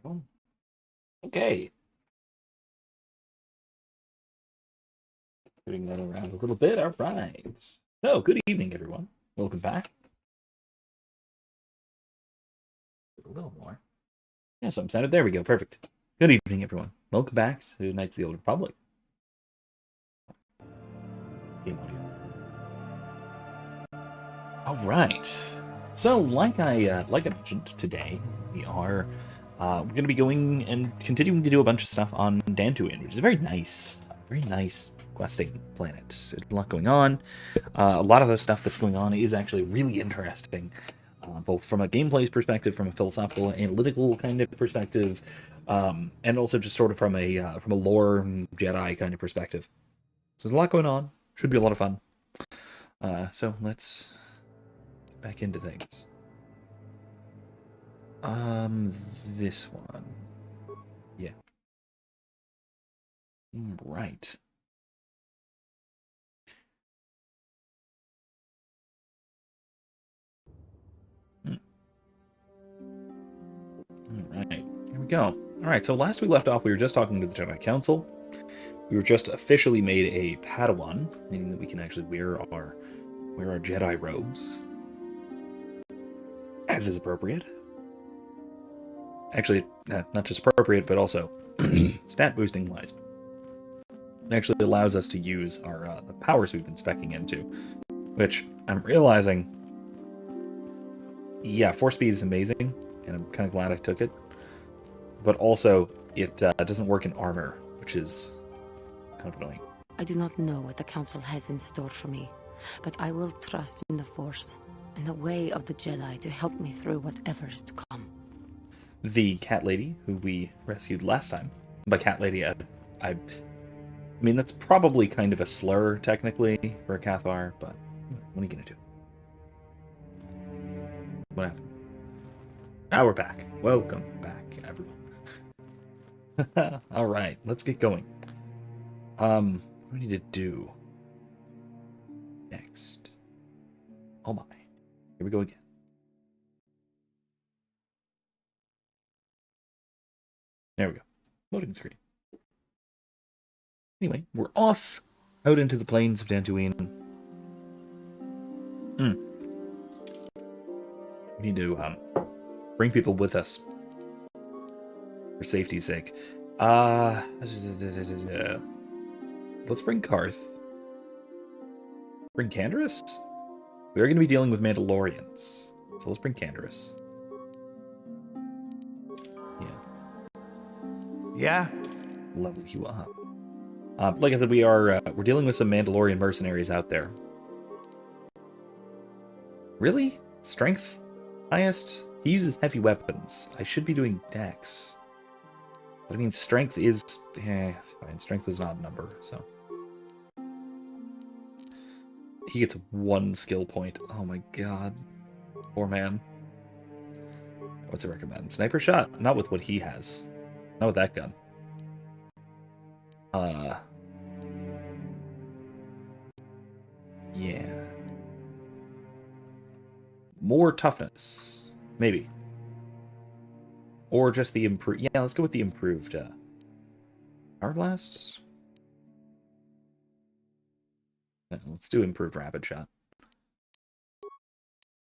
go. Okay. Moving that around a little bit. All right. So, good evening, everyone. Welcome back. A little more. Yeah, so I'm centered. There we go. Perfect. Good evening, everyone. Welcome back to Knights of the Old Republic. Game audio. All right. So, like I mentioned today, we're going to be going and continuing to do a bunch of stuff on Dantooine, which is a very nice questing planet. There's a lot going on. A lot of the stuff that's going on is actually really interesting, both from a gameplay perspective, from a philosophical, analytical kind of perspective, and also just sort of from a lore Jedi kind of perspective. So there's a lot going on. Should be a lot of fun. So let's get back into things. This one. Yeah. Right. All right. Here we go. All right. So last we left off, we were just talking to the Jedi Council. We were just officially made a Padawan, meaning that we can actually wear our Jedi robes, as is appropriate. Actually, not just appropriate, but also stat boosting wise. It actually allows us to use our the powers we've been specking into, which I'm realizing. Yeah, force speed is amazing, and I'm kind of glad I took it. But also, it doesn't work in armor, which is kind of annoying. I do not know what the Council has in store for me, but I will trust in the Force and the way of the Jedi to help me through whatever is to come. The cat lady who we rescued last time. By cat lady, I mean, that's probably kind of a slur, technically, for a Cathar, but what are you going to do? What happened? Now we're back. Welcome back, everyone. All right, let's get going. What do we need to do next? Oh my. Here we go again. There we go. Loading screen. Anyway, we're off out into the plains of Dantooine. We need to bring people with us for safety's sake. Let's bring Karth. Bring Canderous? We are going to be dealing with Mandalorians, so let's bring Canderous. Yeah? Level you up. Like I said, we're dealing with some Mandalorian mercenaries out there. Really? Strength? Highest? He uses heavy weapons. I should be doing dex. But I mean, strength is... fine. Strength is not a number, so... He gets 1 skill point. Oh my god. Poor man. What's it recommend? Sniper shot? Not with what he has. Not with that gun. Yeah. More toughness. Maybe. Or just the improved... Yeah, let's go with the improved. Power Blast? No, let's do improved Rapid Shot.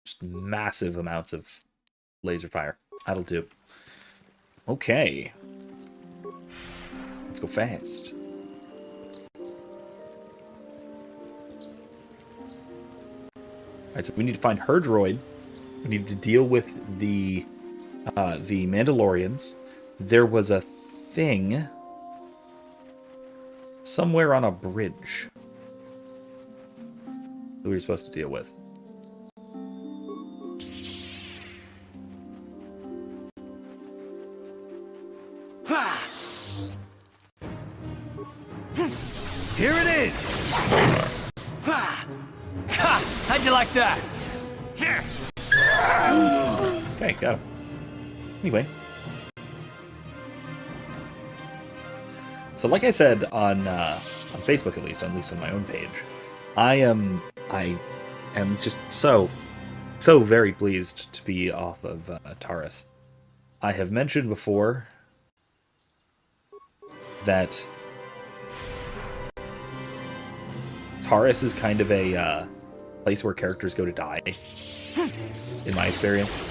Just massive amounts of laser fire. That'll do. Okay. Let's go fast. Alright, so we need to find her droid. We need to deal with the Mandalorians. There was a thing somewhere on a bridge that we were supposed to deal with. Here it is! How'd you like that? Here. Okay, got him. Anyway. So like I said on Facebook, at least on my own page, I am just so very pleased to be off of Taurus. I have mentioned before that Taurus is kind of a place where characters go to die, in my experience.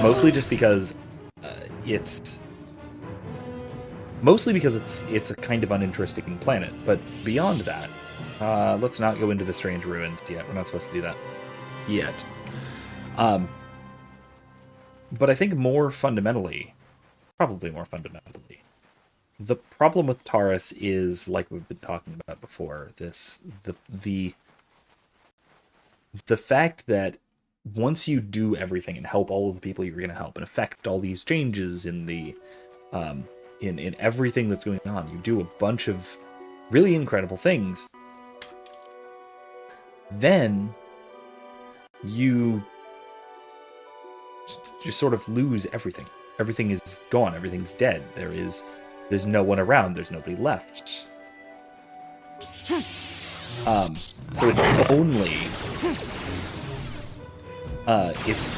Mostly just because it's a kind of uninteresting planet. But beyond that, let's not go into the strange ruins yet. We're not supposed to do that yet. But I think probably more fundamentally, the problem with Taurus is, like we've been talking about before, the fact that once you do everything and help all of the people you're going to help and affect all these changes in the in everything that's going on, you do a bunch of really incredible things, then you just sort of lose everything. Everything is gone. Everything's dead. There's no one around. There's nobody left. So it's only it's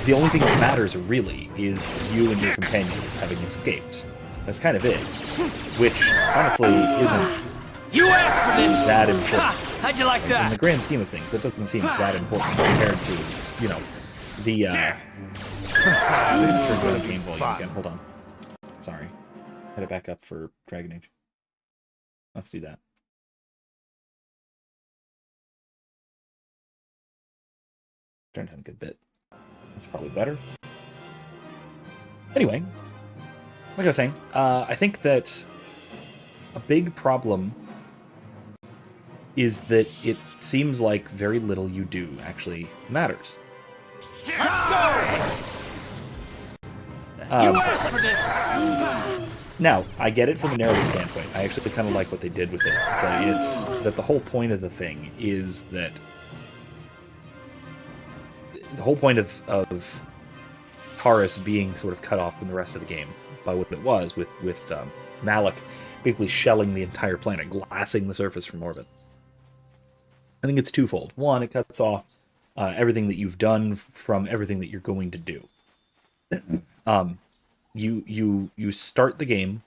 the only thing that matters really is you and your companions having escaped. That's kind of it, which honestly isn't You asked for this. that important. How'd you like In the that? grand scheme of things, that doesn't seem that important compared to, the this is going to painful again. Hold on. Sorry. Had it back up for Dragon Age. Let's do that. Turned down a good bit. That's probably better. Anyway, like I was saying, I think that a big problem is that it seems like very little you do actually matters. Let's go. You asked for this. Now, I get it from a narrative standpoint. I actually kind of like what they did with it. It's that the whole point of the thing is that the whole point of Taurus being sort of cut off from the rest of the game by what it was with Malak basically shelling the entire planet, glassing the surface from orbit. I think it's twofold. One, it cuts off everything that you've done from everything that you're going to do. You start the game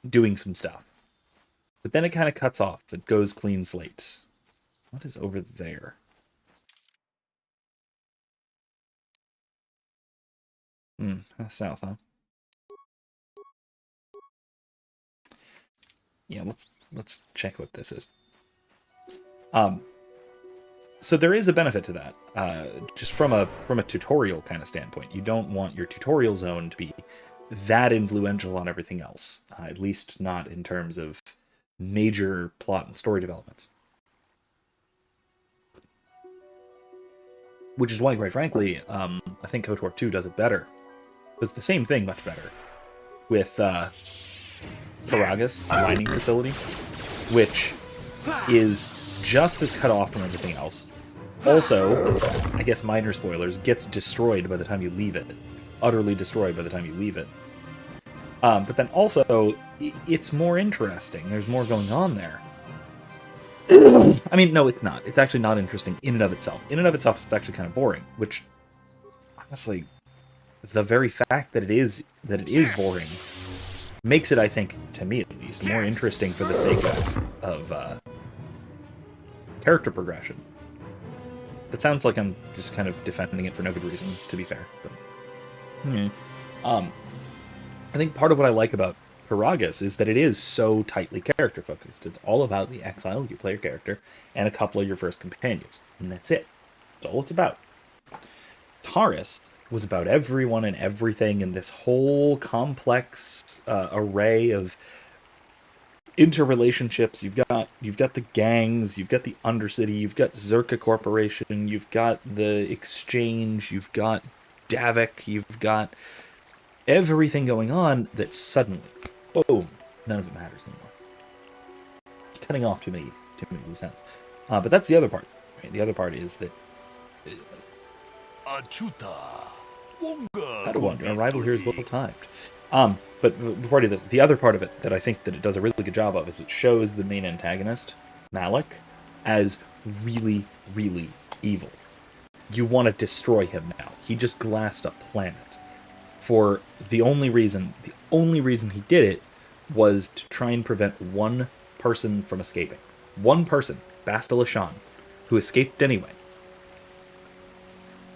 doing some stuff, but then it kind of cuts off. It goes clean slate. What is over there? That's south, huh? Yeah, let's check what this is. So there is a benefit to that, just from a tutorial kind of standpoint. You don't want your tutorial zone to be that influential on everything else, at least not in terms of major plot and story developments. Which is why, quite frankly, I think KOTOR 2 does it better. It was the same thing, much better, with Paragus, the mining facility, which is just as cut off from everything else. Also, I guess minor spoilers, gets destroyed by the time you leave it. It's utterly destroyed by the time you leave it. But then also, it's more interesting. There's more going on there. I mean, no, it's not. It's actually not interesting in and of itself. In and of itself, it's actually kind of boring, which, honestly, the very fact that it is boring makes it, I think, to me at least, more interesting for the sake of character progression. That sounds like I'm just kind of defending it for no good reason, to be fair. But, I think part of what I like about Paragus is that it is so tightly character focused. It's all about the exile, you play your character, and a couple of your first companions. And that's it. That's all it's about. Taurus was about everyone and everything and this whole complex array of interrelationships. You've got the gangs, you've got the Undercity, you've got Zerka Corporation, you've got the Exchange, you've got Davik, you've got everything going on that suddenly, boom, none of it matters anymore. Cutting off too many loose ends. But that's the other part. Right? The other part is that Padawan, arrival here is well timed. But the other part of it that I think that it does a really good job of is it shows the main antagonist, Malak, as really, really evil. you want to destroy him now. He just glassed a planet. For the only reason he did it was to try and prevent one person from escaping. One person, Bastila Shan, who escaped anyway.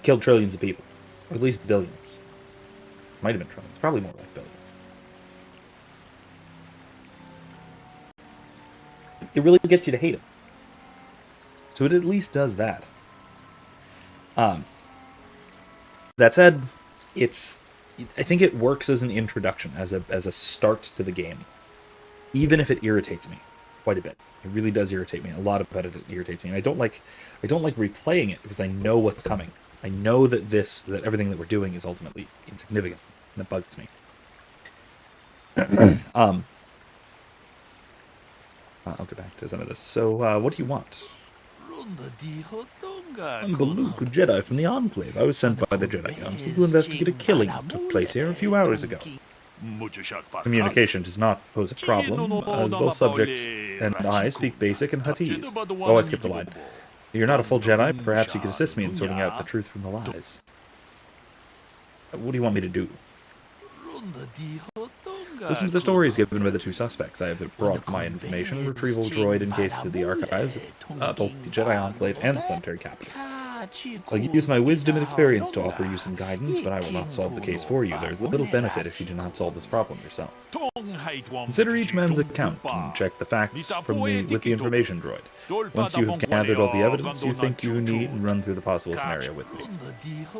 Killed trillions of people. Or at least billions. Might have been trillions. Probably more like billions. It really gets you to hate him. So it at least does that. That said, I think it works as an introduction, as a start to the game. Even if it irritates me quite a bit. It really does irritate me. A lot about it irritates me. And I don't like replaying it because I know what's coming. I know that everything that we're doing is ultimately insignificant. And that bugs me. I'll get back to some of this. So, what do you want? I'm Baluk, a Jedi from the Enclave. I was sent by the Jedi Council to investigate a killing that took place here a few hours ago. Communication does not pose a problem, as both subjects and I speak basic and Huttese. Oh, I skipped a line. You're not a full Jedi. Perhaps you could assist me in sorting out the truth from the lies. What do you want me to do? Listen to the stories given by the two suspects. I have brought my information retrieval droid encased through the archives, both the Jedi Enclave and the planetary capital. I'll use my wisdom and experience to offer you some guidance, but I will not solve the case for you. There is little benefit if you do not solve this problem yourself. Consider each man's account and check the facts with the information droid. Once you have gathered all the evidence you think you need, run through the possible scenario with me.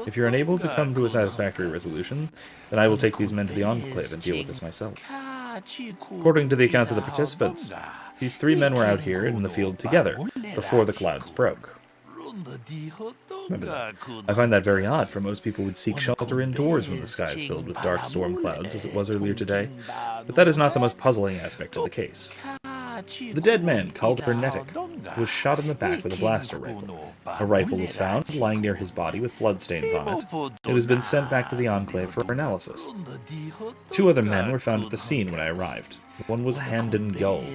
If you're unable to come to a satisfactory resolution, then I will take these men to the Enclave and deal with this myself. According to the accounts of the participants, these three men were out here in the field together before the clouds broke. Remember that. I find that very odd, for most people would seek shelter indoors when the sky is filled with dark storm clouds, as it was earlier today. But that is not the most puzzling aspect of the case. The dead man, called Hernetic, was shot in the back with a blaster rifle. A rifle was found lying near his body with bloodstains on it. It has been sent back to the Enclave for analysis. Two other men were found at the scene when I arrived. One was Handon Gold,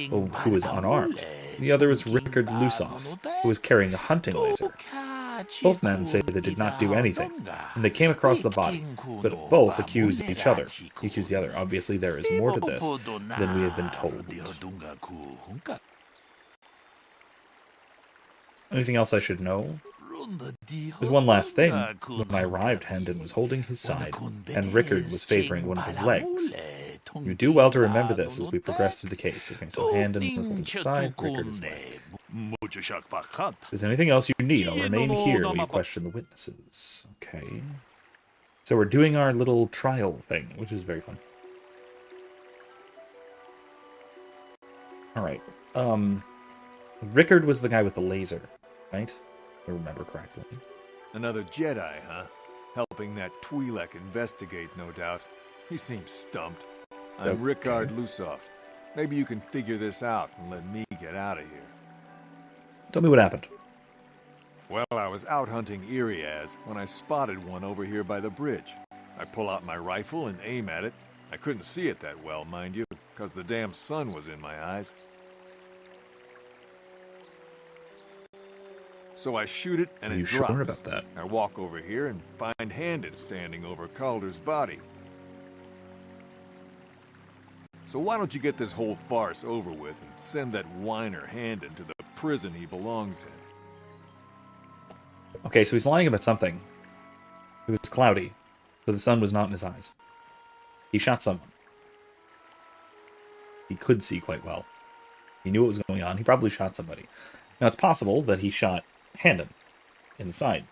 who was unarmed. The other was Rickard Lusoff, who was carrying a hunting laser. Both men say they did not do anything, and they came across the body, but both accuse each other. Accuse the other. Obviously, there is more to this than we have been told. Anything else I should know? There's one last thing. When I arrived, Handon was holding his side, and Rickard was favoring one of his legs. You do well to remember this as we progress through the case. Okay, so Handon was holding his side, Rickard his leg. If there's anything else you need, I'll remain here while you question the witnesses. Okay. So we're doing our little trial thing, which is very fun. Alright. Rickard was the guy with the laser, right? If I remember correctly. Another Jedi, huh? Helping that Twi'lek investigate, no doubt. He seems stumped. I'm Okay. Rickard Lusoff. Maybe you can figure this out and let me get out of here. Tell me what happened. Well, I was out hunting Iriaz when I spotted one over here by the bridge. I pull out my rifle and aim at it. I couldn't see it that well, mind you, because the damn sun was in my eyes. So I shoot it and Are you it drops. sure about that? I walk over here and find Handon standing over Calder's body. So why don't you get this whole farce over with and send that whiner Handon to the prison he belongs in? Okay, so he's lying about something. It was cloudy, so the sun was not in his eyes. He shot someone. He could see quite well. He knew what was going on. He probably shot somebody. Now, it's possible that he shot Handon in the side.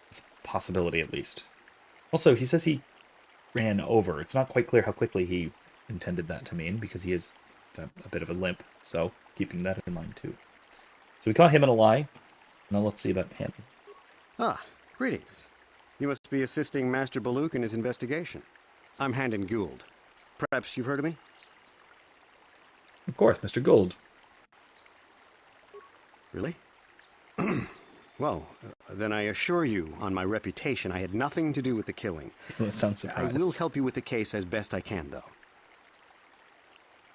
It's a possibility, at least. Also, he says he ran over. It's not quite clear how quickly he intended that to mean, because he has a bit of a limp, so keeping that in mind, too. So we caught him in a lie. Now let's see about Handon. Ah, greetings. You must be assisting Master Baluk in his investigation. I'm Handon Gould. Perhaps you've heard of me? Of course, Mr. Gould. Really? Well, then I assure you, on my reputation, I had nothing to do with the killing. That sounds I surprised. will help you with the case as best I can, though.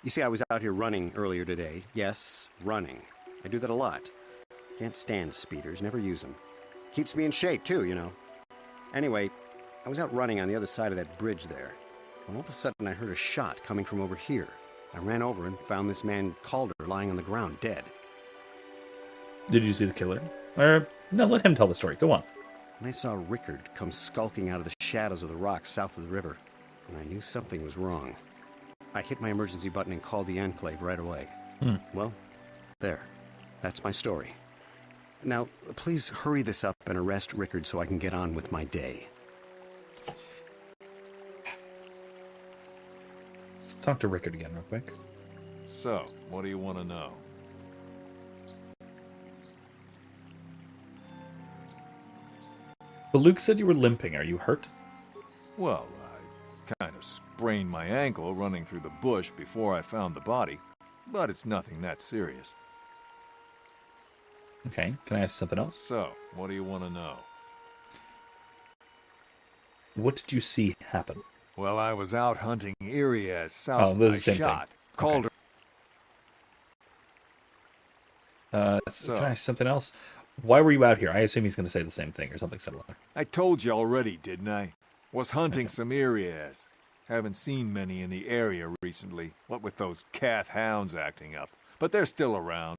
You see, I was out here running earlier today. Yes, running. I do that a lot. Can't stand speeders, never use them. Keeps me in shape, too, you know. Anyway, I was out running on the other side of that bridge there, when all of a sudden I heard a shot coming from over here. I ran over and found this man Calder lying on the ground, dead. Did you see the killer? Or, no, let him tell the story. Go on. And I saw Rickard come skulking out of the shadows of the rocks south of the river, and I knew something was wrong. I hit my emergency button and called the Enclave right away. Well, there. That's my story. Now, please hurry this up and arrest Rickard so I can get on with my day. Let's talk to Rickard again real quick. So, what do you want to know? But Luke said you were limping. Are you hurt? Well, I kind of sprained my ankle running through the bush before I found the body, but it's nothing that serious. Okay, can I ask something else? So, what do you want to know? What did you see happen? Well, I was out hunting Irias south. Oh, this is the same shot thing. Calder. Can I ask something else? Why were you out here? I assume he's going to say the same thing or something similar. I told you already, didn't I? Was hunting Okay. some Irias. Haven't seen many in the area recently, what with those calf hounds acting up. But they're still around.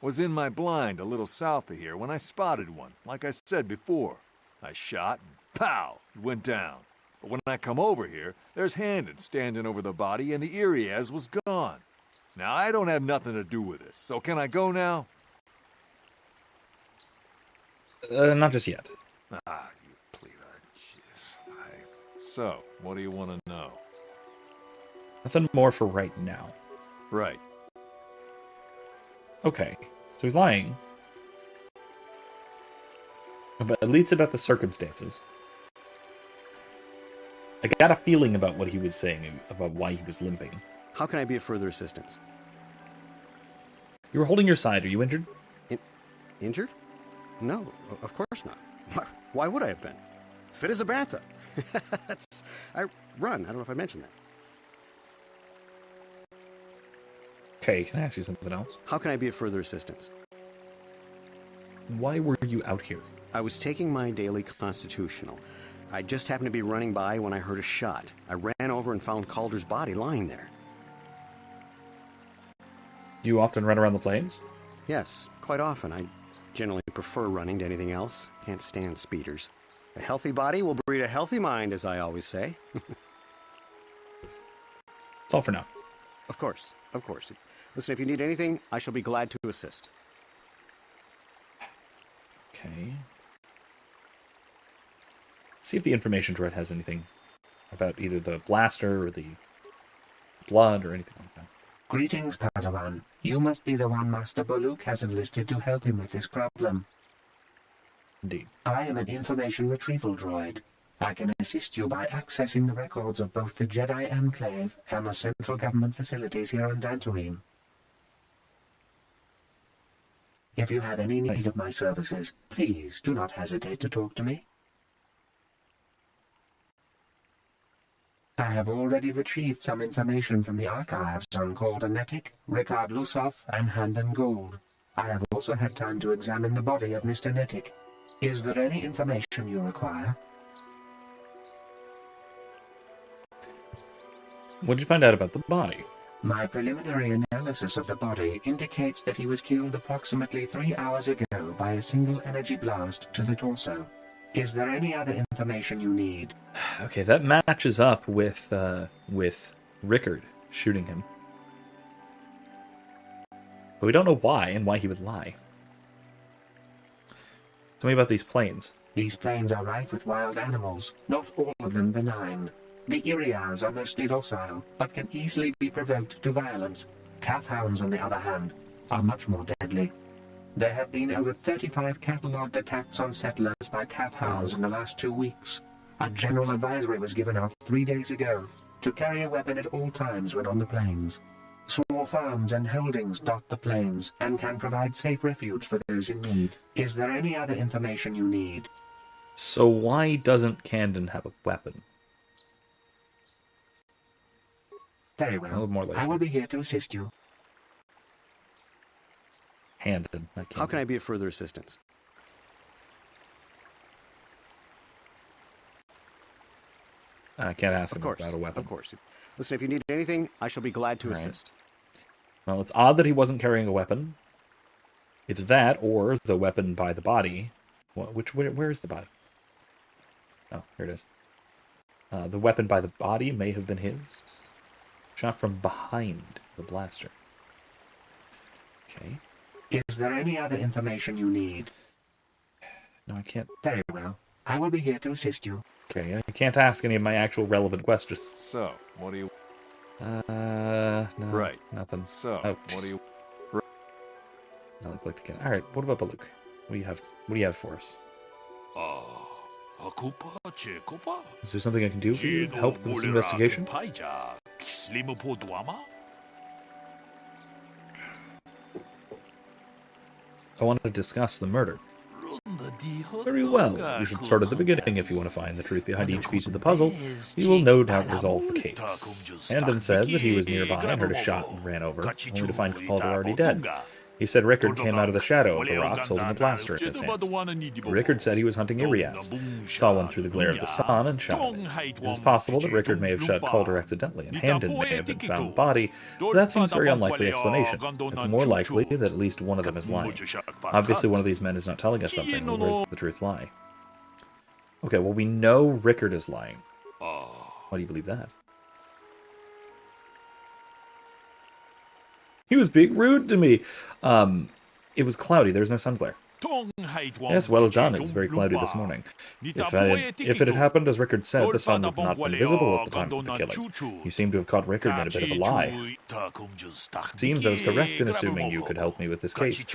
Was in my blind a little south of here when I spotted one, like I said before. I shot and pow, it went down. But when I come over here, there's Handon standing over the body and the Irias was gone. Now, I don't have nothing to do with this, so can I go now? Not just yet. Ah, you pleader. Jeez. So, what do you want to know? Nothing more for right now. Right. Okay, so he's lying. But at least about the circumstances. I got a feeling about what he was saying, about why he was limping. How can I be of further assistance? You were holding your side. Are you injured? Injured? No, of course not. Why would I have been? Fit as a bantha. I run. I don't know if I mentioned that. Okay, can I ask you something else? How can I be of further assistance? Why were you out here? I was taking my daily constitutional. I just happened to be running by when I heard a shot. I ran over and found Calder's body lying there. Do you often run around the plains? Yes, quite often. I generally prefer running to anything else. Can't stand speeders. A healthy body will breed a healthy mind, as I always say. That's all for now. Of course, of course. Listen, if you need anything, I shall be glad to assist. Okay. Let's see if the information droid has anything about either the blaster or the blood or anything like that. Greetings, Padawan. You must be the one Master Baluk has enlisted to help him with this problem. Indeed. I am an information retrieval droid. I can assist you by accessing the records of both the Jedi Enclave and the central government facilities here on Dantooine. If you have any need of my services, please do not hesitate to talk to me. I have already retrieved some information from the archives on Calder Netic, Rickard Lusov, and Handon Gould. I have also had time to examine the body of Mr. Netic. Is there any information you require? What did you find out about the body? My preliminary analysis of the body indicates that he was killed approximately 3 hours ago by a single energy blast to the torso. Is there any other information you need? Okay, that matches up with Rickard shooting him. But we don't know why and why he would lie. Tell me about these planes. These plains are rife with wild animals, not all of them benign. The Irias are mostly docile, but can easily be provoked to violence. Calf hounds, on the other hand, are much more deadly. There have been over 35 catalogued attacks on settlers by calf hounds in the last 2 weeks. A general advisory was given out 3 days ago to carry a weapon at all times when on the plains. Small farms and holdings dot the plains and can provide safe refuge for those in need. Is there any other information you need? So why doesn't Candon have a weapon? Very A well. little more I like will be here to assist you. Handon. Not How can I Candon. be of further assistance? I can't ask Of him course, about a weapon. of course. Listen, if you need anything, I shall be glad to All right. assist. Well, it's odd that he wasn't carrying a weapon. It's that, or the weapon by the body. Where is the body? Oh, here it is. The weapon by the body may have been his. Shot from behind the blaster. Okay. Is there any other information you need? No, I can't. Very well. I will be here to assist you. Okay, I can't ask any of my actual relevant questions. So, what do you... No. Right. Nothing. So, Oh, what do you... No, I clicked again. All right. What about Baluk? What do you have for us? Is there something I can do for you? Help with this investigation? I wanted to discuss the murder. Very well. You should start at the beginning if you want to find the truth behind each piece of the puzzle. You will no doubt resolve the case. Handon said that he was nearby and heard a shot and ran over, only to find Calder already dead. He said Rickard came out of the shadow of the rocks holding a blaster in his hands. Rickard said he was hunting Iriaz, saw one through the glare of the sun, and shot it. It is possible that Rickard may have shot Calder accidentally, and Handon may have been found the body, but that seems a very unlikely explanation. It's more likely that at least one of them is lying. Obviously one of these men is not telling us something, but where does the truth lie? Okay, well we know Rickard is lying. Why do you believe that? He was being rude to me. It was cloudy. There was no sun glare. Yes, well done. It was very cloudy this morning. If it had happened as Rickard said, the sun would not have been visible at the time of the killing. You seem to have caught Rickard in a bit of a lie. Seems I was correct in assuming you could help me with this case.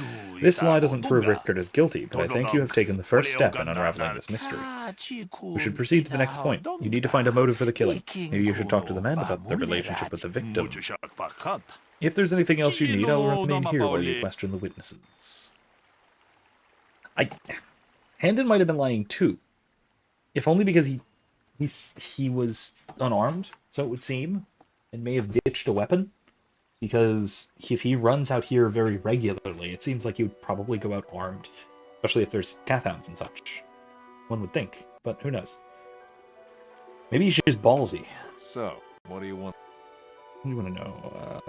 This lie doesn't prove Rickard is guilty, but I think you have taken the first step in unraveling this mystery. We should proceed to the next point. You need to find a motive for the killing. Maybe you should talk to the men about their relationship with the victim. If there's anything else you need, I'll remain here while you question the witnesses. Handon might have been lying too. If only because he was unarmed, so it would seem, and may have ditched a weapon. Because if he runs out here very regularly, it seems like he would probably go out armed. Especially if there's Cathhounds and such. One would think, but who knows. Maybe he's just ballsy. So, what do you want? What do you want to know?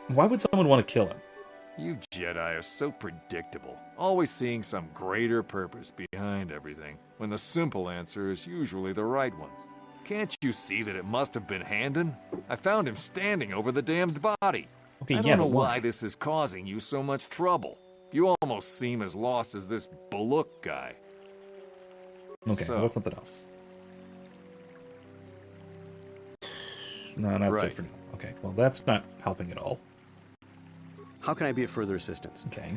Why would someone want to kill him? You Jedi are so predictable, always seeing some greater purpose behind everything, when the simple answer is usually the right one. Can't you see that it must have been Handon? I found him standing over the damned body. Okay, I don't know why this is causing you so much trouble. You almost seem as lost as this Baluk guy. Okay, So- what's something else? No, that's it Right. for now. Okay, well that's not helping at all. How can I be of further assistance? Okay.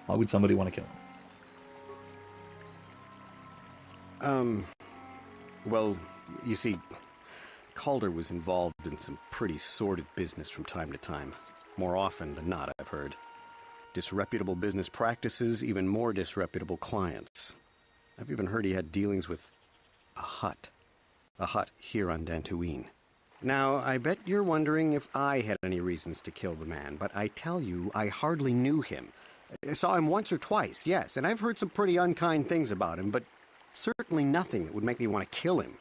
Why would somebody want to kill him? Well, you see, Calder was involved in some pretty sordid business from time to time. More often than not, I've heard. Disreputable business practices, even more disreputable clients. I've even heard he had dealings with a hut. A hut here on Dantooine. Now, I bet you're wondering if I had any reasons to kill the man, but I tell you, I hardly knew him. I saw him once or twice, yes, and I've heard some pretty unkind things about him, but certainly nothing that would make me want to kill him.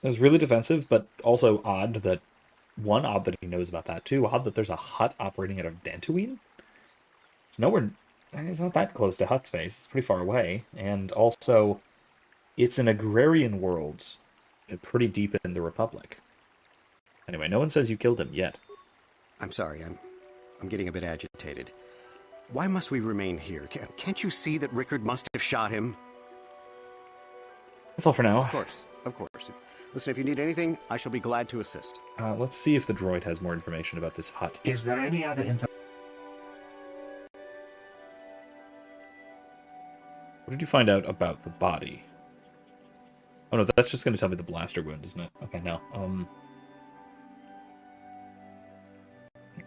It was really defensive, but also odd that odd that he knows about that. Two, odd that there's a hut operating out of Dantooine. It's nowhere. It's not that close to Hutt's face. It's pretty far away, and also, it's an agrarian world, pretty deep in the Republic. Anyway, no one says you killed him yet. I'm sorry, I'm getting a bit agitated. Why must we remain here? Can't you see that Rickard must have shot him? That's all for now. Of course. Listen, if you need anything, I shall be glad to assist. Let's see if the droid has more information about this hut. Is there any other information? What did you find out about the body? Oh no, that's just going to tell me the blaster wound, isn't it? Okay, no.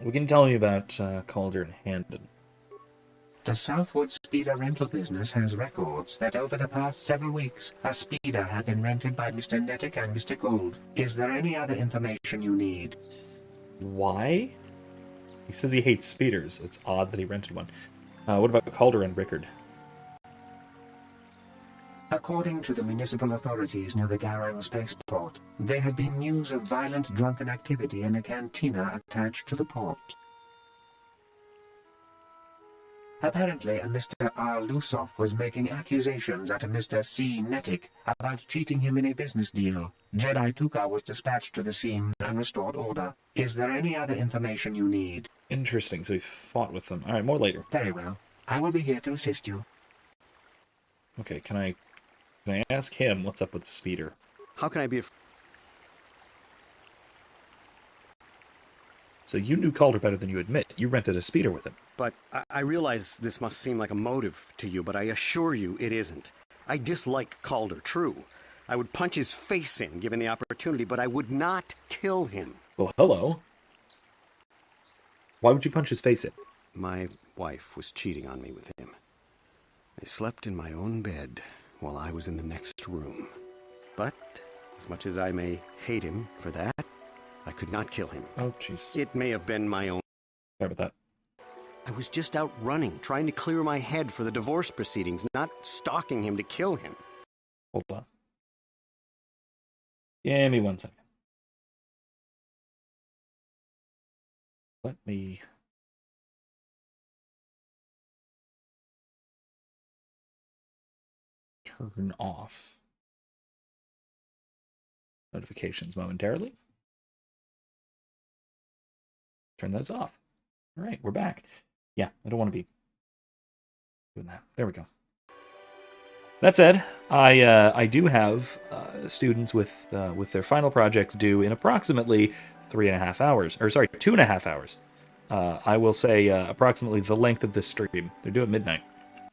What can you tell me about Calder and Handon? The Southwood Speeder rental business has records that over the past 7 weeks, a speeder had been rented by Mr. Nettick and Mr. Gould. Is there any other information you need? Why? He says he hates speeders. It's odd that he rented one. What about Calder and Rickard? According to the municipal authorities near the Garang spaceport, there had been news of violent drunken activity in a cantina attached to the port. Apparently, a Mr. R. Lusoff was making accusations at a Mr. C. Netic about cheating him in a business deal. Jedi Tuka was dispatched to the scene and restored order. Is there any other information you need? Interesting, so he fought with them. Alright, more later. Very well. I will be here to assist you. Okay, can I ask him what's up with the speeder? How can I be So you knew Calder better than you admit. You rented a speeder with him. But I realize this must seem like a motive to you, but I assure you it isn't. I dislike Calder, true. I would punch his face in, given the opportunity, but I would not kill him. Well, hello. Why would you punch his face in? My wife was cheating on me with him. I slept in my own bed while I was in the next room. But, as much as I may hate him for that, I could not kill him. Oh, jeez. It may have been my own. Sorry about that. I was just out running, trying to clear my head for the divorce proceedings, not stalking him to kill him. Hold on. Give me 1 second. Let me... turn off notifications momentarily. Turn those off. All right, we're back. Yeah, I don't want to be doing that. There we go. That said, I do have students with their final projects due in approximately 3.5 hours, or sorry, 2.5 hours. I will say approximately the length of this stream. They're due at midnight.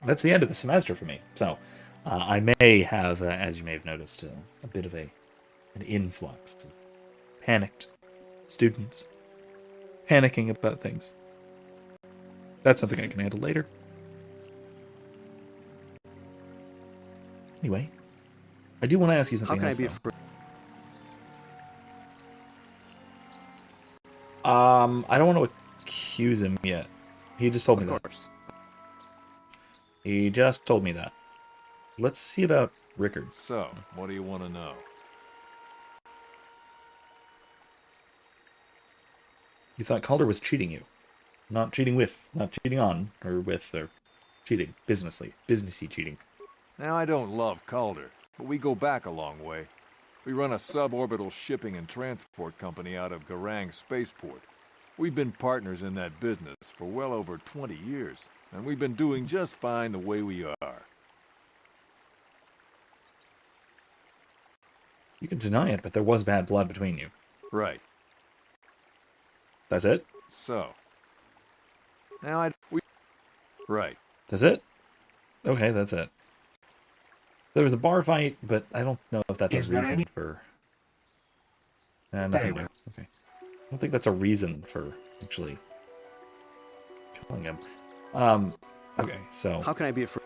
That's the end of the semester for me. So I may have, as you may have noticed, a bit of an influx of panicked students panicking about things. That's something I can handle later. Anyway, I do want to ask you something else, though. I don't want to accuse him yet. He just told me that. Of course. He just told me that. Let's see about Rickard. So, what do you want to know? You thought Calder was cheating you. Not cheating with, not cheating on, or with, or cheating. Businessy cheating. Now, I don't love Calder, but we go back a long way. We run a suborbital shipping and transport company out of Garang Spaceport. We've been partners in that business for well over 20 years, and we've been doing just fine the way we are. You can deny it, but there was bad blood between you. Right. That's it? So. Now Right. That's it? Okay, that's it. There was a bar fight, but I don't know if that's a reason for... nothing. Okay. I don't think that's a reason for actually killing him. Okay, so... How can I be afraid?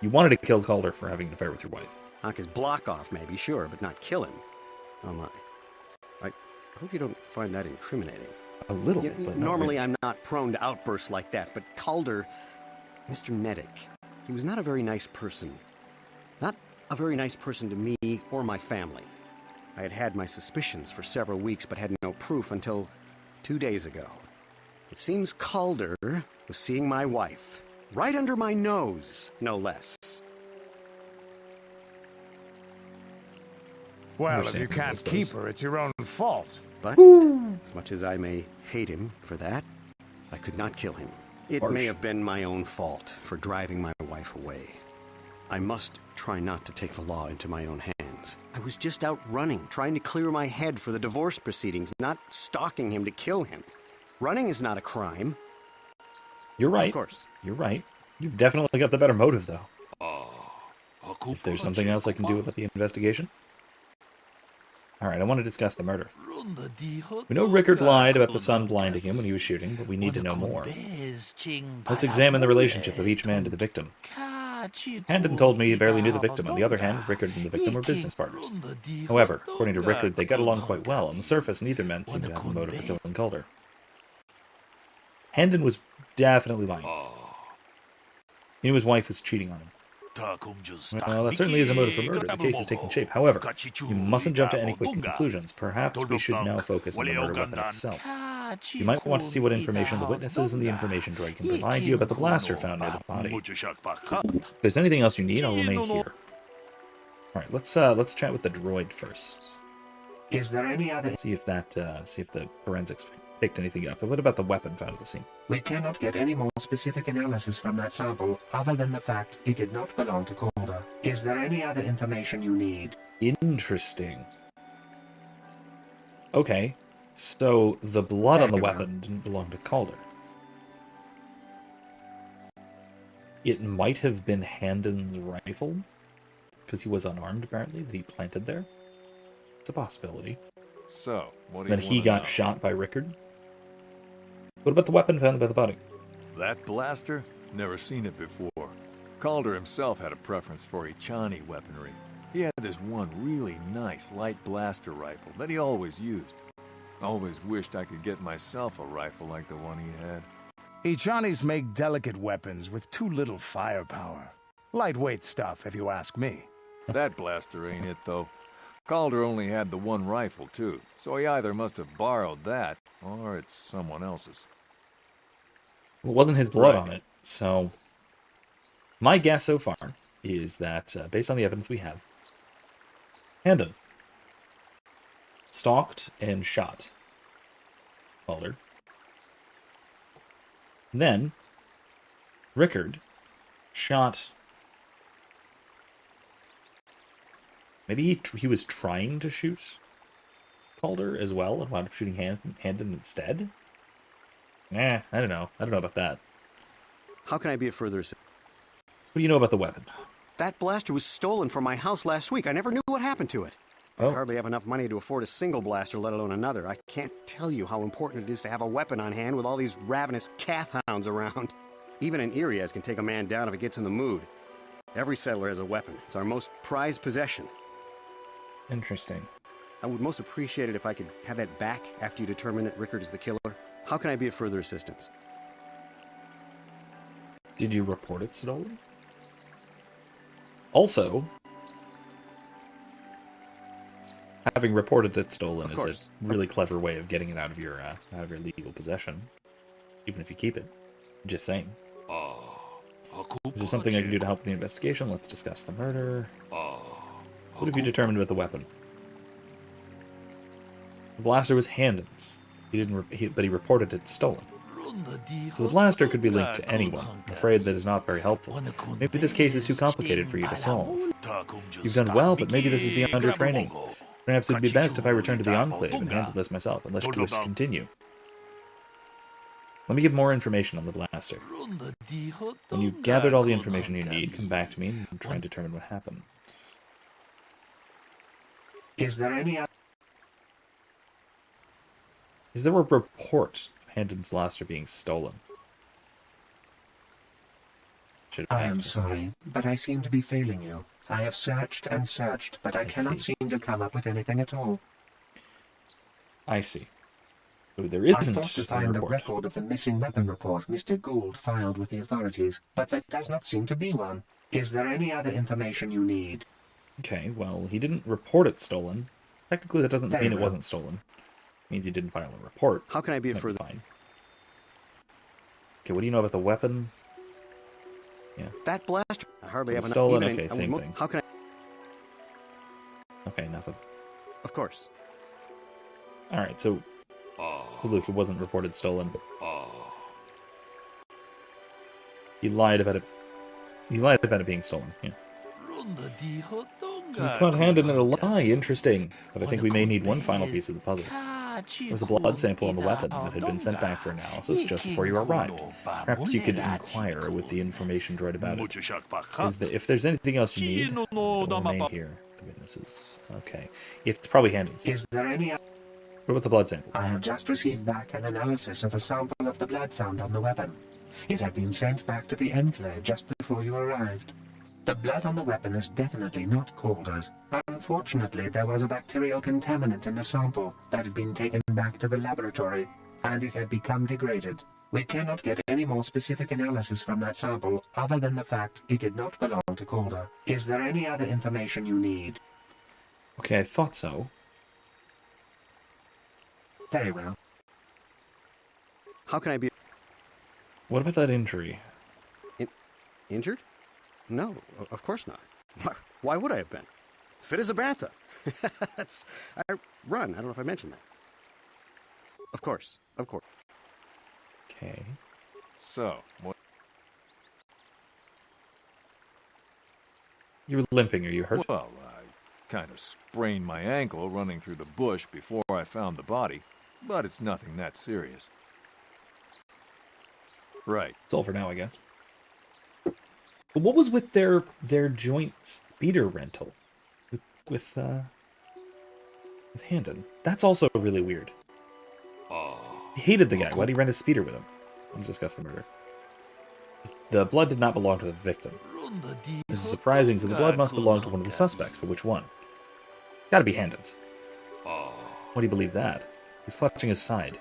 You wanted to kill Calder for having an affair with your wife. Knock his block off, maybe, sure, but not kill him. Oh my. I hope you don't find that incriminating. A little bit, but normally really. I'm not prone to outbursts like that, but Calder, Mr. Netic, he was not a very nice person. Not a very nice person to me or my family. I had had my suspicions for several weeks, but had no proof until 2 days ago. It seems Calder was seeing my wife, right under my nose, no less. Well, if you can't keep her, it's your own fault. But, as much as I may hate him for that, I could not kill him. It may have been my own fault for driving my wife away. I must try not to take the law into my own hands. I was just out running, trying to clear my head for the divorce proceedings, not stalking him to kill him. Running is not a crime. You're right. Of course. You're right. You've definitely got the better motive, though. Is there something else I can do about the investigation? Alright, I want to discuss the murder. We know Rickard lied about the sun blinding him when he was shooting, but we need to know more. Let's examine the relationship of each man to the victim. Handon told me he barely knew the victim. On the other hand, Rickard and the victim were business partners. However, according to Rickard, they got along quite well. On the surface, neither man seemed to have a motive for killing Calder. Handon was definitely lying. He knew his wife was cheating on him. Well, that certainly is a motive for murder. The case is taking shape. However, you mustn't jump to any quick conclusions. Perhaps we should now focus on the murder weapon itself. You might want to see what information the witnesses and the information droid can provide you about the blaster found near the body. If there's anything else you need, I'll remain here. Alright, let's chat with the droid first. Is there any other... See if the forensics picked anything up. And what about the weapon found at the scene? We cannot get any more specific analysis from that sample, other than the fact it did not belong to Calder. Is there any other information you need? Interesting. Okay, so the blood on the weapon didn't belong to Calder. It might have been Handon's rifle, because he was unarmed, apparently, that he planted there. It's a possibility. So, what do Then you he wanna got know? shot by Rickard. What about the weapon found by the body? That blaster? Never seen it before. Calder himself had a preference for Ichani weaponry. He had this one really nice light blaster rifle that he always used. Always wished I could get myself a rifle like the one he had. Ichanis make delicate weapons with too little firepower. Lightweight stuff, if you ask me. That blaster ain't it, though. Calder only had the one rifle, too, so he either must have borrowed that, or it's someone else's. Well, it wasn't his blood Right. on it, so... My guess so far is that, based on the evidence we have, Handon stalked and shot Calder. Then, Rickard shot... Maybe he was trying to shoot Calder as well and wound up shooting Handon instead? I don't know. I don't know about that. How can I be of further assistance? What do you know about the weapon? That blaster was stolen from my house last week. I never knew what happened to it. Oh. I hardly have enough money to afford a single blaster, let alone another. I can't tell you how important it is to have a weapon on hand with all these ravenous Cath hounds around. Even an Iriaz can take a man down if it gets in the mood. Every settler has a weapon. It's our most prized possession. Interesting. I would most appreciate it if I could have that back after you determine that Rickard is the killer. How can I be of further assistance? Did you report it stolen? Also, having reported it stolen is course. a really clever way of getting it out of your legal possession, even if you keep it. Just saying. Is there something I can do to help with the investigation? Let's discuss the murder. What have you determined about the weapon? The blaster was Handon's. But he reported it stolen. So the blaster could be linked to anyone. I'm afraid that is not very helpful. Maybe this case is too complicated for you to solve. You've done well, but maybe this is beyond your training. Perhaps it'd be best if I return to the Enclave and handle this myself, unless you wish to continue. Let me give more information on the blaster. When you've gathered all the information you need, come back to me and try and determine what happened. Is there any other... Is there a report of Handon's blaster being stolen? Should have I am asked this. sorry, but I seem to be failing you. I have searched and searched, but I cannot see. seem to come up with anything at all. I see. So there I isn't thought to a find the report. record of the missing weapon report Mr. Gould filed with the authorities, but there does not seem to be one. Is there any other information you need? Okay, well, he didn't report it stolen. Technically, that doesn't Very mean it well. wasn't stolen. It means he didn't file a report. How can I be of Might be further... fine. Okay, what do you know about the weapon? That blaster... I hardly It have was enough... stolen? even Okay, in- same thing. How can I... Okay, nothing. Of course. Alright, so... Well, look, it wasn't reported stolen, but... He lied about it. He lied about it being stolen, yeah. So we caught Handon in a lie, interesting. But I think we may need one final piece of the puzzle. There was a blood sample on the weapon that had been sent back for analysis just before you arrived. Perhaps you could inquire with the information droid about it. If there's anything else you need, we'll remain here. The witnesses. Okay. It's probably Handon's. Is there any... What about the blood sample? I have just received back an analysis of a sample of the blood found on the weapon. It had been sent back to the Enclave just before you arrived. The blood on the weapon is definitely not Calder's. Unfortunately, there was a bacterial contaminant in the sample that had been taken back to the laboratory, and it had become degraded. We cannot get any more specific analysis from that sample other than the fact it did not belong to Calder. Is there any other information you need? Okay, I thought so. Very well. How can I be What about that injury? injured? No, of course not. Why would I have been? Fit as a bantha. I run. I don't know if I mentioned that. Of course. Okay. So, what? You were limping. Are you hurt? Well, I kind of sprained my ankle running through the bush before I found the body, but it's nothing that serious. Right. It's all for now, I guess. But what was with their joint speeder rental with Handon? That's also really weird. He hated the guy. Why'd he rent a speeder with him? Let's discuss the murder. The blood did not belong to the victim. This is surprising, so the blood must belong to one of the suspects, but which one? Gotta be Handon's. Why do you believe that? He's clutching his side.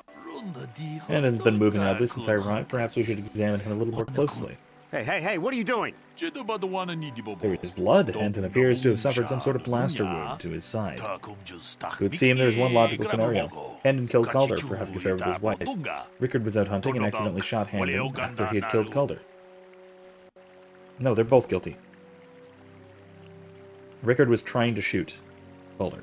Handon's been moving oddly since I arrived. Perhaps we should examine him a little more closely. Hey, what are you doing? There is blood. Handon appears to have suffered some sort of blaster wound to his side. It would seem there is one logical scenario. Handon killed Calder for having an affair with his wife. Rickard was out hunting and accidentally shot Handon after he had killed Calder. No, they're both guilty. Rickard was trying to shoot Calder.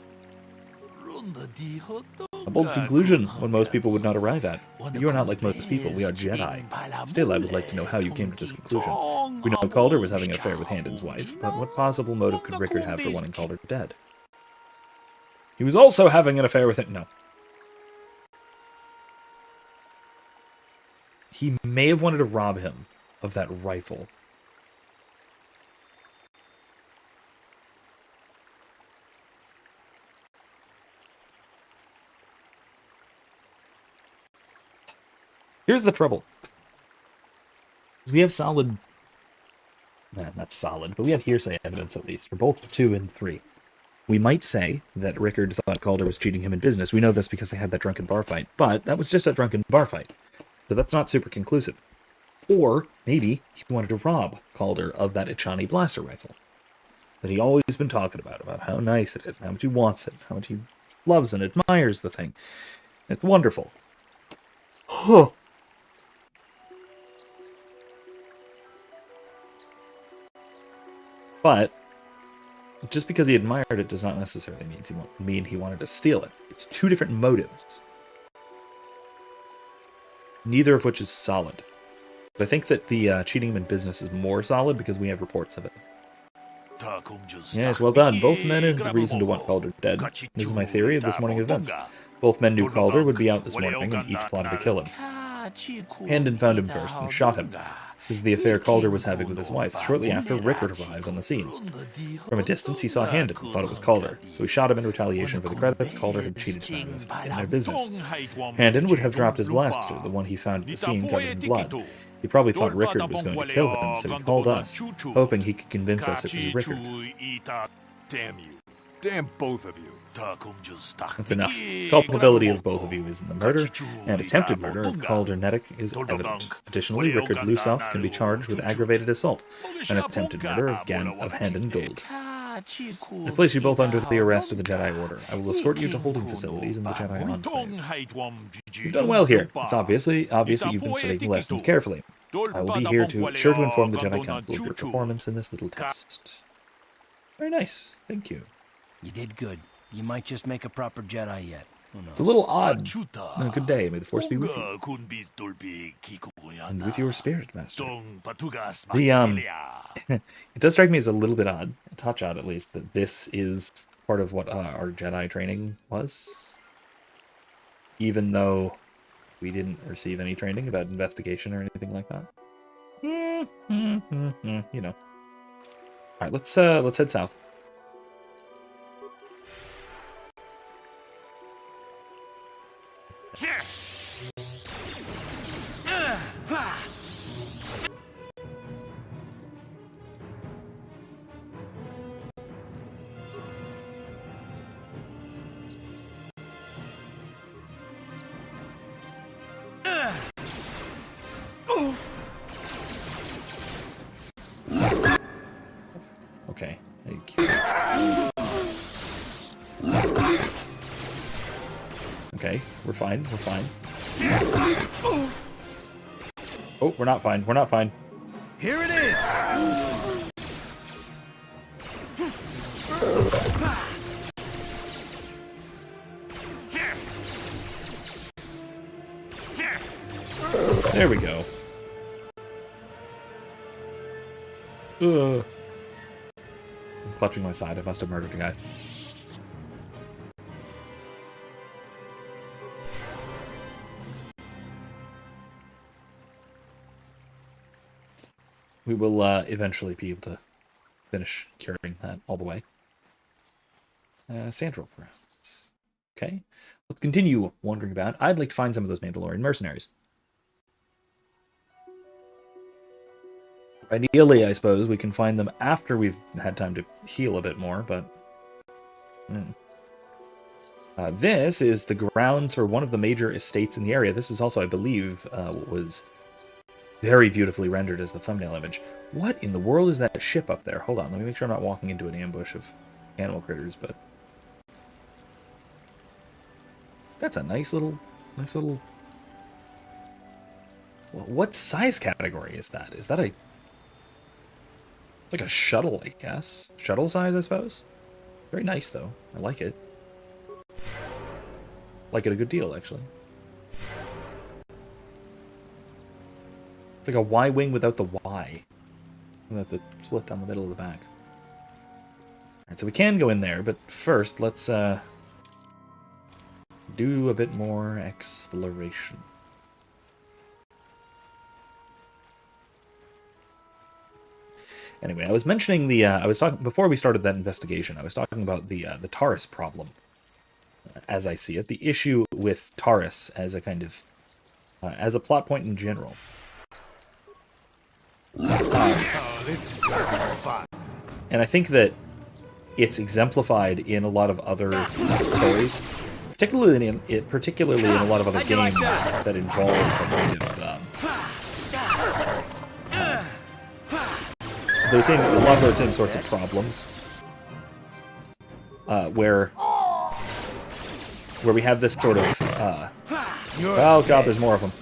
A bold conclusion, when most people would not arrive at. You are not like most people, we are Jedi. Still, I would like to know how you came to this conclusion. We know Calder was having an affair with Handon's wife, but what possible motive could Rickard have for wanting Calder dead? He was also having an affair with it. No. He may have wanted to rob him of that rifle. Here's the trouble. We have solid... not solid, but we have hearsay evidence at least, for both 2 and 3. We might say that Rickard thought Calder was cheating him in business. We know this because they had that drunken bar fight, but that was just a drunken bar fight. So that's not super conclusive. Or maybe he wanted to rob Calder of that Ichani blaster rifle that he always been talking about how nice it is, how much he wants it, how much he loves and admires the thing. It's wonderful. Huh. But just because he admired it does not necessarily mean he wanted to steal it. It's 2 different motives, neither of which is solid. But I think that the cheating him in business is more solid because we have reports of it. Yes, well done. Both men had a reason to want Calder dead. This is my theory of this morning's events. Both men knew Calder would be out this morning and each plotted to kill him. Handon found him first and shot him. This is the affair Calder was having with his wife, shortly after Rickard arrived on the scene. From a distance, he saw Handon and thought it was Calder, so he shot him in retaliation for the credits Calder had cheated him out of in their business. Handon would have dropped his blaster, the one he found at the scene covered in blood. He probably thought Rickard was going to kill him, so he called us, hoping he could convince us it was Rickard. Damn you. Damn both of you. That's enough. Culpability of both of you is in the murder, and attempted murder of Calder Neddick is evident. Additionally, Rickard Lusoff can be charged with aggravated assault and attempted murder of Handon Gould. I place you both under the arrest of the Jedi Order. I will escort you to holding facilities in the Jedi Enclave. You've done well here. It's obvious that you've been studying lessons carefully. I will be here sure to inform the Jedi Council of your performance in this little test. Very nice. Thank you. You did good. You might just make a proper Jedi yet. It's a little odd. Good day. May the Force be with you. And with your spirit, Master. It does strike me as a little bit odd, a touch odd at least, that this is part of what our Jedi training was. Even though we didn't receive any training about investigation or anything like that. You know. Alright, let's head south. fine. We're fine. Oh, we're not fine. We're not fine. Here it is! There we go. Ugh. I'm clutching my side. I must have murdered a guy. We will eventually be able to finish curing that all the way. Sandro rounds. Okay. Let's continue wandering about. I'd like to find some of those Mandalorian mercenaries. Ideally, I suppose, we can find them after we've had time to heal a bit more, but... this is the grounds for one of the major estates in the area. This is also, I believe, what was very beautifully rendered as the thumbnail image. What in the world is that ship up there? Hold on, let me make sure I'm not walking into an ambush of animal critters, but... That's a nice little... Well, what size category is that? Is that a... It's like a shuttle, I guess. Shuttle size, I suppose? Very nice, though. I like it. Like it a good deal, actually. It's like a Y-wing without the Y. Without the split down the middle of the back. Alright, so we can go in there, but first, let's do a bit more exploration. Anyway, I was mentioning the, I was talking, before we started that investigation, I was talking about the Taurus problem, as I see it. The issue with Taurus as a kind of, as a plot point in general. This is very fun. And I think that it's exemplified in a lot of other stories, particularly in a lot of other games that involve a kind of, a lot of those same sorts of problems, where we have this sort of, oh god, there's more of them.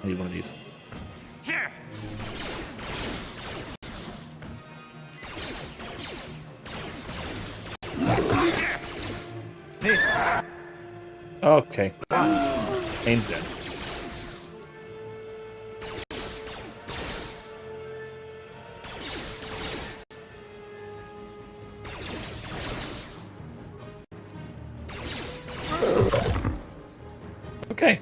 I need one of these. Okay. Ane's dead. Okay.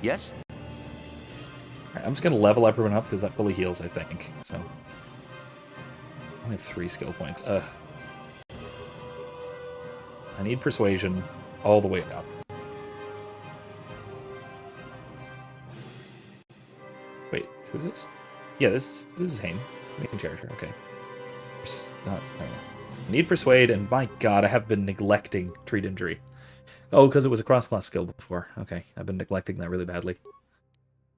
Yes? Alright, I'm just gonna level everyone up because that fully heals, I think. So I only have 3 skill points. I need persuasion all the way up. Wait, who's this? Yeah, this is Hane. Main character, okay. I need persuade, and my god, I have been neglecting treat injury. Oh, because it was a cross-class skill before. Okay, I've been neglecting that really badly.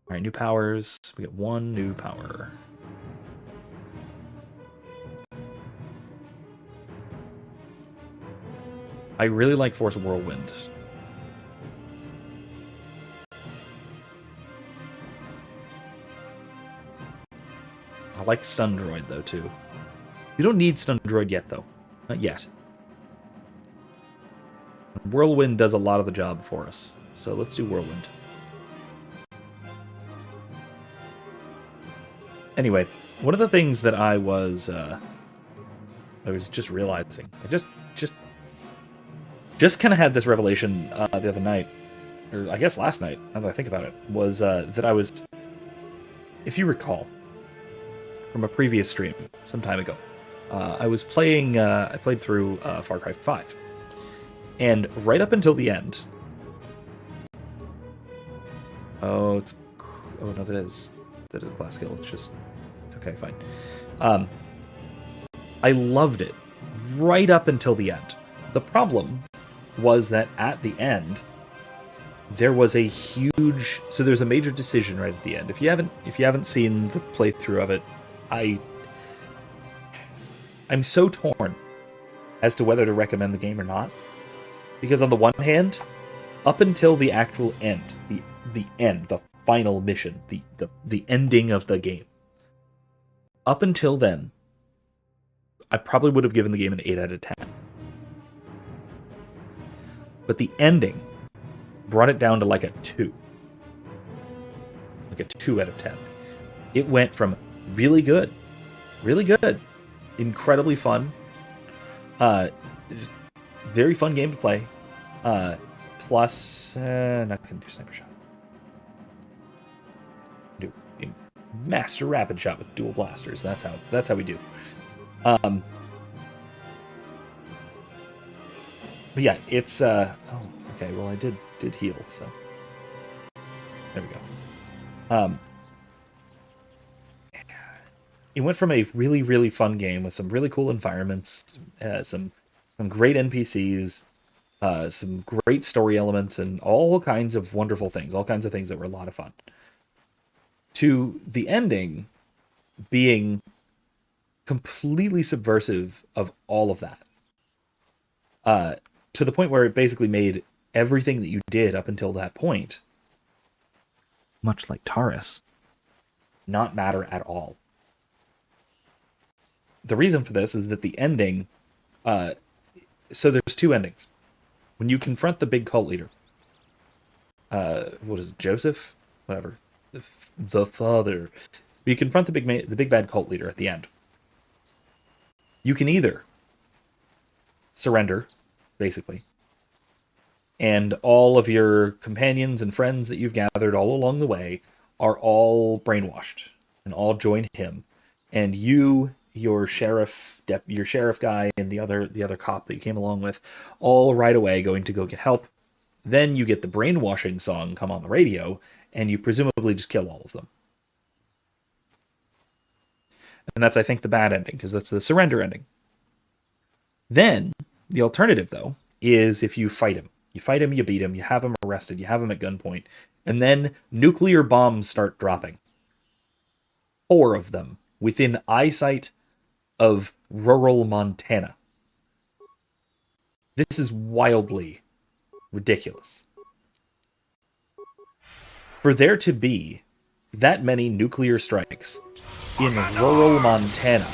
Alright, new powers. We get 1 new power. I really like Force Whirlwind. I like Stun Droid, though, too. You don't need Stun Droid yet, though. Not yet. Whirlwind does a lot of the job for us, so let's do Whirlwind. Anyway, one of the things that I was just realizing, I just kind of had this revelation the other night, or I guess last night, now that I think about it, was that I was, if you recall, from a previous stream some time ago, I was playing, I played through Far Cry 5, and right up until the end, oh no, that is a class skill, it's just, okay, fine. I loved it right up until the end. The problem was that at the end, there was a huge, so there's a major decision right at the end. If you haven't seen the playthrough of it, I'm so torn as to whether to recommend the game or not. Because on the one hand, up until the actual end, the final mission, the ending of the game, up until then, I probably would have given the game an 8 out of 10. But the ending brought it down to like a 2. Like a 2 out of 10. It went from really good, incredibly fun, very fun game to play, plus, not gonna do sniper shot. Do master rapid shot with dual blasters. That's how we do. But yeah, it's oh, okay. Well, I did heal, so there we go. It went from a really fun game with some really cool environments, some great NPCs, some great story elements, and all kinds of wonderful things, all kinds of things that were a lot of fun, to the ending being completely subversive of all of that. To the point where it basically made everything that you did up until that point, much like Taurus, not matter at all. The reason for this is that the ending, so there's 2 endings. When you confront the big cult leader, what is it, Joseph? Whatever. The father. You confront the big bad cult leader at the end. You can either surrender, basically, and all of your companions and friends that you've gathered all along the way are all brainwashed and all join him, and you, your sheriff guy, and the other cop that you came along with, all right away going to go get help. Then you get the brainwashing song come on the radio, and you presumably just kill all of them. And that's, I think, the bad ending, because that's the surrender ending. Then, the alternative, though, is if you fight him. You fight him, you beat him, you have him arrested, you have him at gunpoint, and then nuclear bombs start dropping. 4 of them, within eyesight of rural Montana. This is wildly ridiculous. For there to be that many nuclear strikes in rural Montana,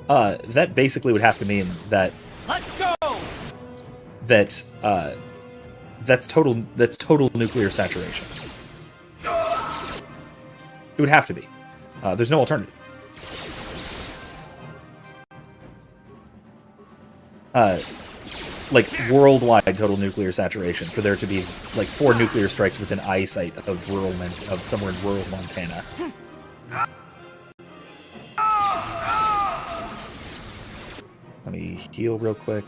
that basically would have to mean that Let's go! that's total nuclear saturation. It would have to be. There's no alternative. Like worldwide total nuclear saturation for there to be like 4 nuclear strikes within eyesight of somewhere in rural Montana. Let me heal real quick.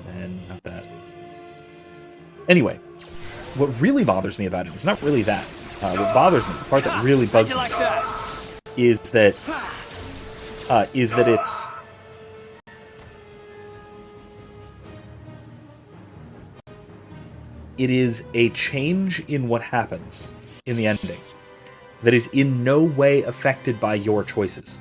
And not that. Anyway, what really bothers me about it is not really that. What bothers me, the part that really bugs me, is that it is a change in what happens in the ending that is in no way affected by your choices.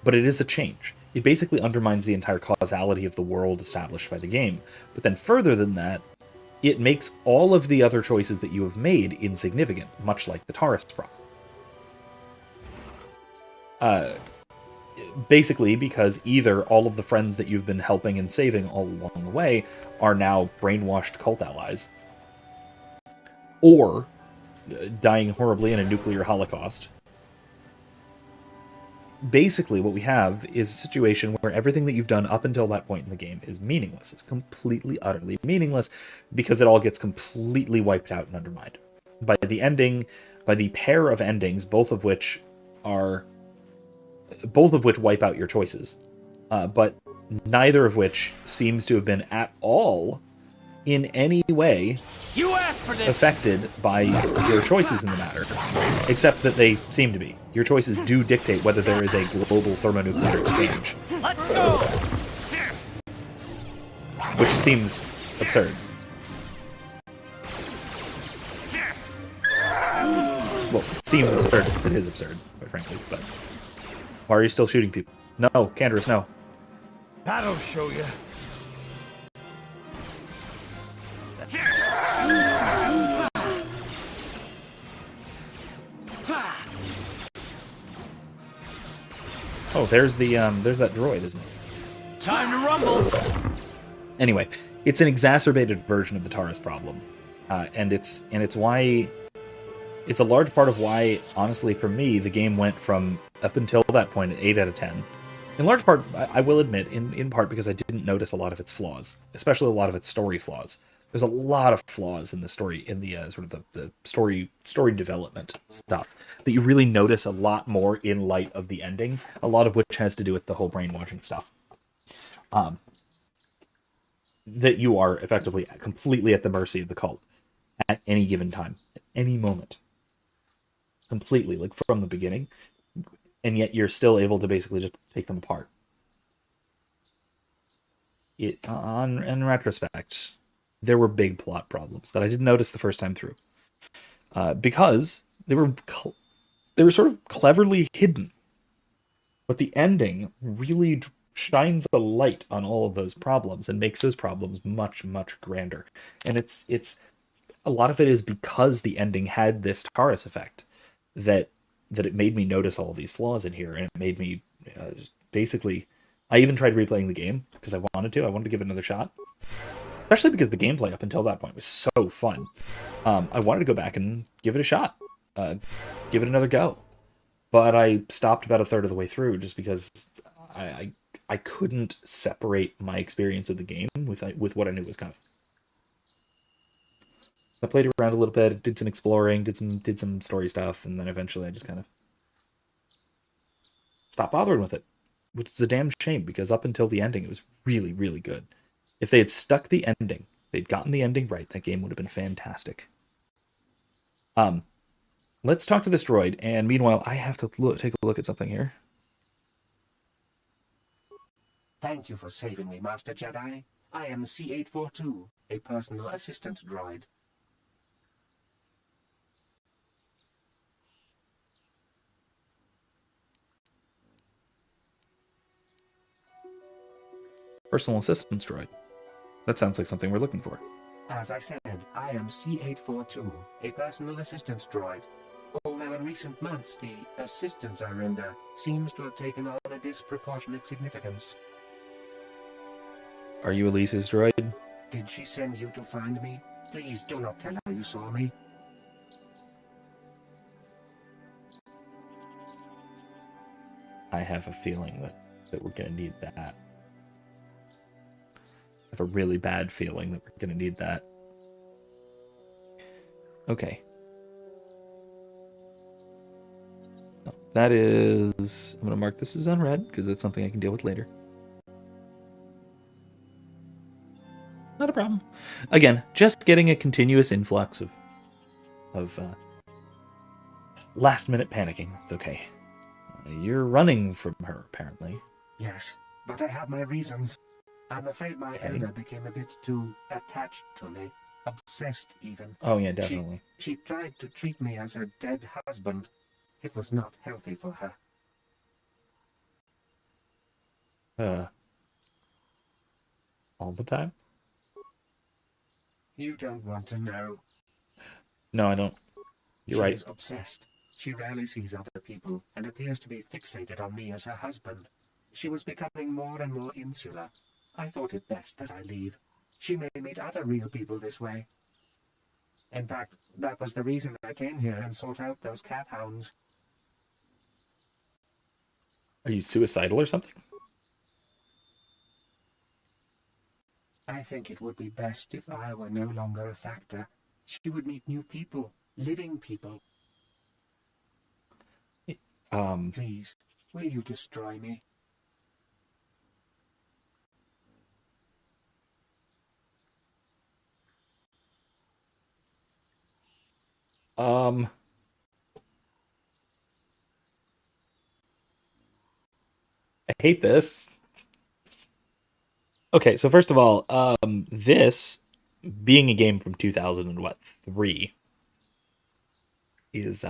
But it is a change. It basically undermines the entire causality of the world established by the game. But then further than that, it makes all of the other choices that you have made insignificant, much like the Taurus problem. Basically because either all of the friends that you've been helping and saving all along the way are now brainwashed cult allies, or dying horribly in a nuclear holocaust. Basically, what we have is a situation where everything that you've done up until that point in the game is meaningless. It's completely, utterly meaningless because it all gets completely wiped out and undermined by the ending, by the pair of endings, both of which wipe out your choices, but neither of which seems to have been at all in any way affected by your choices in the matter, except that they seem to be. Your choices do dictate whether there is a global thermonuclear exchange. Let's go! Which seems absurd. Well, it seems absurd because it is absurd, quite frankly, but why are you still shooting people? No, Canderous, no. That'll show you. Oh, there's that droid, isn't it? Time to rumble! Anyway, it's an exacerbated version of the Taurus problem, and it's why it's a large part of why, honestly, for me, the game went from up until that point an 8 out of 10. In large part, I will admit, in part because I didn't notice a lot of its flaws, especially a lot of its story flaws. There's a lot of flaws in the story, in the sort of the story development stuff that you really notice a lot more in light of the ending. A lot of which has to do with the whole brainwashing stuff. That you are effectively completely at the mercy of the cult at any given time, at any moment, completely, like from the beginning, and yet you're still able to basically just take them apart. In retrospect, there were big plot problems that I didn't notice the first time through, because they were sort of cleverly hidden. But the ending really shines a light on all of those problems and makes those problems much, much grander. And it's a lot of it is because the ending had this Taurus effect that it made me notice all of these flaws in here, and it made me just basically. I even tried replaying the game because I wanted to give it another shot. Especially because the gameplay up until that point was so fun. I wanted to go back and give it a shot. Give it another go. But I stopped about a third of the way through just because I couldn't separate my experience of the game with what I knew was coming. I played around a little bit, did some exploring, did some story stuff, and then eventually I just kind of stopped bothering with it. Which is a damn shame, because up until the ending, it was really, really good. If they had stuck the ending, they'd gotten the ending right, that game would have been fantastic. Let's talk to this droid, and meanwhile, I have to take a look at something here. Thank you for saving me, Master Jedi. I am C-842, a personal assistant droid. Personal assistance droid. That sounds like something we're looking for. As I said, I am C-842, a personal assistant droid. Although in recent months, the assistance I render seems to have taken on a disproportionate significance. Are you Elise's droid? Did she send you to find me? Please do not tell her you saw me. I have a feeling that we're going to need that. I have a really bad feeling that we're going to need that. Okay. So that is... I'm going to mark this as unread, because that's something I can deal with later. Not a problem. Again, just getting a continuous influx of last-minute panicking. That's okay. You're running from her, apparently. Yes, but I have my reasons. I'm afraid my elder became a bit too attached to me. Obsessed, even. Oh, yeah, definitely. She tried to treat me as her dead husband. It was not healthy for her. All the time? You don't want to know. No, I don't. You're right. She's obsessed. She rarely sees other people and appears to be fixated on me as her husband. She was becoming more and more insular. I thought it best that I leave. She may meet other real people this way. In fact, that was the reason I came here and sought out those cat hounds. Are you suicidal or something? I think it would be best if I were no longer a factor. She would meet new people, living people. Please, will you destroy me? I hate this. Okay, so first of all, this being a game from 2003 is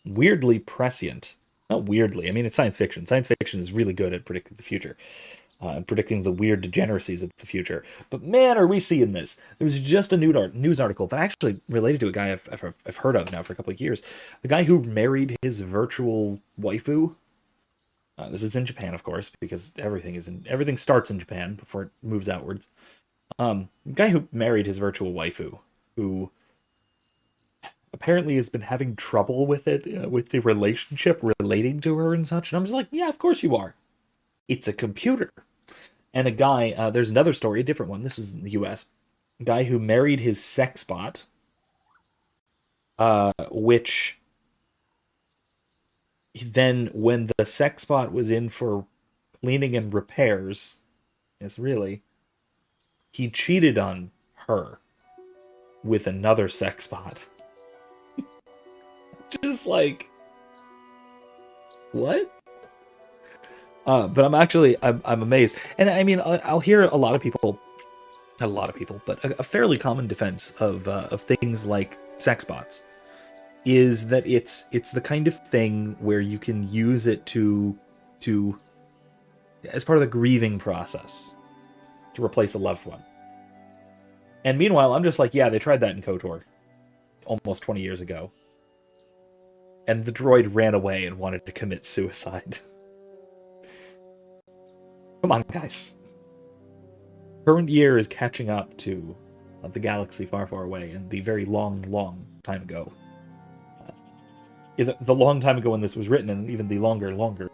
weirdly prescient. Not weirdly, I mean, it's science fiction. Science fiction is really good at predicting the future. And predicting the weird degeneracies of the future. But man, are we seeing this. There was just a news article that actually related to a guy I've heard of now for a couple of years. The guy who married his virtual waifu. This is in Japan, of course, because everything starts in Japan before it moves outwards. The guy who married his virtual waifu, who apparently has been having trouble with it, with the relationship relating to her and such. And I'm just like, yeah, of course you are. It's a computer. And a guy, there's another story, a different one. This was in the US. A guy who married his sex bot, which then, when the sex bot was in for cleaning and repairs, yes, really, he cheated on her with another sex bot. Just like, what? But I'm amazed. And I mean, I'll hear a lot of people, not a lot of people, but a fairly common defense of things like sex bots is that it's the kind of thing where you can use it to as part of the grieving process to replace a loved one. And meanwhile, I'm just like, yeah, they tried that in KOTOR almost 20 years ago. And the droid ran away and wanted to commit suicide. Come on, guys. Current year is catching up to the galaxy far, far away and the very long, long time ago. The long time ago when this was written, and even the longer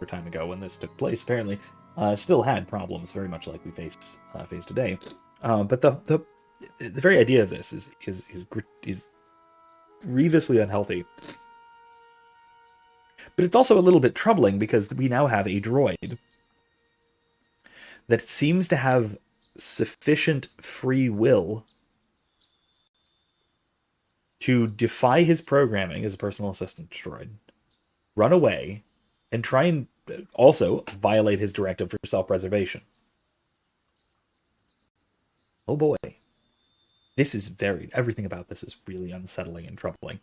time ago when this took place, apparently, still had problems very much like we face today. But the very idea of this is grievously unhealthy. But it's also a little bit troubling because we now have a droid that seems to have sufficient free will to defy his programming as a personal assistant droid, run away, and try and also violate his directive for self-preservation. Oh boy. Everything about this is really unsettling and troubling.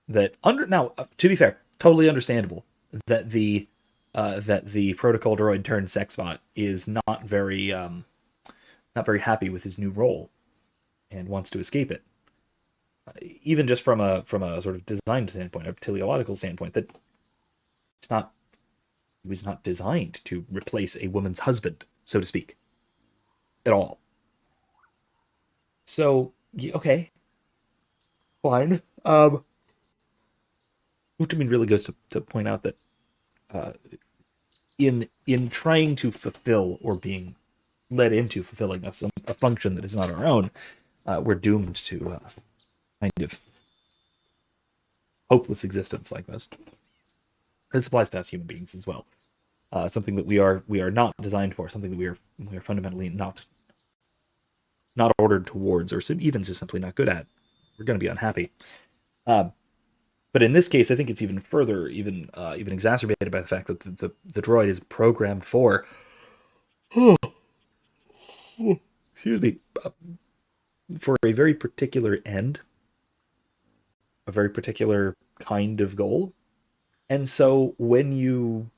Now, to be fair, totally understandable that the protocol droid turned sexbot is not very happy with his new role and wants to escape it. Even just from a sort of design standpoint, a teleological standpoint, that he was not designed to replace a woman's husband, so to speak, at all. So, okay, fine. Which I mean really goes to point out that in trying to fulfill or being led into fulfilling a function that is not our own, we're doomed to kind of hopeless existence like this. This applies to us human beings as well. Something that we are not designed for, something that we are fundamentally not ordered towards, or even just simply not good at. We're going to be unhappy. But in this case, I think it's even further, even exacerbated by the fact that the droid is programmed for, excuse me, for a very particular end, a very particular kind of goal. And so when you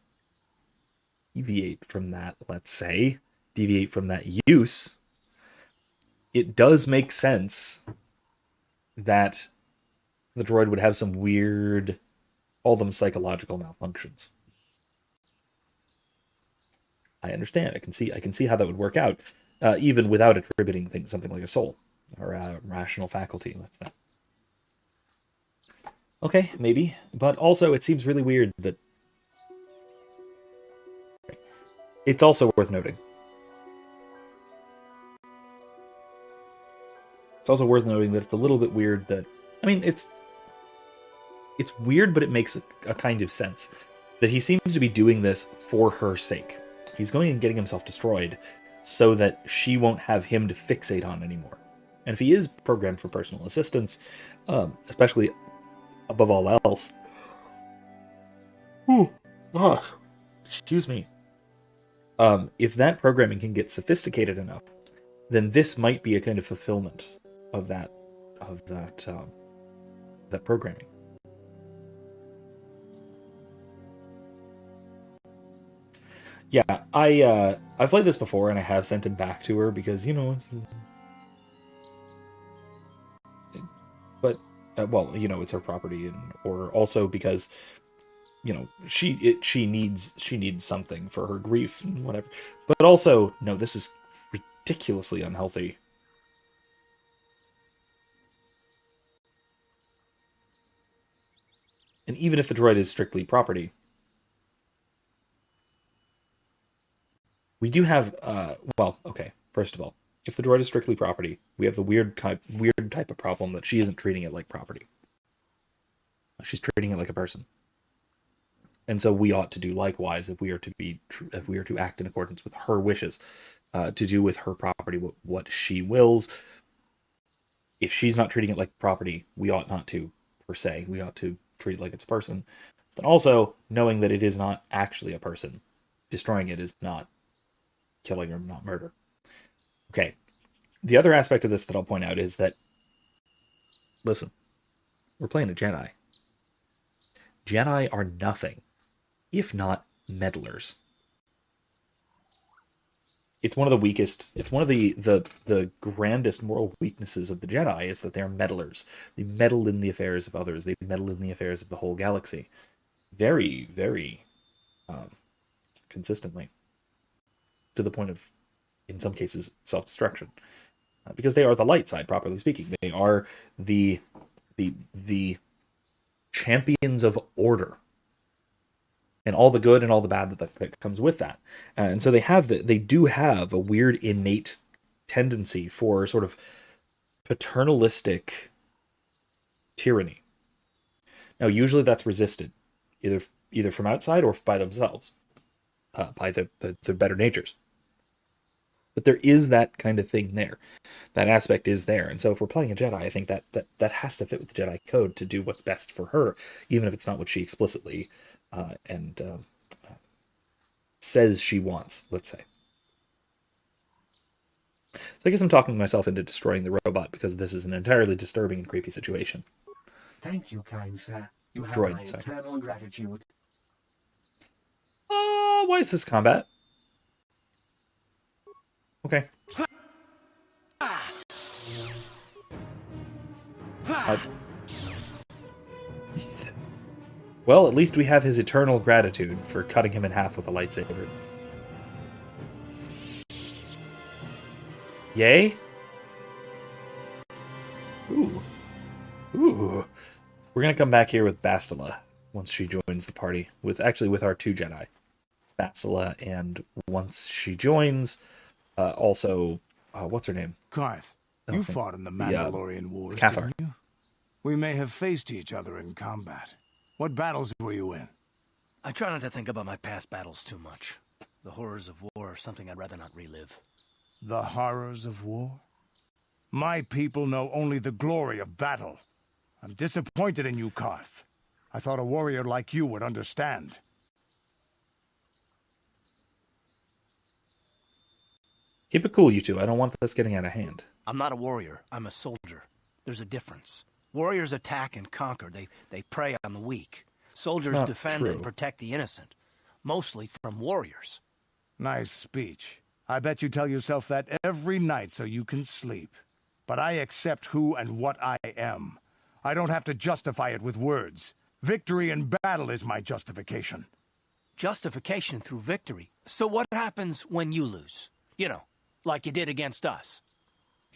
deviate from that use, it does make sense that the droid would have some weird, call them psychological malfunctions. I understand. I can see how that would work out, even without attributing something like a soul or a rational faculty. Let's say. Okay, maybe, but also it seems really weird that. It's also worth noting. It's also worth noting that it's a little bit weird that, I mean, it's weird, but it makes a kind of sense that he seems to be doing this for her sake. He's going and getting himself destroyed so that she won't have him to fixate on anymore. And if he is programmed for personal assistance, especially above all else, excuse me. If that programming can get sophisticated enough, then this might be a kind of fulfillment of that programming. Yeah, I've played this before, and I have sent him back to her because, you know, but well, you know, it's her property, and or also because, you know, she needs something for her grief and whatever. But also, no, this is ridiculously unhealthy. And even if the droid is strictly property, we do have well, okay, first of all, if the droid is strictly property, we have the weird type of problem that she isn't treating it like property. She's treating it like a person. And so we ought to do likewise if we are to act in accordance with her wishes, to do with her property what she wills. If she's not treating it like property, we ought not to, per se. We ought to treat it like it's a person. But also, knowing that it is not actually a person, destroying it is not killing or not murder. Okay. The other aspect of this that I'll point out is that, listen, we're playing a Jedi. Jedi are nothing if not meddlers. It's one of the weakest, it's one of the grandest moral weaknesses of the Jedi is that they're meddlers. They meddle in the affairs of others. They meddle in the affairs of the whole galaxy. Very, very consistently. To the point of, in some cases, self-destruction. Because they are the light side, properly speaking. They are the champions of order. And all the good and all the bad that comes with that. And so they do have a weird innate tendency for sort of paternalistic tyranny. Now, usually that's resisted, either from outside or by themselves, by their better natures. But there is that kind of thing there. That aspect is there. And so if we're playing a Jedi, I think that has to fit with the Jedi code to do what's best for her, even if it's not what she explicitly says she wants, let's say. So I guess I'm talking myself into destroying the robot because this is an entirely disturbing and creepy situation. Thank you, kind sir. You have Droid, my sorry. eternal gratitude. Why is this combat? Okay. Well, at least we have his eternal gratitude for cutting him in half with a lightsaber. Yay? Ooh. Ooh. We're gonna come back here with Bastila once she joins the party. With our 2 Jedi. Bastila, and once she joins, also, what's her name? Karth, you fought in the Mandalorian Wars, Cathar. didn't you? We may have faced each other in combat. What battles were you in? I try not to think about my past battles too much. The horrors of war are something I'd rather not relive. The horrors of war? My people know only the glory of battle. I'm disappointed in you, Karth. I thought a warrior like you would understand. Keep it cool, you two. I don't want this getting out of hand. I'm not a warrior. I'm a soldier. There's a difference. Warriors attack and conquer. They prey on the weak. Soldiers defend and protect the innocent. Mostly from warriors. Nice speech. I bet you tell yourself that every night so you can sleep. But I accept who and what I am. I don't have to justify it with words. Victory in battle is my justification. Justification through victory. So what happens when you lose? You know, like you did against us.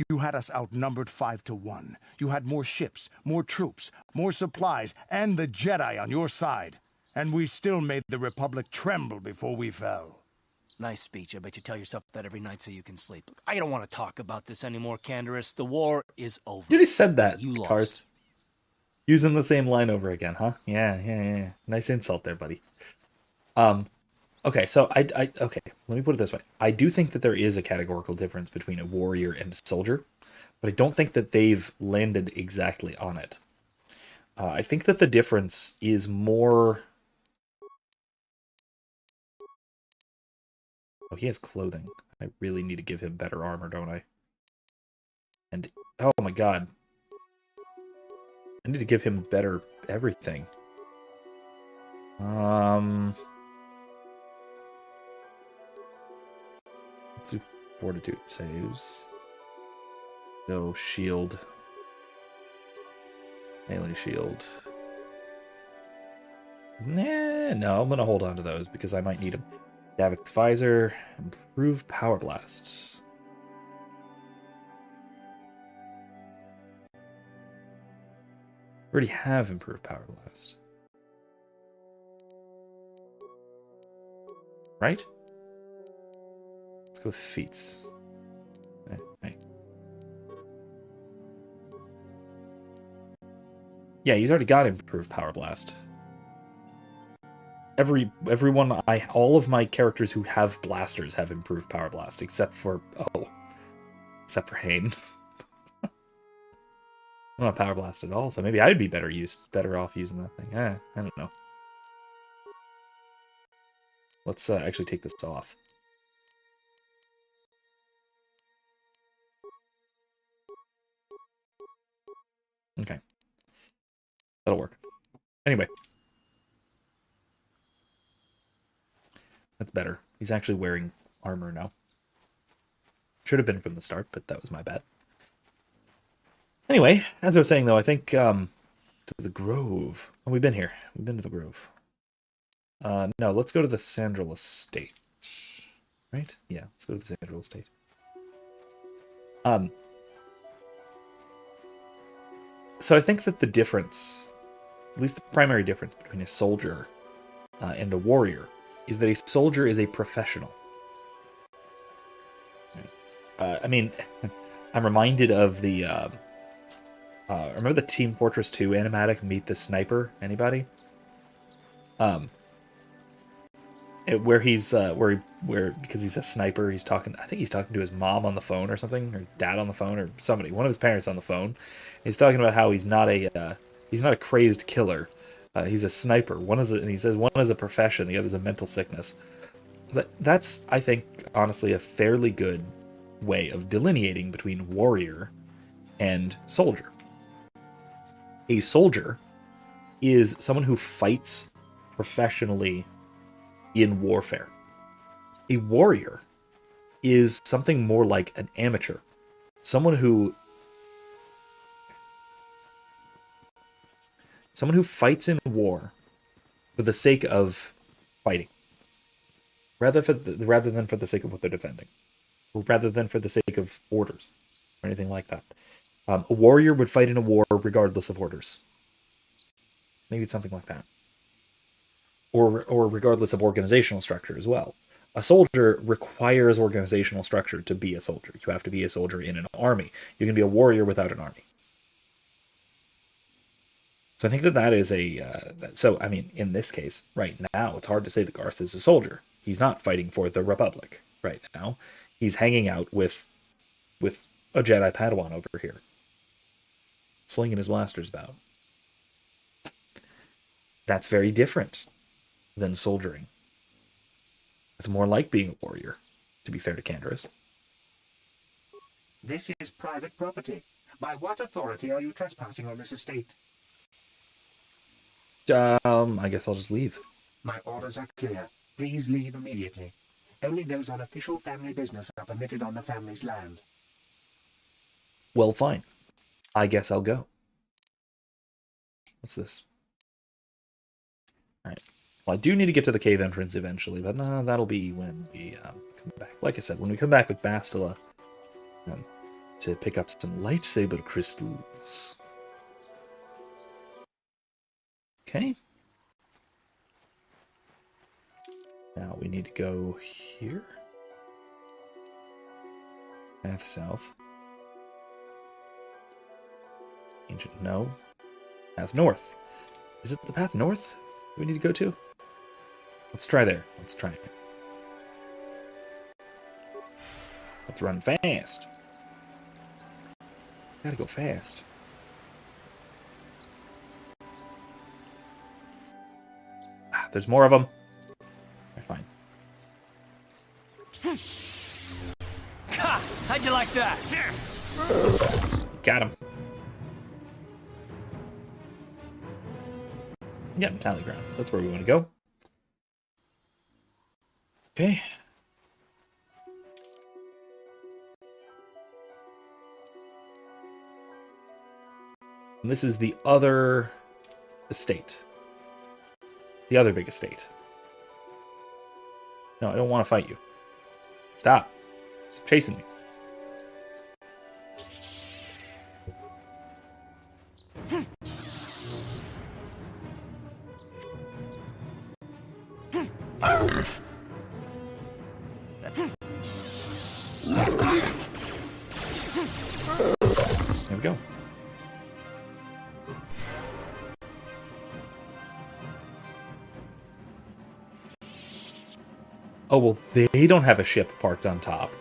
You had us outnumbered 5-1. You had more ships, more troops, more supplies, and the Jedi on your side. And we still made the Republic tremble before we fell. Nice speech. I bet you tell yourself that every night so you can sleep. I don't want to talk about this anymore, Canderous. The war is over. You just said that, You Karth. lost. Using the same line over again, huh? Yeah. Nice insult there, buddy. Okay, so okay, let me put it this way. I do think that there is a categorical difference between a warrior and a soldier, but I don't think that they've landed exactly on it. I think that the difference is more... Oh, he has clothing. I really need to give him better armor, don't I? And, oh my god. I need to give him better everything. Let's do fortitude saves. Go shield. Melee shield. Nah, no, I'm gonna hold on to those because I might need them. Davix visor, improve power blast. Already have improved power blast. Right? Let's go with feats. Hey. Yeah, he's already got improved power blast. All of my characters who have blasters have improved power blast, except for Hayne. I'm not power blast at all, so maybe I'd be better off using that thing. I don't know. Let's actually take this off. Okay. That'll work. Anyway. That's better. He's actually wearing armor now. Should have been from the start, but that was my bad. Anyway, as I was saying, though, I think to the Grove. Oh, we've been here. We've been to the Grove. No, let's go to the Sandral Estate. Right? Yeah, let's go to the Sandral Estate. So I think that the difference, at least the primary difference between a soldier and a warrior, is that a soldier is a professional. I mean, I'm reminded of the... remember the Team Fortress 2 animatic Meet the Sniper? Anybody? Where because he's a sniper, he's talking. I think he's talking to his mom on the phone or something, or dad on the phone, or somebody, one of his parents on the phone. He's talking about how he's not a crazed killer. He's a sniper. And he says one is a profession, the other is a mental sickness. That's, I think, honestly, a fairly good way of delineating between warrior and soldier. A soldier is someone who fights professionally in warfare. A warrior is something more like an amateur. Someone who fights in war for the sake of fighting, rather than for the sake of what they're defending, or rather than for the sake of orders or anything like that. A warrior would fight in a war regardless of orders. Maybe it's something like that. Or regardless of organizational structure as well. A soldier requires organizational structure to be a soldier. You have to be a soldier in an army. You can be a warrior without an army. So I think that is so, I mean, in this case, right now, it's hard to say that Garth is a soldier. He's not fighting for the Republic right now. He's hanging out with a Jedi Padawan over here, slinging his blasters about. That's very different than soldiering. It's more like being a warrior, to be fair to Canderous. This is private property. By what authority are you trespassing on this estate? I guess I'll just leave. My orders are clear. Please leave immediately. Only those on official family business are permitted on the family's land. Well, fine. I guess I'll go. What's this? Alright. Well, I do need to get to the cave entrance eventually, but that'll be when we come back. Like I said, when we come back with Bastila to pick up some lightsaber crystals. Okay. Now we need to go here. Path south. Ancient, no. Path north. Is it the path north we need to go to? Let's try there. Let's try it. Let's run fast. Gotta go fast. There's more of them. Fine. How'd you like that? Got him. Yeah, Tally Grounds. That's where we want to go. Okay. And this is the other estate. The other big estate. No, I don't want to fight you. Stop. Stop chasing me. There we go. Oh, well, they don't have a ship parked on top.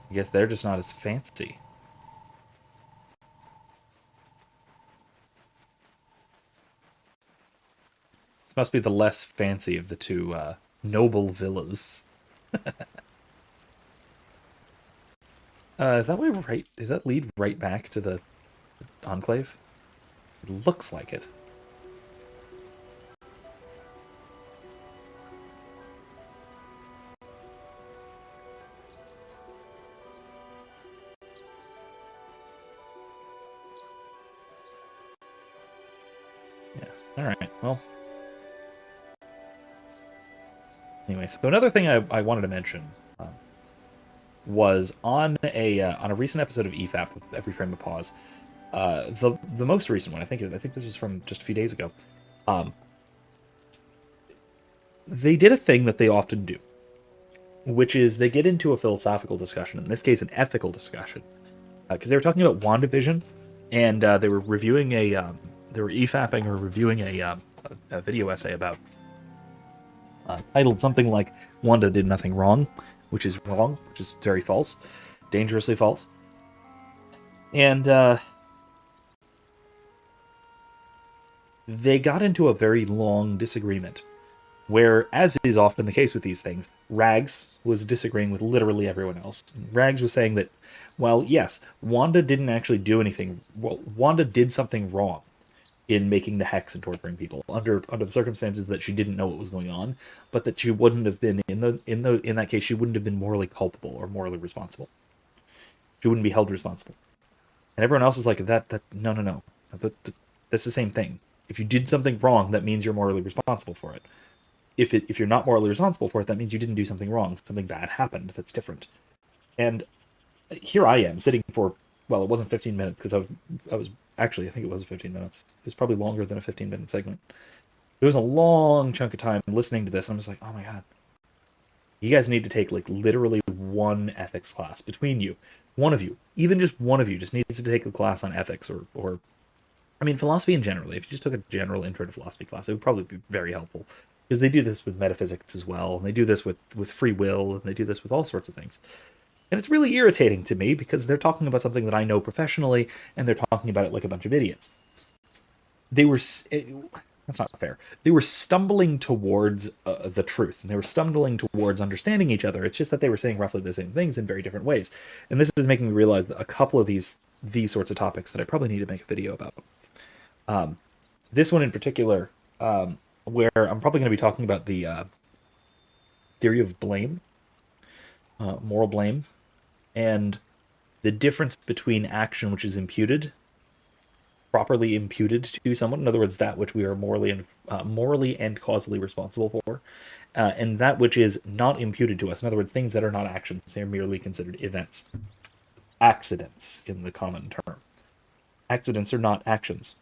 I guess they're just not as fancy. This must be the less fancy of the two noble villas. Is that way right? Does that lead right back to the Enclave? It looks like it. Yeah. All right. Well. Anyway, so another thing I wanted to mention was on a recent episode of EFAP with Every Frame of Pause, the most recent one. I think this was from just a few days ago. They did a thing that they often do, which is they get into a philosophical discussion. In this case, an ethical discussion, because they were talking about WandaVision, and they were reviewing they were EFAPing or reviewing a video essay about. Titled something like Wanda did nothing wrong, which is wrong, which is very false, dangerously false. And they got into a very long disagreement, where, as is often the case with these things, Rags was disagreeing with literally everyone else. Rags was saying that, well, yes, Wanda didn't actually do anything. Well, Wanda did something wrong in making the hex and torturing people under the circumstances that she didn't know what was going on, but that she wouldn't have been in that case she wouldn't have been morally culpable or morally responsible. She wouldn't be held responsible. And everyone else is like no. That's the same thing. If you did something wrong, that means you're morally responsible for it. If you're not morally responsible for it, that means you didn't do something wrong. Something bad happened that's different. And here I am sitting for, well, it wasn't 15 minutes because I was actually, I think it was 15 minutes. It was probably longer than a 15-minute segment. It was a long chunk of time listening to this. I'm just like, oh my god. You guys need to take like literally one ethics class between you. One of you, even just one of you, just needs to take a class on ethics or I mean, philosophy in general. If you just took a general intro to philosophy class, it would probably be very helpful. Because they do this with metaphysics as well, and they do this with free will, and they do this with all sorts of things. And it's really irritating to me because they're talking about something that I know professionally, and they're talking about it like a bunch of idiots. That's not fair. They were stumbling towards the truth, and they were stumbling towards understanding each other. It's just that they were saying roughly the same things in very different ways. And this is making me realize that a couple of these sorts of topics that I probably need to make a video about. This one in particular, where I'm probably going to be talking about the theory of blame, moral blame, and the difference between action which is imputed, properly imputed to someone, in other words, that which we are morally and causally responsible for, and that which is not imputed to us, in other words, things that are not actions, they're merely considered events. Accidents, in the common term. Accidents are not actions.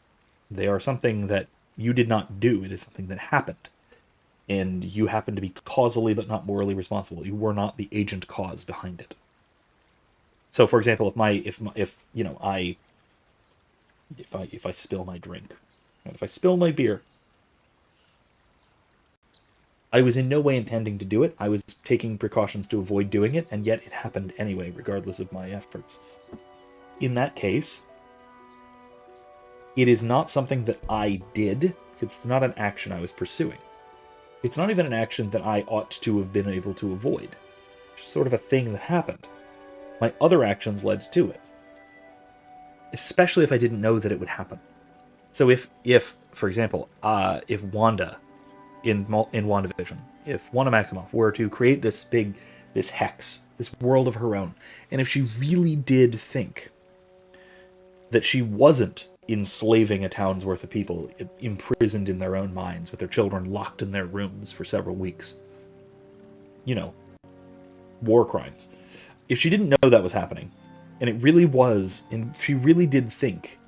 They are something that you did not do. It is something that happened. And you happen to be causally but not morally responsible. You were not the agent cause behind it. So, for example, if I spill my drink, and if I spill my beer, I was in no way intending to do it. I was taking precautions to avoid doing it, and yet it happened anyway, regardless of my efforts. In that case, it is not something that I did. It's not an action I was pursuing. It's not even an action that I ought to have been able to avoid. It's just sort of a thing that happened. My other actions led to it. Especially if I didn't know that it would happen. So if for example, if Wanda, in WandaVision, if Wanda Maximoff were to create this big this hex, this world of her own. And if she really did think that she wasn't enslaving a town's worth of people, imprisoned in their own minds, with their children locked in their rooms for several weeks, you know, war crimes. If she didn't know that was happening, and it really was, and she really did think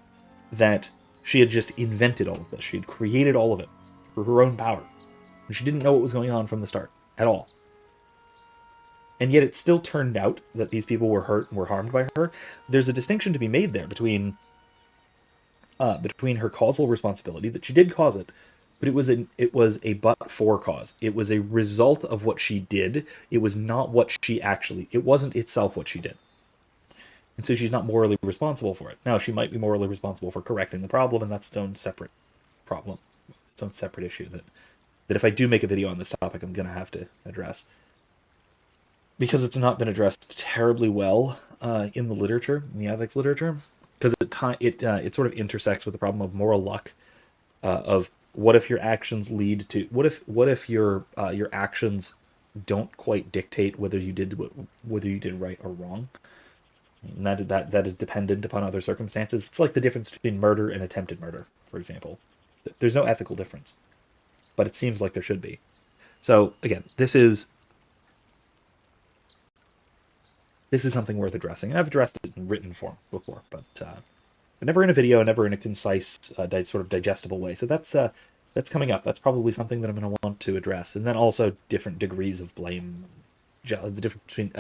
that she had just invented all of this, she had created all of it for her own power, and she didn't know what was going on from the start at all, and yet it still turned out that these people were hurt and were harmed by her, there's a distinction to be made there between her causal responsibility, that she did cause it, but it was a but-for cause. It was a result of what she did. It was not what she actually... It wasn't itself what she did. And so she's not morally responsible for it. Now, she might be morally responsible for correcting the problem, and that's its own separate problem. Its own separate issue that if I do make a video on this topic, I'm going to have to address. Because it's not been addressed terribly well in the literature, in the ethics literature. Because it sort of intersects with the problem of moral luck, of what if your actions lead to... What if your actions don't quite dictate whether you did right or wrong? And that is dependent upon other circumstances. It's like the difference between murder and attempted murder, for example. There's no ethical difference, but it seems like there should be. So again, this is something worth addressing, and I've addressed it in written form before, but never in a video, never in a concise, sort of digestible way. So that's coming up. That's probably something that I'm going to want to address, and then also different degrees of blame, the difference between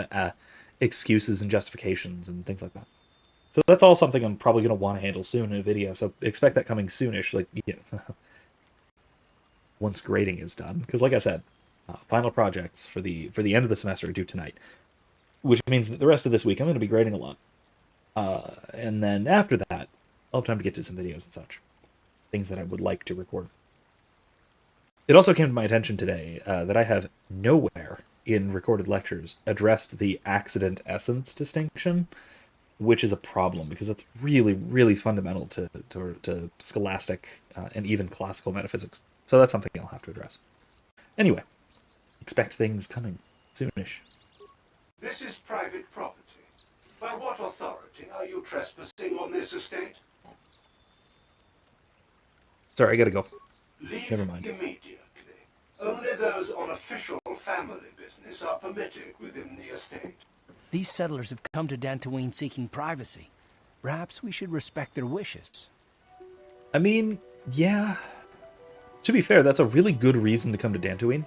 excuses and justifications and things like that. So that's all something I'm probably going to want to handle soon in a video. So expect that coming soonish, like once grading is done, because like I said, final projects for the end of the semester are due tonight. Which means that the rest of this week I'm going to be grading a lot. And then after that, I'll have time to get to some videos and such. Things that I would like to record. It also came to my attention today that I have nowhere in recorded lectures addressed the accident-essence distinction, which is a problem, because that's really, really fundamental to scholastic and even classical metaphysics. So that's something I'll have to address. Anyway, expect things coming soonish. This is private property. By what authority are you trespassing on this estate? Sorry, I gotta go. Leave Never mind. immediately. Only those on official family business are permitted within the estate. These settlers have come to Dantooine seeking privacy. Perhaps we should respect their wishes. I mean, yeah. To be fair, that's a really good reason to come to Dantooine.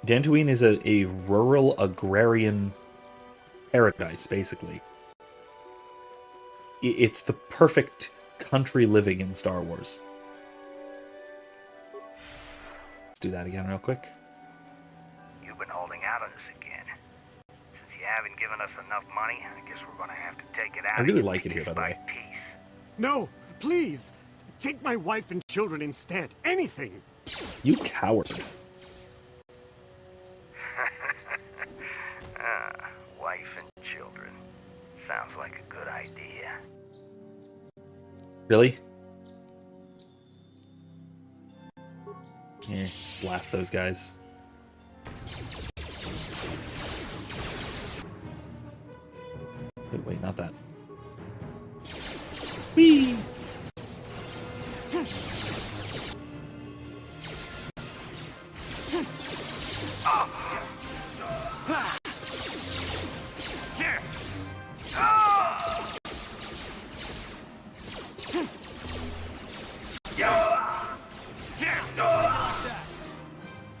Dantooine is a rural agrarian paradise, basically. It's the perfect country living in Star Wars. Let's do that again real quick. You've been holding out on us again. Since you haven't given us enough money, I guess we're gonna have to take it out. I really like it here, by the way. Piece. No, please! Take my wife and children instead. Anything! You coward. Wife and children. Sounds like a good idea. Really? Yeah, just blast those guys. Wait, not that. Whee!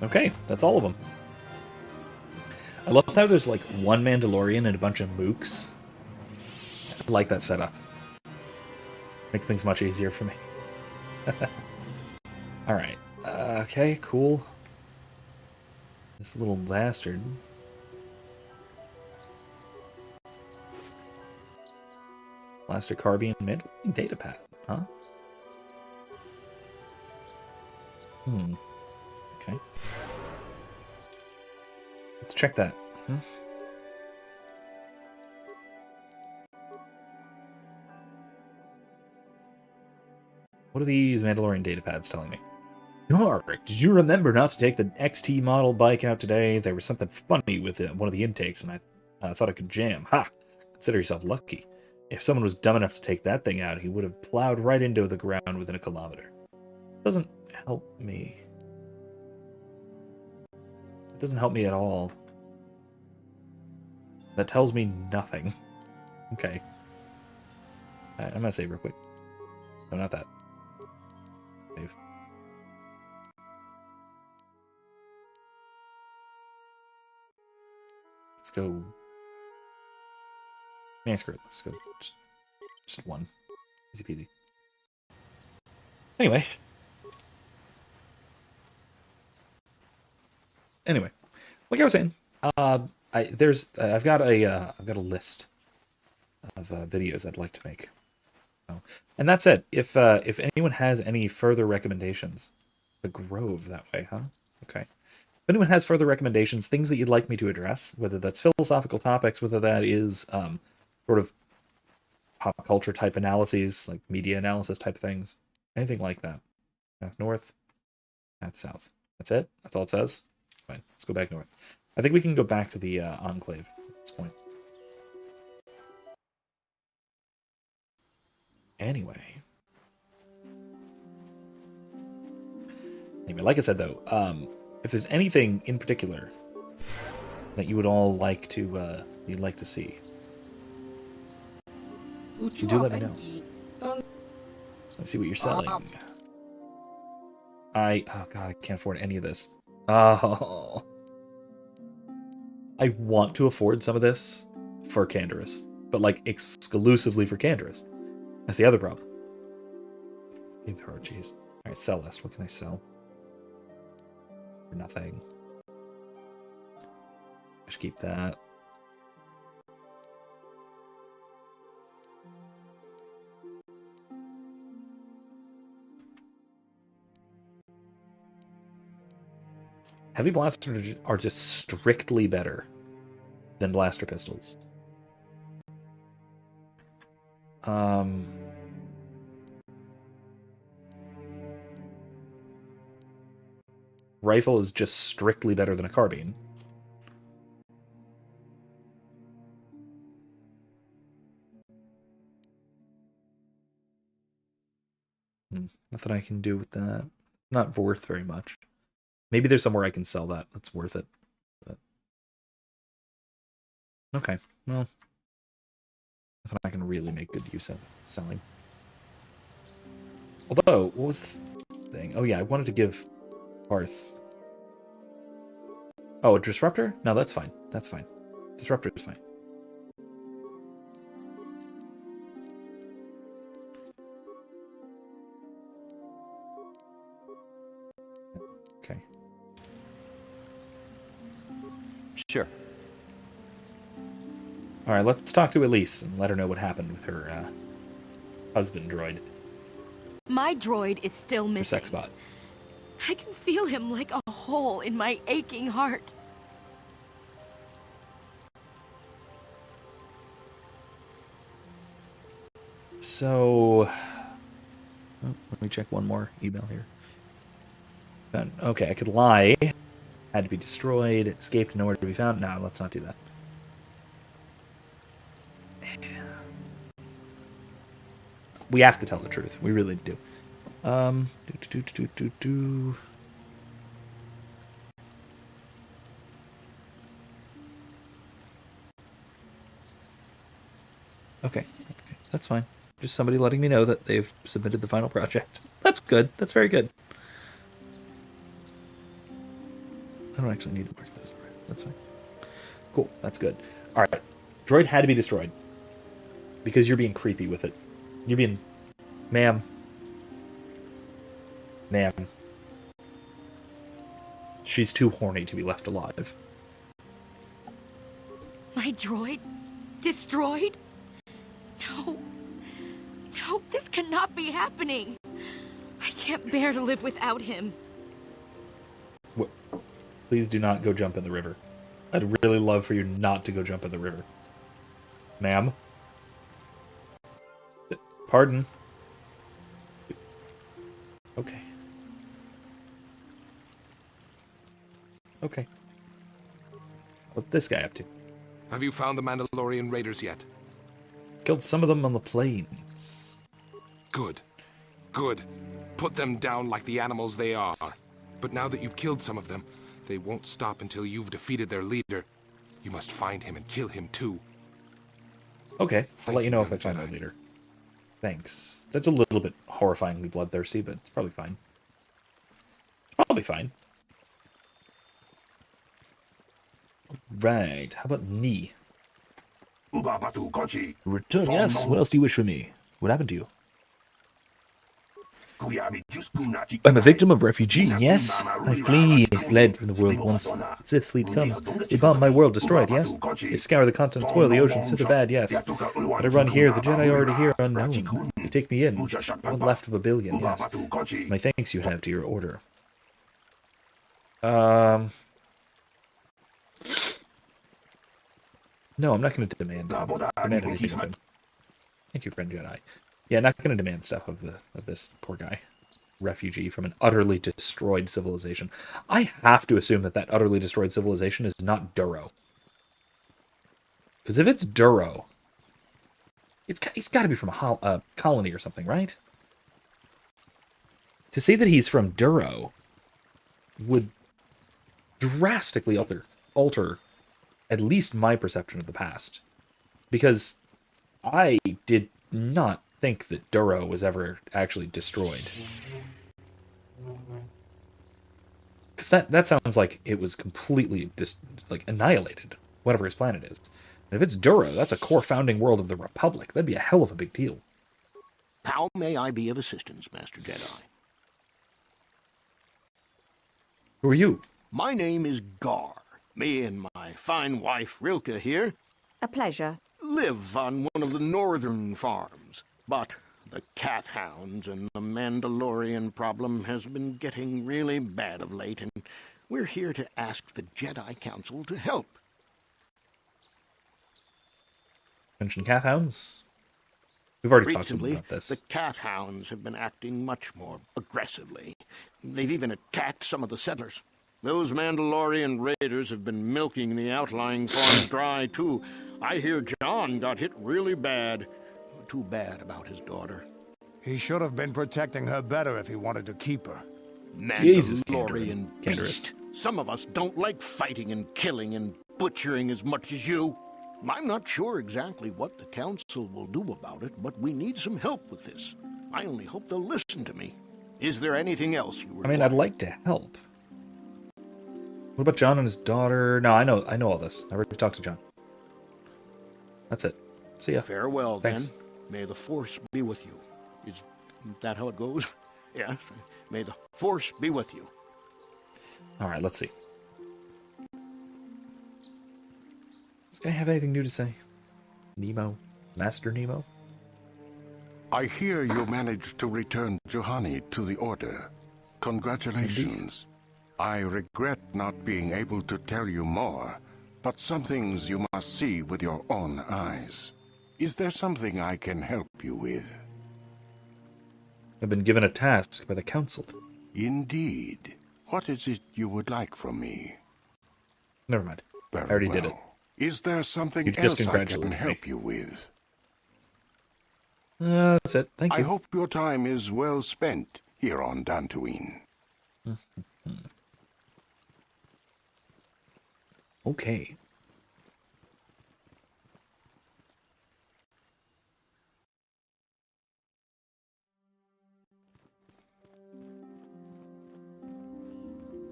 Okay, that's all of them. I love how there's like one Mandalorian and a bunch of mooks. I like that setup. Makes things much easier for me. Alright. Okay, cool. This little bastard. Blaster carbine Mandalorian data pad, huh? Okay. Let's check that. What are these Mandalorian data pads telling me? Yorick, did you remember not to take the XT model bike out today? There was something funny with one of the intakes, and I thought I could jam. Ha! Consider yourself lucky. If someone was dumb enough to take that thing out, he would have plowed right into the ground within a kilometer. Doesn't help me. It doesn't help me at all. That tells me nothing. Okay. Alright, I'm gonna save real quick. No, not that. Save. Let's go. Yeah, screw it. Let's go. Just one. Easy peasy. Anyway. Like I was saying, I've got a list of videos I'd like to make. And that said, if anyone has any further recommendations, the Grove that way, huh? Okay. If anyone has further recommendations, things that you'd like me to address, whether that's philosophical topics, whether that is sort of pop culture type analyses, like media analysis type things, anything like that. Path north, path south. That's it? That's all it says? Fine, let's go back north. I think we can go back to the Enclave at this point. Anyway, like I said though, if there's anything in particular that you would all like to you'd like to see, you do let me know. Let me see what you're selling. Oh god, I can't afford any of this. Oh, I want to afford some of this for Canderous, but like exclusively for Canderous. That's the other problem. Oh, jeez. Alright, sell list. What can I sell? For nothing. I should keep that. Heavy blasters are just strictly better than blaster pistols. Rifle is just strictly better than a carbine. Nothing I can do with that. Not worth very much. Maybe there's somewhere I can sell that. That's worth it. But... okay, well, nothing I can really make good use of selling. Although, what was the thing? Oh yeah, I wanted to give Arth. Oh, a disruptor? No, that's fine. That's fine. Disruptor is fine. Okay. Sure. Alright, let's talk to Elise and let her know what happened with her husband droid. My droid is still missing. Her sex bot. I can feel him like a hole in my aching heart. So... oh, let me check one more email here. Okay, I could lie. Had to be destroyed. Escaped, nowhere to be found. No, let's not do that. We have to tell the truth. We really do. Okay, that's fine. Just somebody letting me know that they've submitted the final project. That's good. That's very good. I don't actually need to mark those. That's fine. Cool. That's good. All right. Droid had to be destroyed because you're being creepy with it. You're being, ma'am. She's too horny to be left alive. My droid? Destroyed? No. No, this cannot be happening. I can't bear to live without him. What? Please do not go jump in the river. I'd really love for you not to go jump in the river. Ma'am? Pardon? Okay. Okay. What's this guy up to? Have you found the Mandalorian raiders yet? Killed some of them on the plains. Good. Good. Put them down like the animals they are. But now that you've killed some of them, they won't stop until you've defeated their leader. You must find him and kill him too. Okay, I'll let you know if I find our leader. Thanks. That's a little bit horrifyingly bloodthirsty, but it's probably fine. It's probably fine. Right, how about Ni? Return, yes. What else do you wish from me? What happened to you? I'm a victim of refugee, yes. I fled from the world once the Sith fleet comes. They bomb my world, destroy it, yes. They scour the continent, spoil the ocean, Sith are bad, yes. But I run here, the Jedi already here, unknown. They take me in. One left of 1 billion, yes. My thanks you have to your order. No, I'm not going to demand anything of him. Thank you, friend Jedi. Yeah, not going to demand stuff of this poor guy. Refugee from an utterly destroyed civilization. I have to assume that utterly destroyed civilization is not Duro. Because if it's Duro, it's got to be from a colony or something, right? To say that he's from Duro would drastically alter at least my perception of the past. Because I did not think that Duro was ever actually destroyed. Because that sounds like it was completely annihilated, whatever his planet is. And if it's Duro, that's a core founding world of the Republic. That'd be a hell of a big deal. How may I be of assistance, Master Jedi? Who are you? My name is Gar. Me and my fine wife, Rilke, here. A pleasure. Live on one of the northern farms. But the Kath Hounds and the Mandalorian problem has been getting really bad of late, and we're here to ask the Jedi Council to help. Mention Kath Hounds? We've already talked Recently, about this. The Kath Hounds have been acting much more aggressively. They've even attacked some of the settlers. Those Mandalorian raiders have been milking the outlying farms dry, too. I hear John got hit really bad. Too bad about his daughter. He should have been protecting her better if he wanted to keep her. Mandalorian beast. Some of us don't like fighting and killing and butchering as much as you. I'm not sure exactly what the council will do about it, but we need some help with this. I only hope they'll listen to me. Is there anything else you require? I mean, I'd like to help. What about John and his daughter? No, I know all this. I already talked to John. That's it. See ya. Farewell, Thanks. then. May the Force be with you. Is that how it goes? Yes. May the Force be with you. All right, let's see. Does this guy have anything new to say? Nemo? Master Nemo? I hear you managed to return Juhani to the Order. Congratulations. Indeed. I regret not being able to tell you more, but some things you must see with your own eyes. Is there something I can help you with? I've been given a task by the Council. Indeed. What is it you would like from me? Never mind. Very I already well. did it. Is there something You just else I can congratulated help me. you with? That's it. Thank you. I hope your time is well spent here on Dantooine. Okay.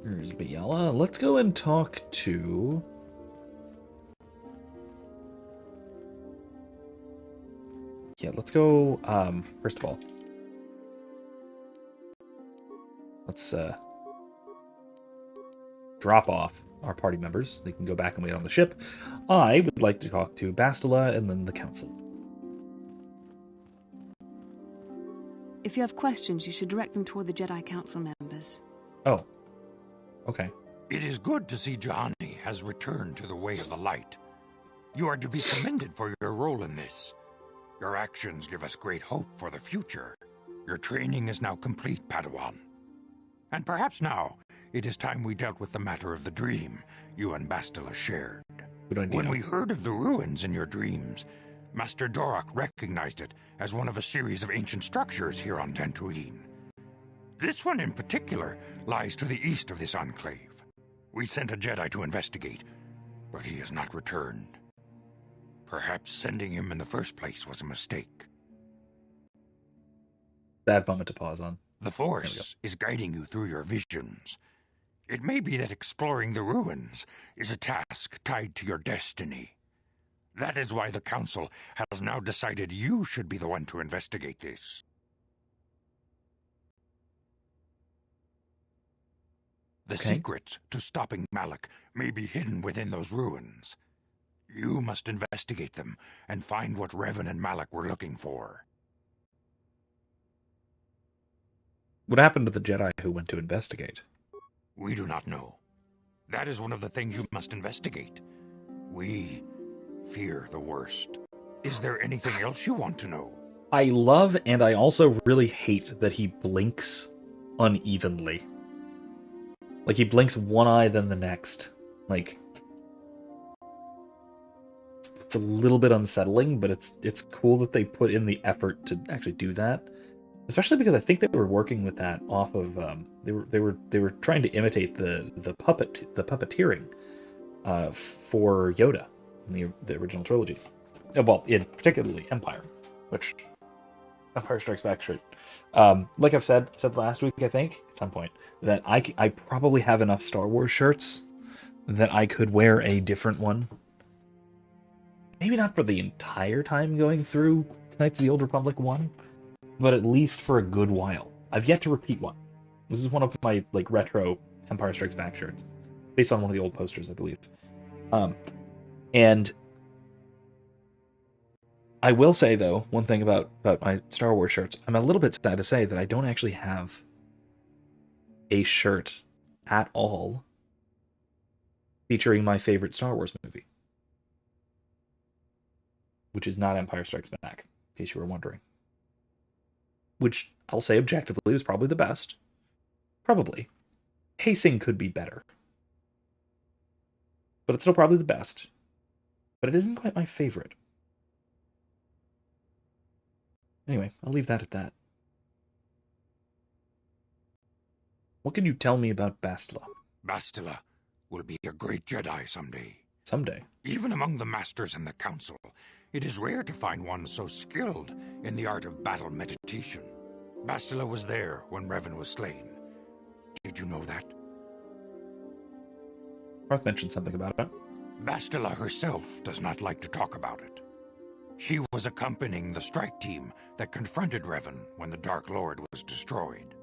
Here's Biala. Let's go and talk to... Yeah, let's go, first of all, let's drop off our party members. They can go back and wait on the ship. I would like to talk to Bastila and then the Council. If you have questions, you should direct them toward the Jedi Council members. Oh. Okay. It is good to see Juhani has returned to the way of the light. You are to be commended for your role in this. Your actions give us great hope for the future. Your training is now complete, Padawan. And perhaps now, it is time we dealt with the matter of the dream you and Bastila shared. Good idea. When we heard of the ruins in your dreams, Master Dorak recognized it as one of a series of ancient structures here on Dantooine. This one in particular lies to the east of this enclave. We sent a Jedi to investigate, but he has not returned. Perhaps sending him in the first place was a mistake. Bad moment to pause on. The Force is guiding you through your visions. It may be that exploring the ruins is a task tied to your destiny. That is why the Council has now decided you should be the one to investigate this. The secrets to stopping Malak may be hidden within those ruins. You must investigate them and find what Revan and Malak were looking for. What happened to the Jedi who went to investigate? We do not know. That is one of the things you must investigate. We fear the worst. Is there anything else you want to know? I love and I also really hate that he blinks unevenly. Like, he blinks one eye, then the next. Like, it's a little bit unsettling, but it's cool that they put in the effort to actually do that. Especially because I think they were working with that off of they were trying to imitate the puppeteering for Yoda in the original trilogy. Well, in particularly Empire, which Empire Strikes Back shirt. Like I said last week, I think at some point that I probably have enough Star Wars shirts that I could wear a different one. Maybe not for the entire time going through Knights of the Old Republic 1. But at least for a good while. I've yet to repeat one. This is one of my retro Empire Strikes Back shirts, based on one of the old posters, I believe. And I will say though, one thing about my Star Wars shirts, I'm a little bit sad to say that I don't actually have a shirt at all featuring my favorite Star Wars movie, which is not Empire Strikes Back, in case you were wondering. Which I'll say objectively was probably the best. Probably. Pacing could be better. But it's still probably the best. But it isn't quite my favorite. Anyway, I'll leave that at that. What can you tell me about Bastila? Bastila will be a great Jedi someday. Someday? Even among the Masters and the Council, it is rare to find one so skilled in the art of battle meditation. Bastila was there when Revan was slain. Did you know that? Marth mentioned something about it. Bastila herself does not like to talk about it. She was accompanying the strike team that confronted Revan when the Dark Lord was destroyed.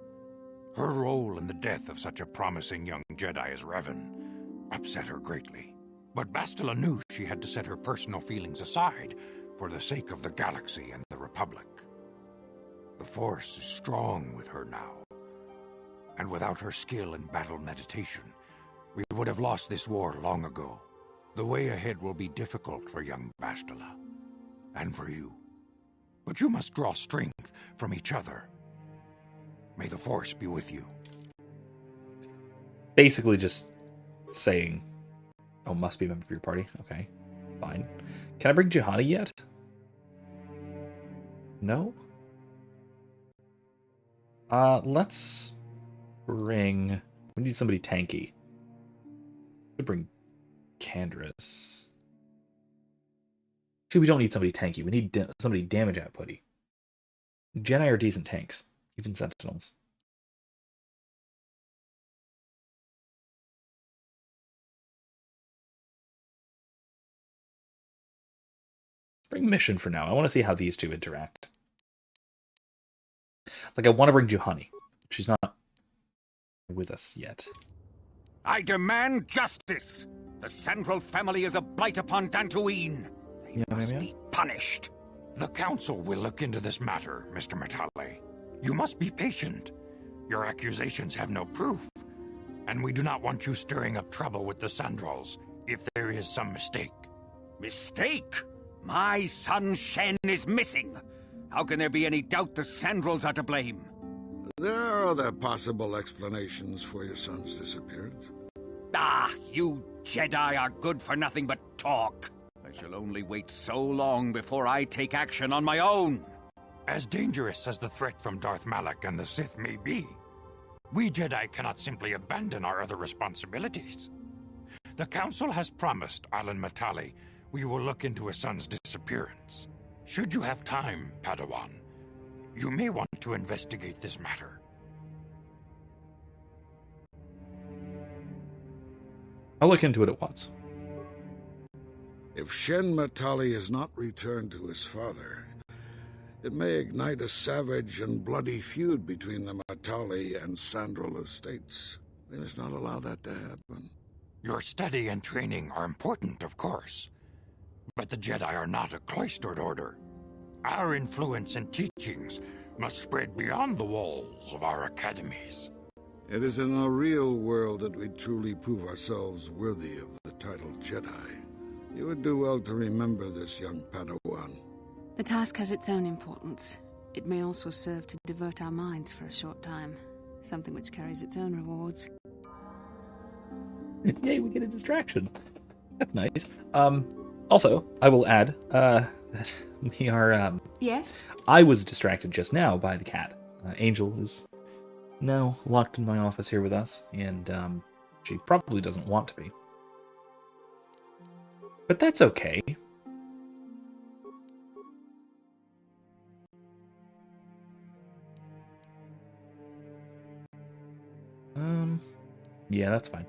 Her role in the death of such a promising young Jedi as Revan upset her greatly. But Bastila knew she had to set her personal feelings aside for the sake of the galaxy and the Republic. The Force is strong with her now, and without her skill in battle meditation, we would have lost this war long ago. The way ahead will be difficult for young Bastila, and for you. But you must draw strength from each other. May the Force be with you. Basically just saying, oh, must be a member of your party. Okay, fine. Can I bring Juhani yet? No? Let's bring... We need somebody tanky. Could bring Candrass. Actually, we don't need somebody tanky. We need somebody damage outputty. Jedi are decent tanks. Even Sentinels. Bring Mission for now. I want to see how these two interact. Like, I want to bring Juhani. She's not with us yet. I demand justice! The Central family is a blight upon Dantooine. They must be punished. The Council will look into this matter, Mr. Matale. You must be patient. Your accusations have no proof. And we do not want you stirring up trouble with the Sandrals if there is some mistake. Mistake? My son Shen is missing. How can there be any doubt the Sandrals are to blame? There are other possible explanations for your son's disappearance. Ah, you Jedi are good for nothing but talk. I shall only wait so long before I take action on my own. As dangerous as the threat from Darth Malak and the Sith may be, we Jedi cannot simply abandon our other responsibilities. The Council has promised Alan Matali we will look into his son's disappearance. Should you have time, Padawan, you may want to investigate this matter. I'll look into it at once. If Shen Matali is not returned to his father, it may ignite a savage and bloody feud between the Matali and Sandral estates. We must not allow that to happen. Your study and training are important, of course, but the Jedi are not a cloistered order. Our influence and teachings must spread beyond the walls of our academies. It is in the real world that we truly prove ourselves worthy of the title Jedi. You would do well to remember this, young Padawan. The task has its own importance. It may also serve to divert our minds for a short time, something which carries its own rewards. Yay, we get a distraction. That's nice. Also, I will add that we are. Yes? I was distracted just now by the cat. Angel is now locked in my office here with us, and she probably doesn't want to be. But that's okay. Yeah, that's fine.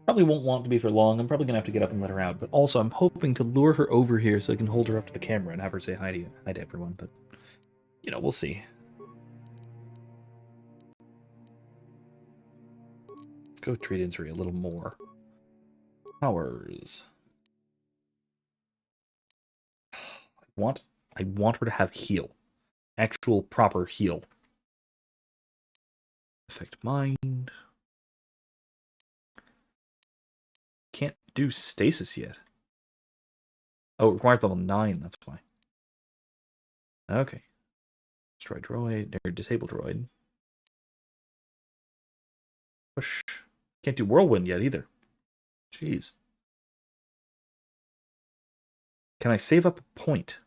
Probably won't want to be for long. I'm probably gonna have to get up and let her out. But also, I'm hoping to lure her over here so I can hold her up to the camera and have her say hi to everyone. But you know, we'll see. Let's go treat injury a little more. Powers. I want her to have heal. Actual proper heal. Affect mind. Can't do stasis yet. Oh, it requires level 9, that's why. Okay. Destroy droid, or disable droid. Push. Can't do whirlwind yet either. Jeez. Can I save up a point?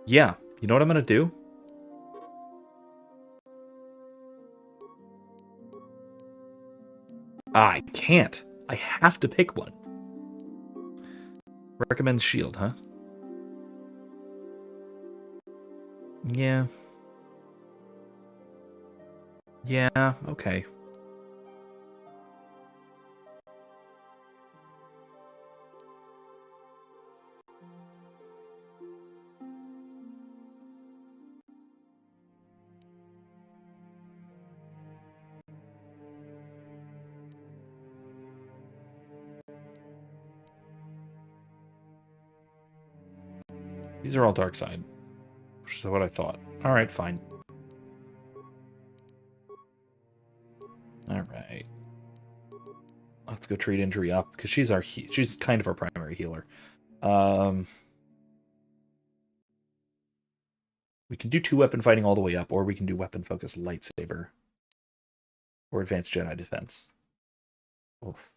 Yeah, you know what I'm gonna do? I can't. I have to pick one. Recommend shield, huh? Yeah. Yeah, okay. These are all dark side, which is what I thought. All right, fine. All right. Let's go treat injury up because she's kind of our primary healer. We can do 2-weapon fighting all the way up, or we can do weapon focused lightsaber or advanced Jedi defense. Oof.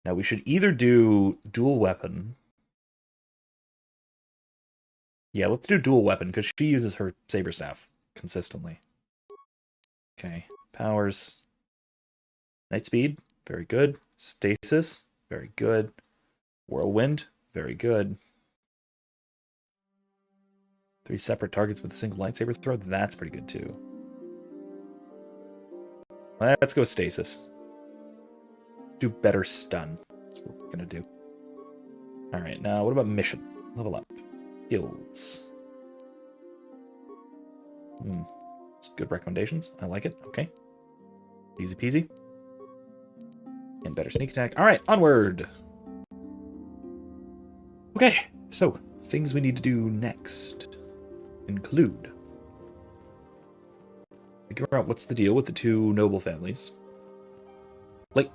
Now, we should either do dual weapon. Yeah, let's do dual weapon, because she uses her saber staff consistently. Okay, powers. Night speed, very good. Stasis, very good. Whirlwind, very good. 3 separate targets with a single lightsaber throw, that's pretty good too. Let's go stasis. Do better stun. That's what we're gonna do. Alright, now what about mission? Level up. Skills. Good recommendations. I like it. Okay. Easy peasy. And better sneak attack. Alright, onward! Okay, so things we need to do next include figure out what's the deal with the two noble families. Like,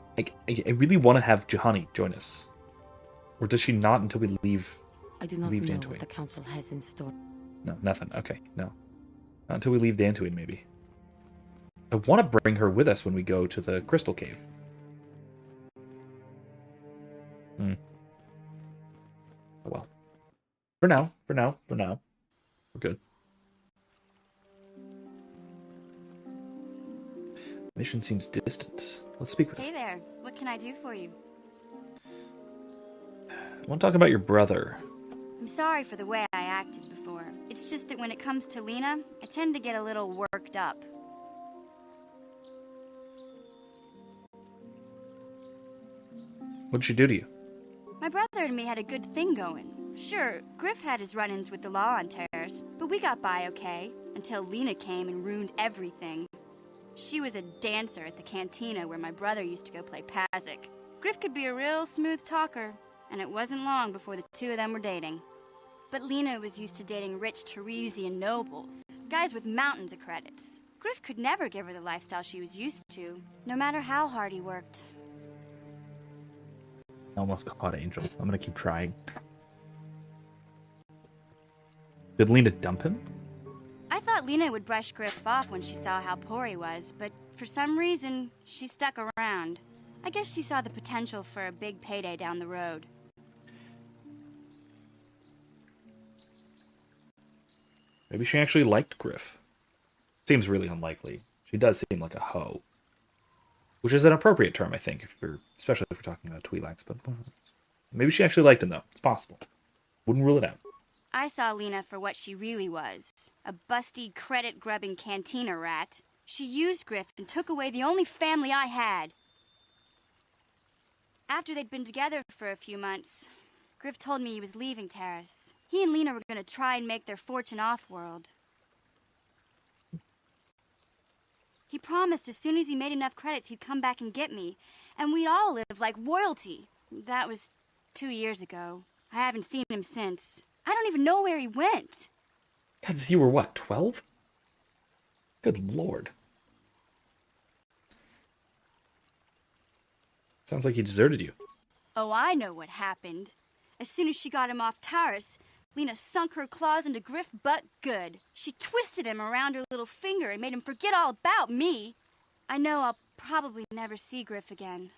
I really want to have Juhani join us, or does she not until we leave? I do not leave know Dantooine? what the council has in store. No, nothing. Okay, no, not until we leave Dantooine. Maybe. I want to bring her with us when we go to the Crystal Cave. Oh well. For now, we're good. Mission seems distant. Let's speak with her. Hey there. What can I do for you? I want to talk about your brother. I'm sorry for the way I acted before. It's just that when it comes to Lena, I tend to get a little worked up. What'd she do to you? My brother and me had a good thing going. Sure, Griff had his run-ins with the law on Terrace, but we got by okay, until Lena came and ruined everything. She was a dancer at the cantina where my brother used to go play Pazik. Griff could be a real smooth talker, and it wasn't long before the two of them were dating. But Lena was used to dating rich Teresian nobles, guys with mountains of credits. Griff could never give her the lifestyle she was used to, no matter how hard he worked. I almost caught Angel. I'm gonna keep trying. Did Lena dump him? I thought Lena would brush Griff off when she saw how poor he was, but for some reason, she stuck around. I guess she saw the potential for a big payday down the road. Maybe she actually liked Griff. Seems really unlikely. She does seem like a hoe. Which is an appropriate term, I think, especially if we're talking about Twi'leks, but maybe she actually liked him, though. It's possible. Wouldn't rule it out. I saw Lena for what she really was. A busty, credit-grubbing cantina rat. She used Griff and took away the only family I had. After they'd been together for a few months, Griff told me he was leaving Terrace. He and Lena were going to try and make their fortune off-world. He promised as soon as he made enough credits he'd come back and get me, and we'd all live like royalty. That was 2 years ago. I haven't seen him since. I don't even know where he went. God, you were what, 12? Good lord. Sounds like he deserted you. Oh, I know what happened. As soon as she got him off Taurus, Lena sunk her claws into Griff butt good. She twisted him around her little finger and made him forget all about me. I know I'll probably never see Griff again.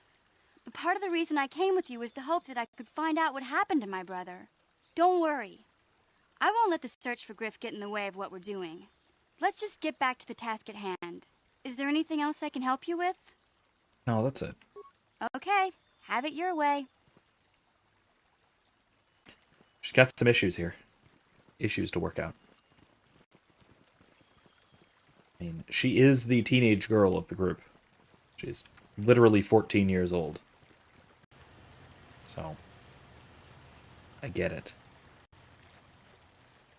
But part of the reason I came with you was the hope that I could find out what happened to my brother. Don't worry. I won't let the search for Griff get in the way of what we're doing. Let's just get back to the task at hand. Is there anything else I can help you with? No, that's it. Okay, have it your way. She's got some issues here. Issues to work out. I mean, she is the teenage girl of the group. She's literally 14 years old. So, I get it.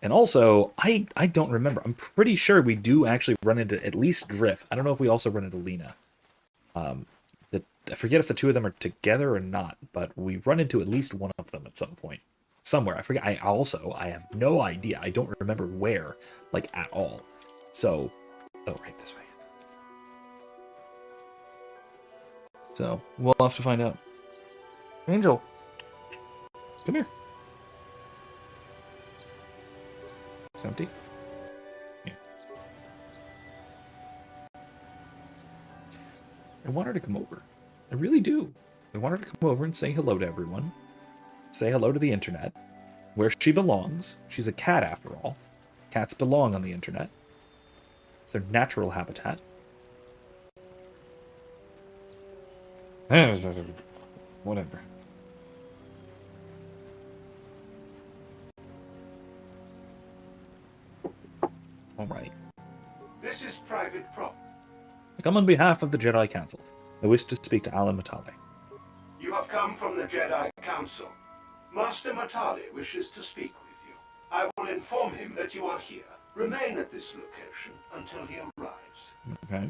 And also, I don't remember. I'm pretty sure we do actually run into at least Griff. I don't know if we also run into Lena. I forget if the two of them are together or not, but we run into at least one of them at some point. Somewhere. I forget. I have no idea. I don't remember where, like, at all. So, oh, right this way. So, we'll have to find out. Angel, come here. It's empty. Yeah. I want her to come over. I really do. I want her to come over and say hello to everyone. Say hello to the internet. Where she belongs. She's a cat after all. Cats belong on the internet. It's their natural habitat. Whatever. Alright. This is private property. I come on behalf of the Jedi Council. I wish to speak to Alan Matale. You have come from the Jedi Council. Master Matale wishes to speak with you. I will inform him that you are here. Remain at this location until he arrives. Okay.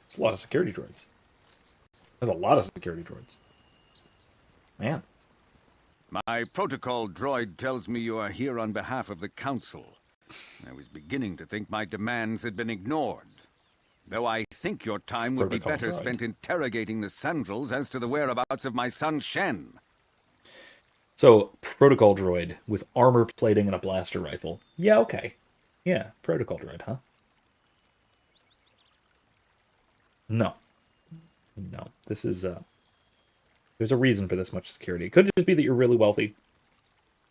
It's a lot of security droids. There's a lot of security droids. Man. My protocol droid tells me you are here on behalf of the Council. I was beginning to think my demands had been ignored. Though I think your time would be better spent interrogating the Sandrels as to the whereabouts of my son Shen. So, protocol droid with armor plating and a blaster rifle. Yeah, okay. Yeah, protocol droid, huh? No. No. This is, there's a reason for this much security. It could just be that you're really wealthy.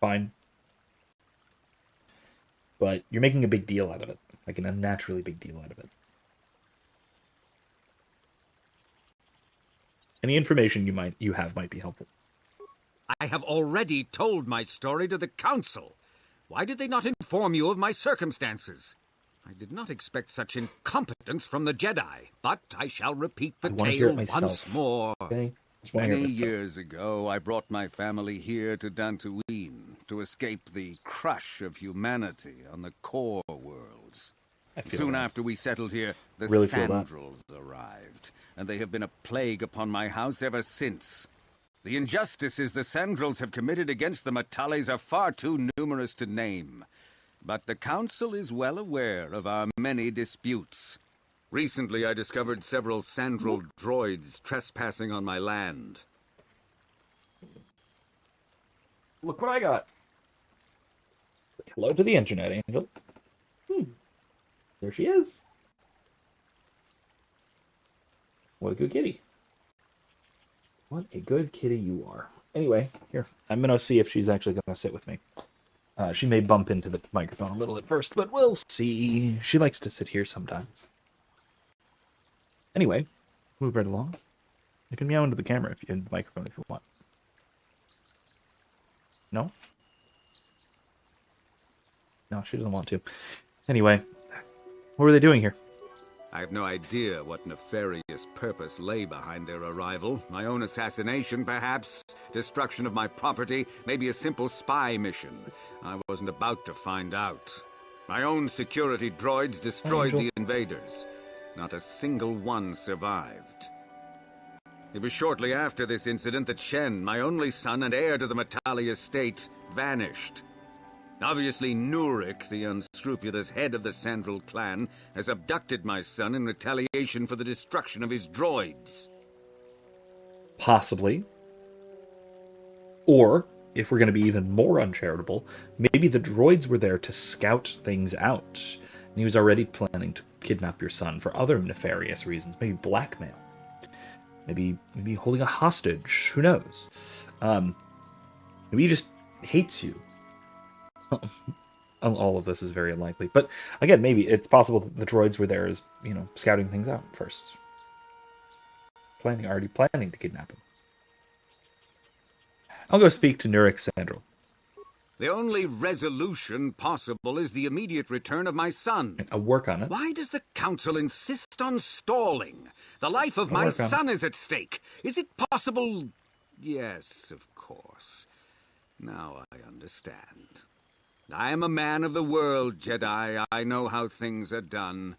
Fine. But you're making a big deal out of it. Like an unnaturally big deal out of it. Any information you have might be helpful. I have already told my story to the Council. Why did they not inform you of my circumstances? I did not expect such incompetence from the Jedi, but I shall repeat the tale once more. Okay. Many years ago, I brought my family here to Dantooine to escape the crush of humanity on the core worlds. Soon after we settled here, the Sandrels arrived, and they have been a plague upon my house ever since. The injustices the Sandrels have committed against the Matales are far too numerous to name. But the Council is well aware of our many disputes. Recently, I discovered several Sandrel droids trespassing on my land. Look what I got. Hello to the internet, Angel. There she is. What a good kitty. What a good kitty you are. Anyway, here. I'm going to see if she's actually going to sit with me. She may bump into the microphone a little at first, but we'll see. She likes to sit here sometimes. Anyway, move right along. You can meow into the camera if you into the microphone if you want. No? No, she doesn't want to. Anyway, what were they doing here? I have no idea what nefarious purpose lay behind their arrival. My own assassination, perhaps. Destruction of my property. Maybe a simple spy mission. I wasn't about to find out. My own security droids destroyed the invaders. Not a single one survived. It was shortly after this incident that Shen, my only son and heir to the Matali estate, vanished. Obviously, Nurik, the unscrupulous head of the Sandrel clan, has abducted my son in retaliation for the destruction of his droids. Possibly. Or, if we're going to be even more uncharitable, maybe the droids were there to scout things out. And he was already planning to kidnap your son for other nefarious reasons. Maybe blackmail. Maybe holding a hostage. Who knows? Maybe he just hates you. All of this is very unlikely. But again, maybe it's possible that the droids were there as, scouting things out first. Already planning to kidnap him. I'll go speak to Nurik Sandrel. The only resolution possible is the immediate return of my son. I'll work on it. Why does the Council insist on stalling? The life of my son is at stake. Is it possible? Yes, of course. Now I understand. I am a man of the world, Jedi. I know how things are done.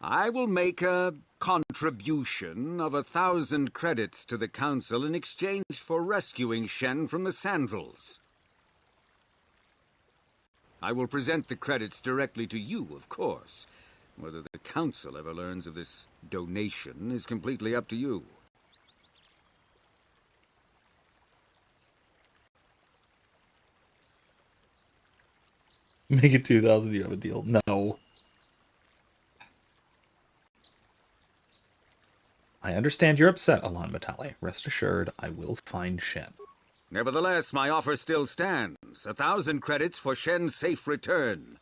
I will make a contribution of 1,000 credits to the Council in exchange for rescuing Shen from the Sandrels. I will present the credits directly to you, of course. Whether the Council ever learns of this donation is completely up to you. Make it 2,000, you have a deal. No. I understand you're upset, Alan Matale. Rest assured, I will find Shen. Nevertheless, my offer still stands. 1,000 credits for Shen's safe return.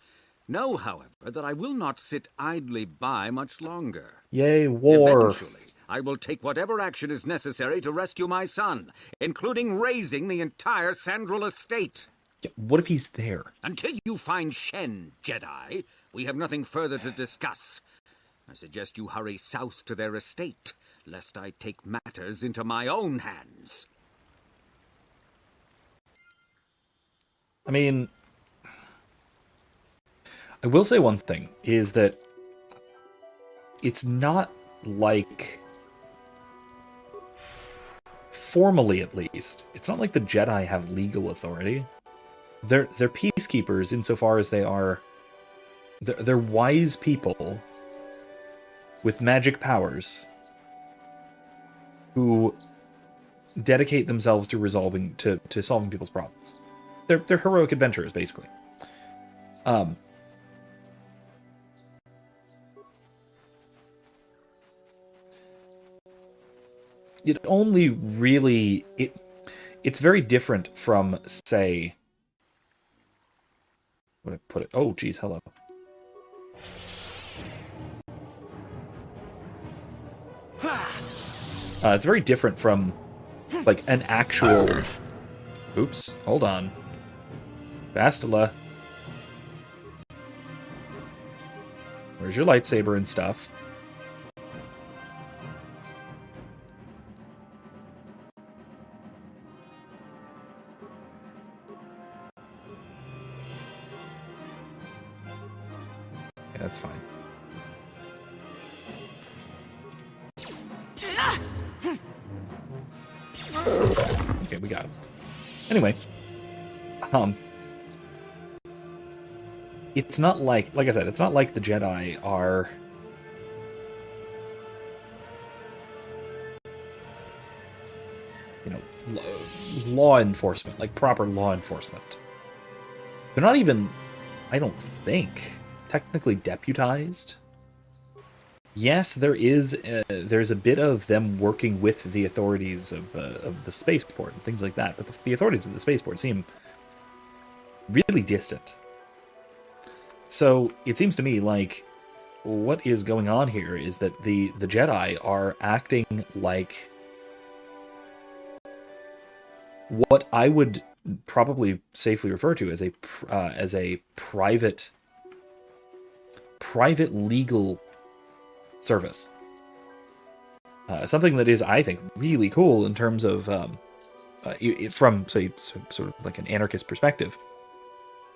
Know, however, that I will not sit idly by much longer. Yay, war. Eventually, I will take whatever action is necessary to rescue my son, including razing the entire Sandrel estate. Yeah, what if he's there? Until you find Shen, Jedi, we have nothing further to discuss. I suggest you hurry south to their estate, lest I take matters into my own hands. I mean, I will say one thing, is that it's not like formally at least, it's not like the Jedi have legal authority. They're peacekeepers insofar as they are... They're wise people with magic powers who dedicate themselves to solving people's problems. They're heroic adventurers, basically. It only really... It's very different from, say... Where did I put it? Oh, geez, hello. It's very different from, like, an actual... Oops, hold on. Bastila. Where's your lightsaber and stuff? Okay, that's fine. Okay, we got it. Anyway, it's not like I said, it's not like the Jedi are law enforcement, like proper law enforcement. They're not even, I don't think, technically deputized. Yes, there's a bit of them working with the authorities of the spaceport and things like that, but the authorities of the spaceport seem really distant. So it seems to me like what is going on here is that the Jedi are acting like what I would probably safely refer to as a private legal service. Something that is, I think, really cool in terms of from, say, sort of like an anarchist perspective.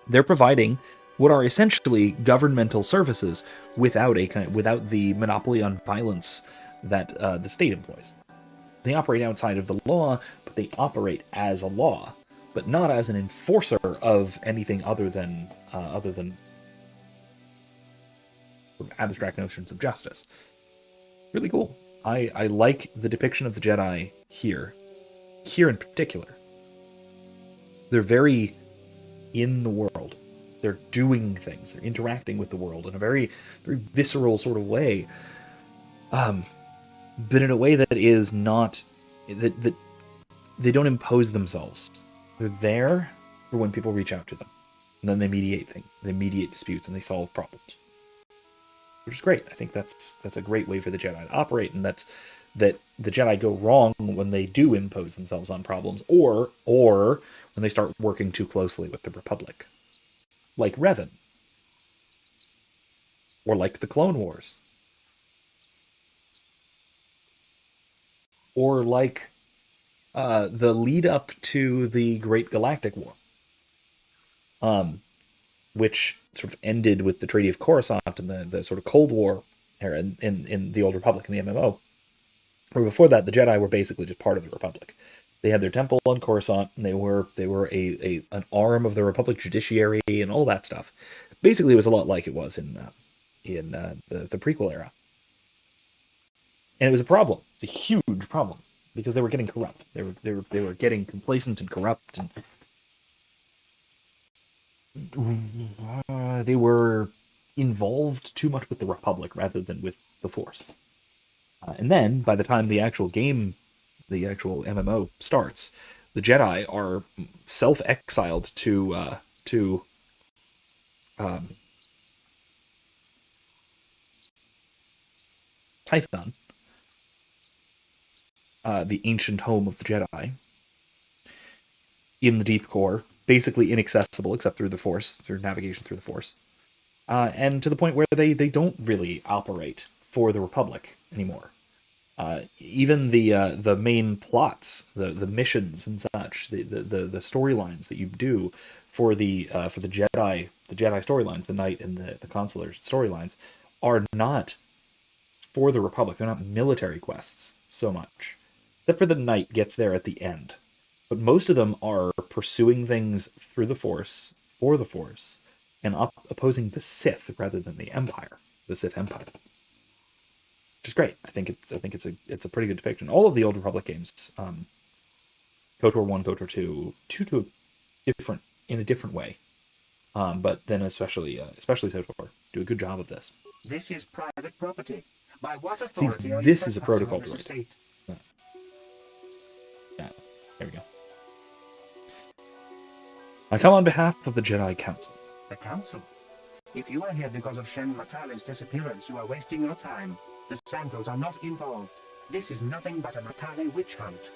They're providing what are essentially governmental services without the monopoly on violence that the state employs. They operate outside of the law, but they operate as a law, but not as an enforcer of anything other than abstract notions of justice. Really cool. I like the depiction of the Jedi here in particular. They're very in the world. They're doing things. They're interacting with the world in a very, very visceral sort of way. But in a way that is not... that they don't impose themselves. They're there for when people reach out to them. And then they mediate things. They mediate disputes and they solve problems. Which is great. I think that's a great way for the Jedi to operate, and that the Jedi go wrong when they do impose themselves on problems, or when they start working too closely with the Republic. Like Revan. Or like the Clone Wars. Or like the lead up to the Great Galactic War. Which sort of ended with the Treaty of Coruscant and the sort of Cold War era in the Old Republic, in the MMO. Where before that, the Jedi were basically just part of the Republic. They had their temple on Coruscant, and they were an arm of the Republic judiciary and all that stuff. Basically, it was a lot like it was in the prequel era. And it was a problem. It's a huge problem because they were getting corrupt. They were getting complacent and corrupt, and they were involved too much with the Republic rather than with the Force. And then, by the time the actual game, the actual MMO starts, the Jedi are self-exiled to Tython, the ancient home of the Jedi, in the deep core, basically inaccessible except through the Force, through navigation through the Force, and to the point where they don't really operate for the Republic anymore. Even the main plots, the missions and such, the storylines that you do for the Jedi storylines, the Knight and the Consular storylines, are not for the Republic. They're not military quests so much. except for the Knight gets there at the end. But most of them are pursuing things through the Force, for the Force, and opposing the Sith rather than the Empire, the Sith Empire. Which is great. I think it's a pretty good depiction. All of the Old Republic games, KOTOR 1, KOTOR 2, in a different way. But then especially SOTOR do a good job of this. This is private property. By what authority are you this is a trespassing protocol on this droid. estate? Yeah, there we go. I come on behalf of the Jedi Council. The Council? If you are here because of Shen Matale's disappearance, you are wasting your time. The Sandals are not involved. This is nothing but a Matale witch hunt.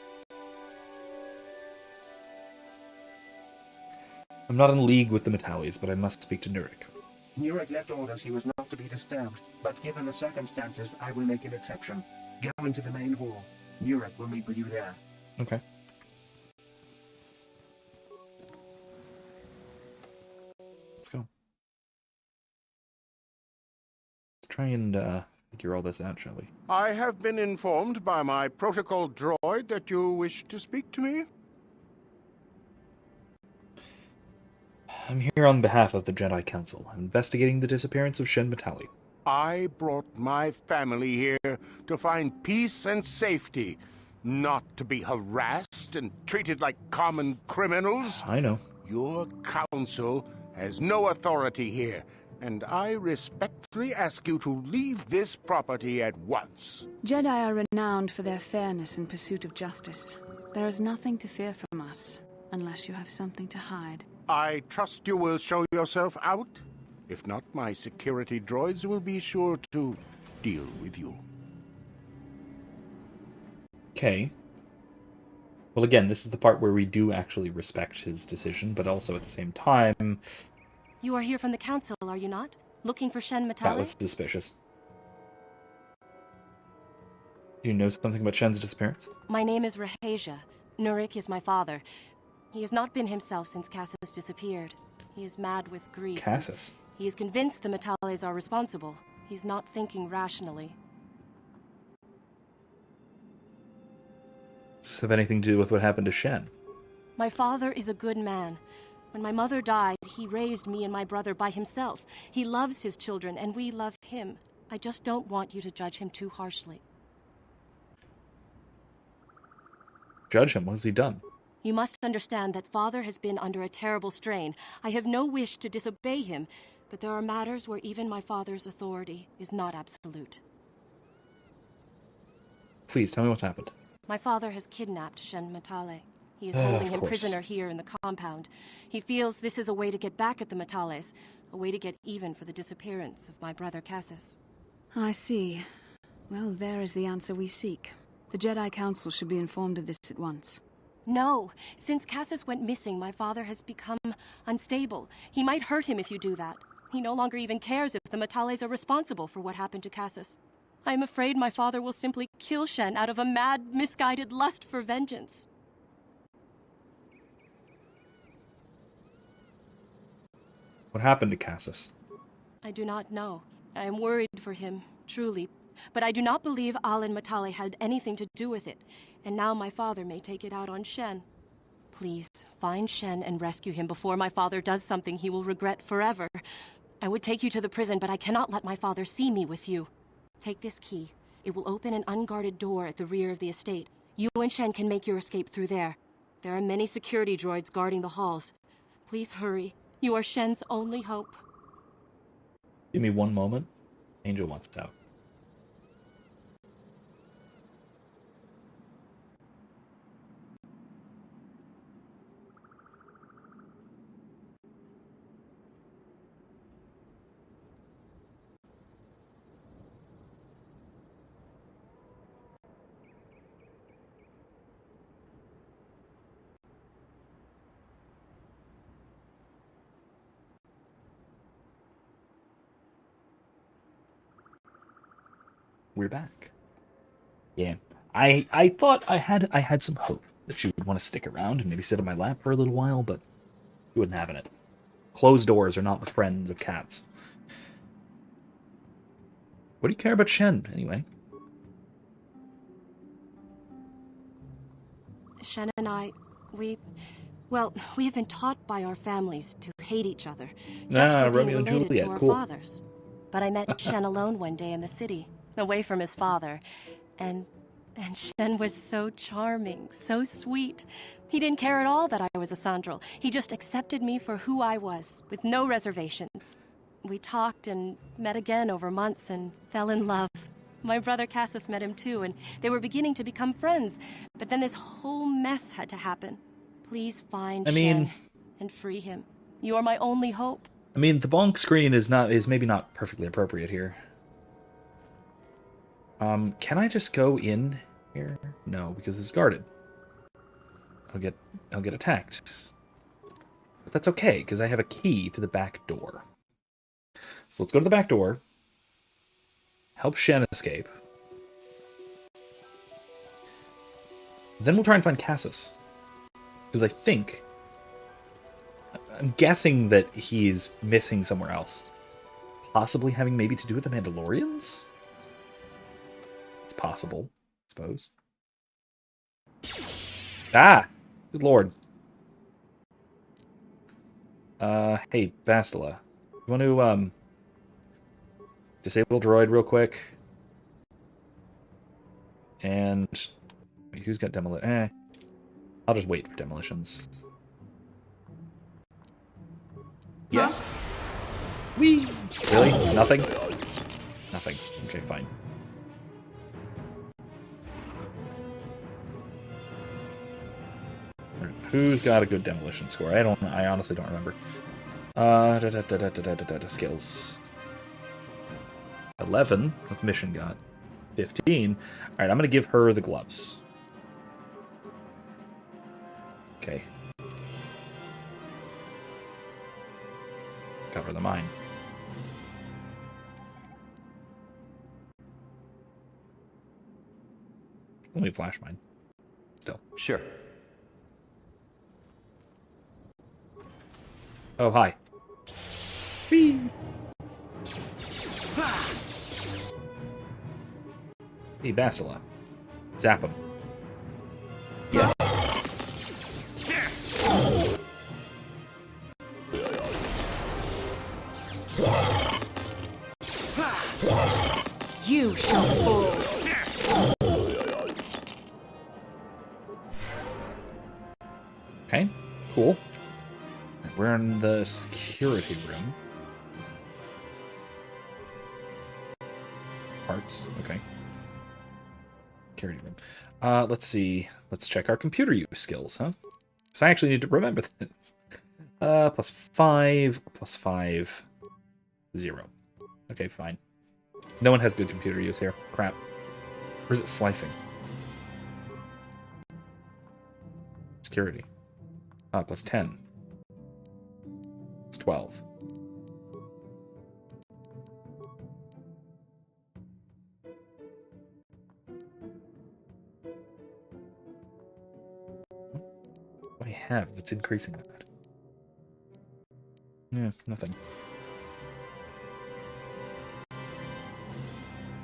I'm not in league with the Matales, but I must speak to Nurik. Nurik left orders he was not to be disturbed, but given the circumstances, I will make an exception. Go into the main hall. Nurik will meet with you there. Okay. Let's go. Let's try and figure all this out, shall we? I have been informed by my protocol droid that you wish to speak to me. I'm here on behalf of the Jedi Council. I'm investigating the disappearance of Shen Matale. I brought my family here to find peace and safety, not to be harassed and treated like common criminals. I know. Your council has no authority here, and I respectfully ask you to leave this property at once. Jedi are renowned for their fairness in pursuit of justice. There is nothing to fear from us, unless you have something to hide. I trust you will show yourself out. If not, my security droids will be sure to deal with you. Okay. Well, again, this is the part where we do actually respect his decision, but also at the same time... You are here from the Council, are you not? Looking for Shen Matale? That was suspicious. Do you know something about Shen's disappearance? My name is Rahasia. Nurik is my father. He has not been himself since Cassus disappeared. He is mad with grief. Cassus? He is convinced the Matales are responsible. He's not thinking rationally. Does this have anything to do with what happened to Shen? My father is a good man. When my mother died, he raised me and my brother by himself. He loves his children, and we love him. I just don't want you to judge him too harshly. Judge him? What has he done? You must understand that Father has been under a terrible strain. I have no wish to disobey him, but there are matters where even my father's authority is not absolute. Please, tell me what's happened. My father has kidnapped Shen Matale. He is holding him prisoner here in the compound. He feels this is a way to get back at the Matales, a way to get even for the disappearance of my brother Cassus. I see. Well, there is the answer we seek. The Jedi Council should be informed of this at once. No. Since Cassus went missing, my father has become unstable. He might hurt him if you do that. He no longer even cares if the Matales are responsible for what happened to Cassus. I am afraid my father will simply kill Shen out of a mad, misguided lust for vengeance. What happened to Cassus? I do not know. I am worried for him, truly. But I do not believe Alin Matale had anything to do with it. And now my father may take it out on Shen. Please, find Shen and rescue him before my father does something he will regret forever. I would take you to the prison, but I cannot let my father see me with you. Take this key. It will open an unguarded door at the rear of the estate. You and Shen can make your escape through there. There are many security droids guarding the halls. Please hurry. You are Shen's only hope. Give me one moment. Angel wants out. We're back. Yeah, I thought I had some hope that she would want to stick around and maybe sit on my lap for a little while, but she wasn't having it. Closed doors are not the friends of cats. What do you care about Shen, anyway? Shen and I, we have been taught by our families to hate each other, just for being Romeo and related Juliet, to our cool. fathers. But I met Shen alone one day in the city, away from his father, and Shen was so charming, so sweet. He didn't care at all that I was a Sandral. He just accepted me for who I was, with no reservations. We talked and met again over months and fell in love. My brother Cassius met him too, and they were beginning to become friends. But then this whole mess had to happen. Please find Shen and free him. You are my only hope. I mean, the bonk screen is maybe not perfectly appropriate here. Can I just go in here? No, because it's guarded. I'll get attacked. But that's okay, because I have a key to the back door. So let's go to the back door. Help Shen escape. Then we'll try and find Cassius. Because I'm guessing that he's missing somewhere else. Possibly having maybe to do with the Mandalorians? It's possible, I suppose. Ah! Good lord. Hey, Bastila. You want to, disable droid real quick? And... Wait, who's got demolition? I'll just wait for demolitions. Yes? Whee! Really? Nothing? Nothing. Okay, fine. Who's got a good demolition score? I honestly don't remember. Skills. 11. What's Mission got? 15. Alright, I'm gonna give her the gloves. Okay. Cover the mine. Let me flash mine. Still. Sure. Oh, hi. Whee! Hey, Bastila. Zap him. Yes. You shall fall. Okay, cool. We're in the security room. Parts, okay. Security room. Let's see. Let's check our computer use skills, huh? So I actually need to remember this. +5, 0. Okay, fine. No one has good computer use here. Crap. Or is it slicing? Security. +10. It's 12. What do I have that's increasing that? Yeah, nothing.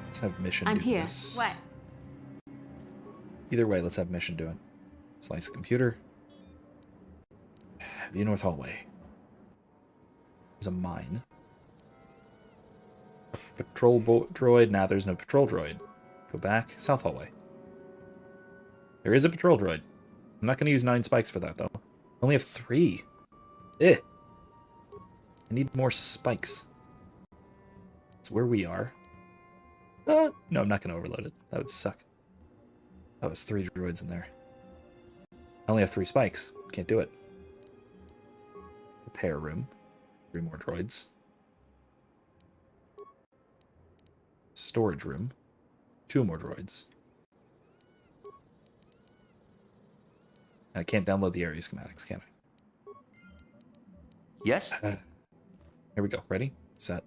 Let's have Mission I'm do here. this. What? Either way, let's have Mission do it. Slice the computer. View North Hallway. There's a mine. Patrol droid. Nah, there's no patrol droid. Go back. South Hallway. There is a patrol droid. I'm not going to use 9 spikes for that, though. I only have 3. I need more spikes. That's where we are. No, I'm not going to overload it. That would suck. Oh, it's 3 droids in there. I only have 3 spikes. Can't do it. Repair room. 3 more droids. Storage room. 2 more droids. I can't download the area schematics, can I? Yes? Here we go. Ready? Set.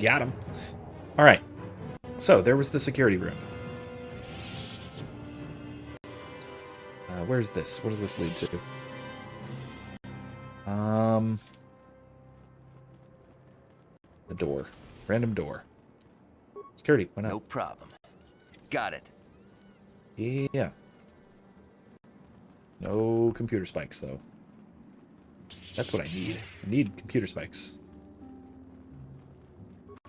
Got him. All right. So there was the security room. Where's this? What does this lead to? The door. Random door. Security, why not? No problem. Got it. Yeah. No computer spikes, though. That's what I need. I need computer spikes.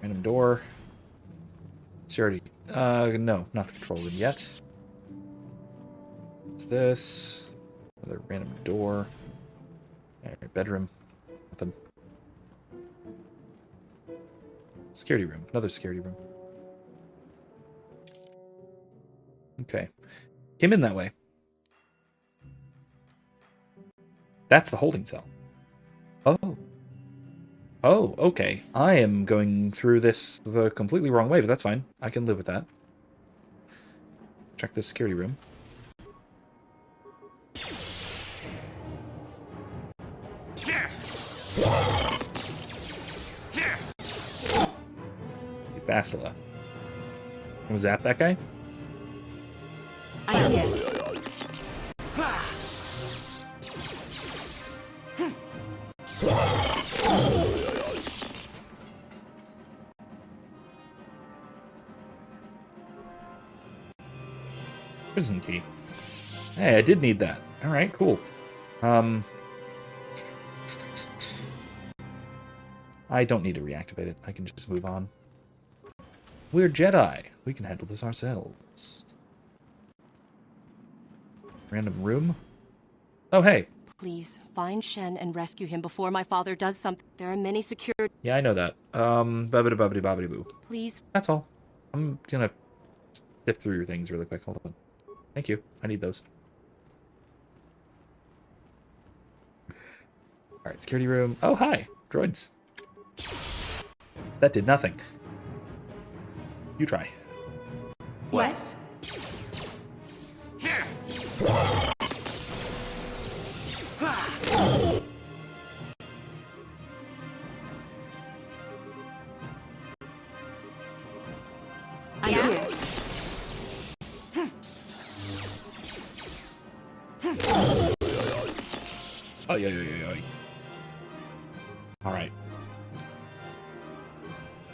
Random door. Security. No, not the control room yet. What's this? Another random door. Alright, bedroom. Nothing. Security room. Another security room. Okay. Came in that way. That's the holding cell. Oh. Oh, okay. I am going through this the completely wrong way, but that's fine. I can live with that. Check this security room. Basila. Was that guy? I'm here. Prison key. Hey, I did need that. Alright, cool. I don't need to reactivate it. I can just move on. We're Jedi. We can handle this ourselves. Random room. Oh, hey. Please, find Shen and rescue him before my father does something. There are many security... Yeah, I know that. Babbity-babbity-bobbity-boo. Please. That's all. I'm gonna sift through your things really quick. Hold on. Thank you. I need those. Alright, security room. Oh, hi. Droids. That did nothing. You try. Yes. I'm here. Oh, yeah. Alright.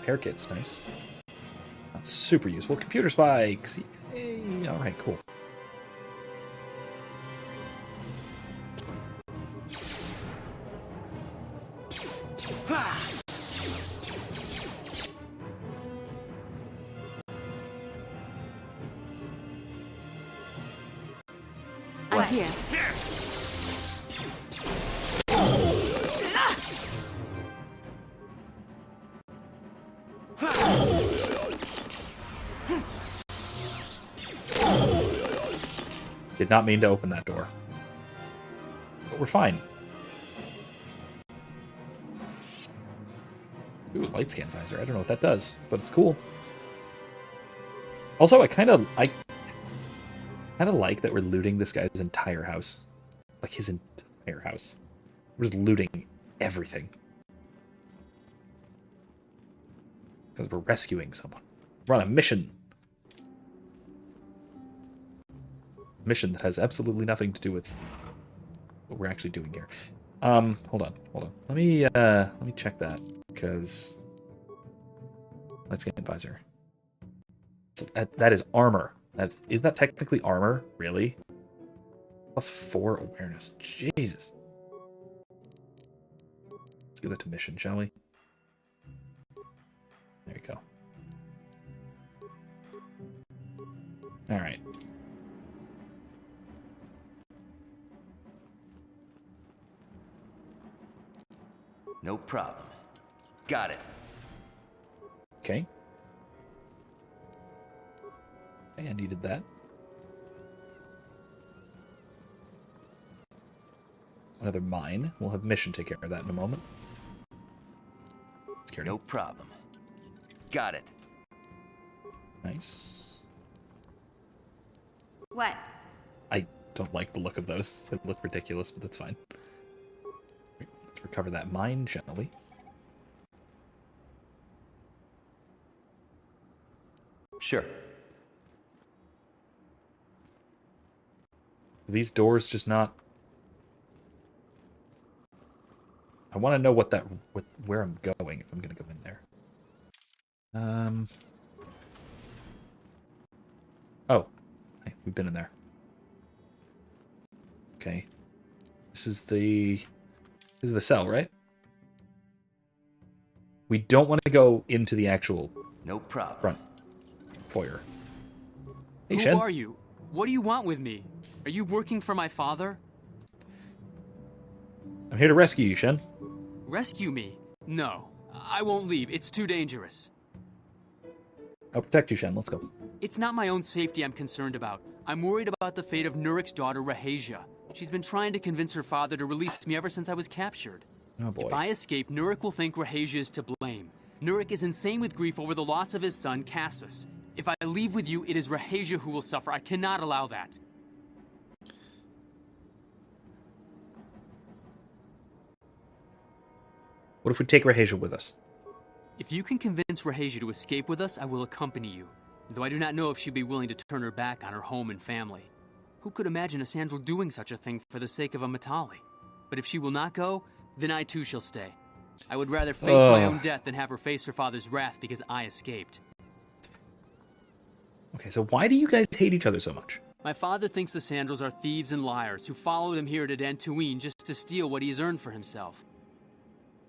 Hair kit's nice. That's super useful. Computer spikes! Yay! Alright, cool. I'm here. Did not mean to open that door. But we're fine. Ooh, light scan visor. I don't know what that does, but it's cool. Also, I kind of like that we're looting this guy's entire house. Like his entire house. We're just looting everything. Because we're rescuing someone. We're on a mission. Mission that has absolutely nothing to do with what we're actually doing here. Hold on. Let me check that, because let's get advisor. That is armor. Is that technically armor? Really? +4 awareness. Jesus. Let's give that to mission, shall we? There you go. All right. No problem. Got it. Okay. I needed that. Another mine. We'll have mission take care of that in a moment. Security. No problem. Got it. Nice. What? I don't like the look of those. They look ridiculous, but that's fine. Let's recover that mine, shall we? Sure. These doors just not... I want to know where I'm going if I'm going to go in there. Oh, hey, we've been in there. Okay, this is the cell, right? We don't want to go into the actual no problem front foyer. Hey, Who Shen. are you? What do you want with me? Are you working for my father? I'm here to rescue you, Shen. Rescue me? No, I won't leave. It's too dangerous. I'll protect you, Shen. Let's go. It's not my own safety I'm concerned about. I'm worried about the fate of Nurik's daughter, Rahasia. She's been trying to convince her father to release me ever since I was captured. Oh boy. If I escape, Nurik will think Rahasia is to blame. Nurik is insane with grief over the loss of his son, Cassus. If I leave with you, it is Rahasia who will suffer. I cannot allow that. What if we take Rahasia with us? If you can convince Rahasia to escape with us, I will accompany you. Though I do not know if she'd be willing to turn her back on her home and family. Who could imagine a Sandral doing such a thing for the sake of a Matali? But if she will not go, then I too shall stay. I would rather face my own death than have her face her father's wrath because I escaped. Okay, so why do you guys hate each other so much? My father thinks the Sandrals are thieves and liars who followed him here to Dantooine just to steal what he has earned for himself.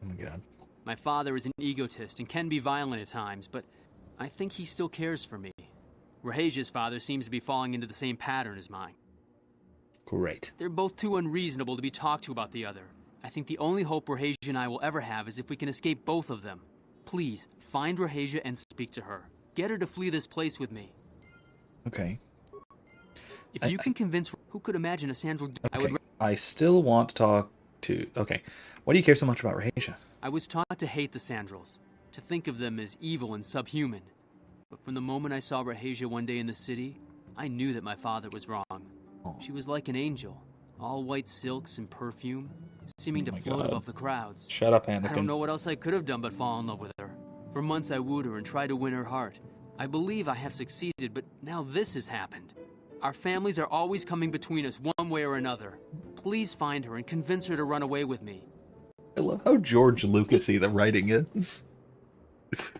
Oh my god. My father is an egotist and can be violent at times, but I think he still cares for me. Rahasia's father seems to be falling into the same pattern as mine. Great. They're both too unreasonable to be talked to about the other. I think the only hope Rahasia and I will ever have is if we can escape both of them. Please, find Rahasia and speak to her. Get her to flee this place with me. Okay. If you can convince... Who could imagine a Sandral... Okay, I still want to talk to... Okay. Why do you care so much about Rahasia? I was taught to hate the Sandrals, to think of them as evil and subhuman. But from the moment I saw Rahasia one day in the city, I knew that my father was wrong. She was like an angel, all white silks and perfume, seeming to float above the crowds. Shut up, Anakin. I don't know what else I could have done but fall in love with her. For months I wooed her and tried to win her heart. I believe I have succeeded, but now this has happened. Our families are always coming between us one way or another. Please find her and convince her to run away with me. I love how George Lucas-y the writing is.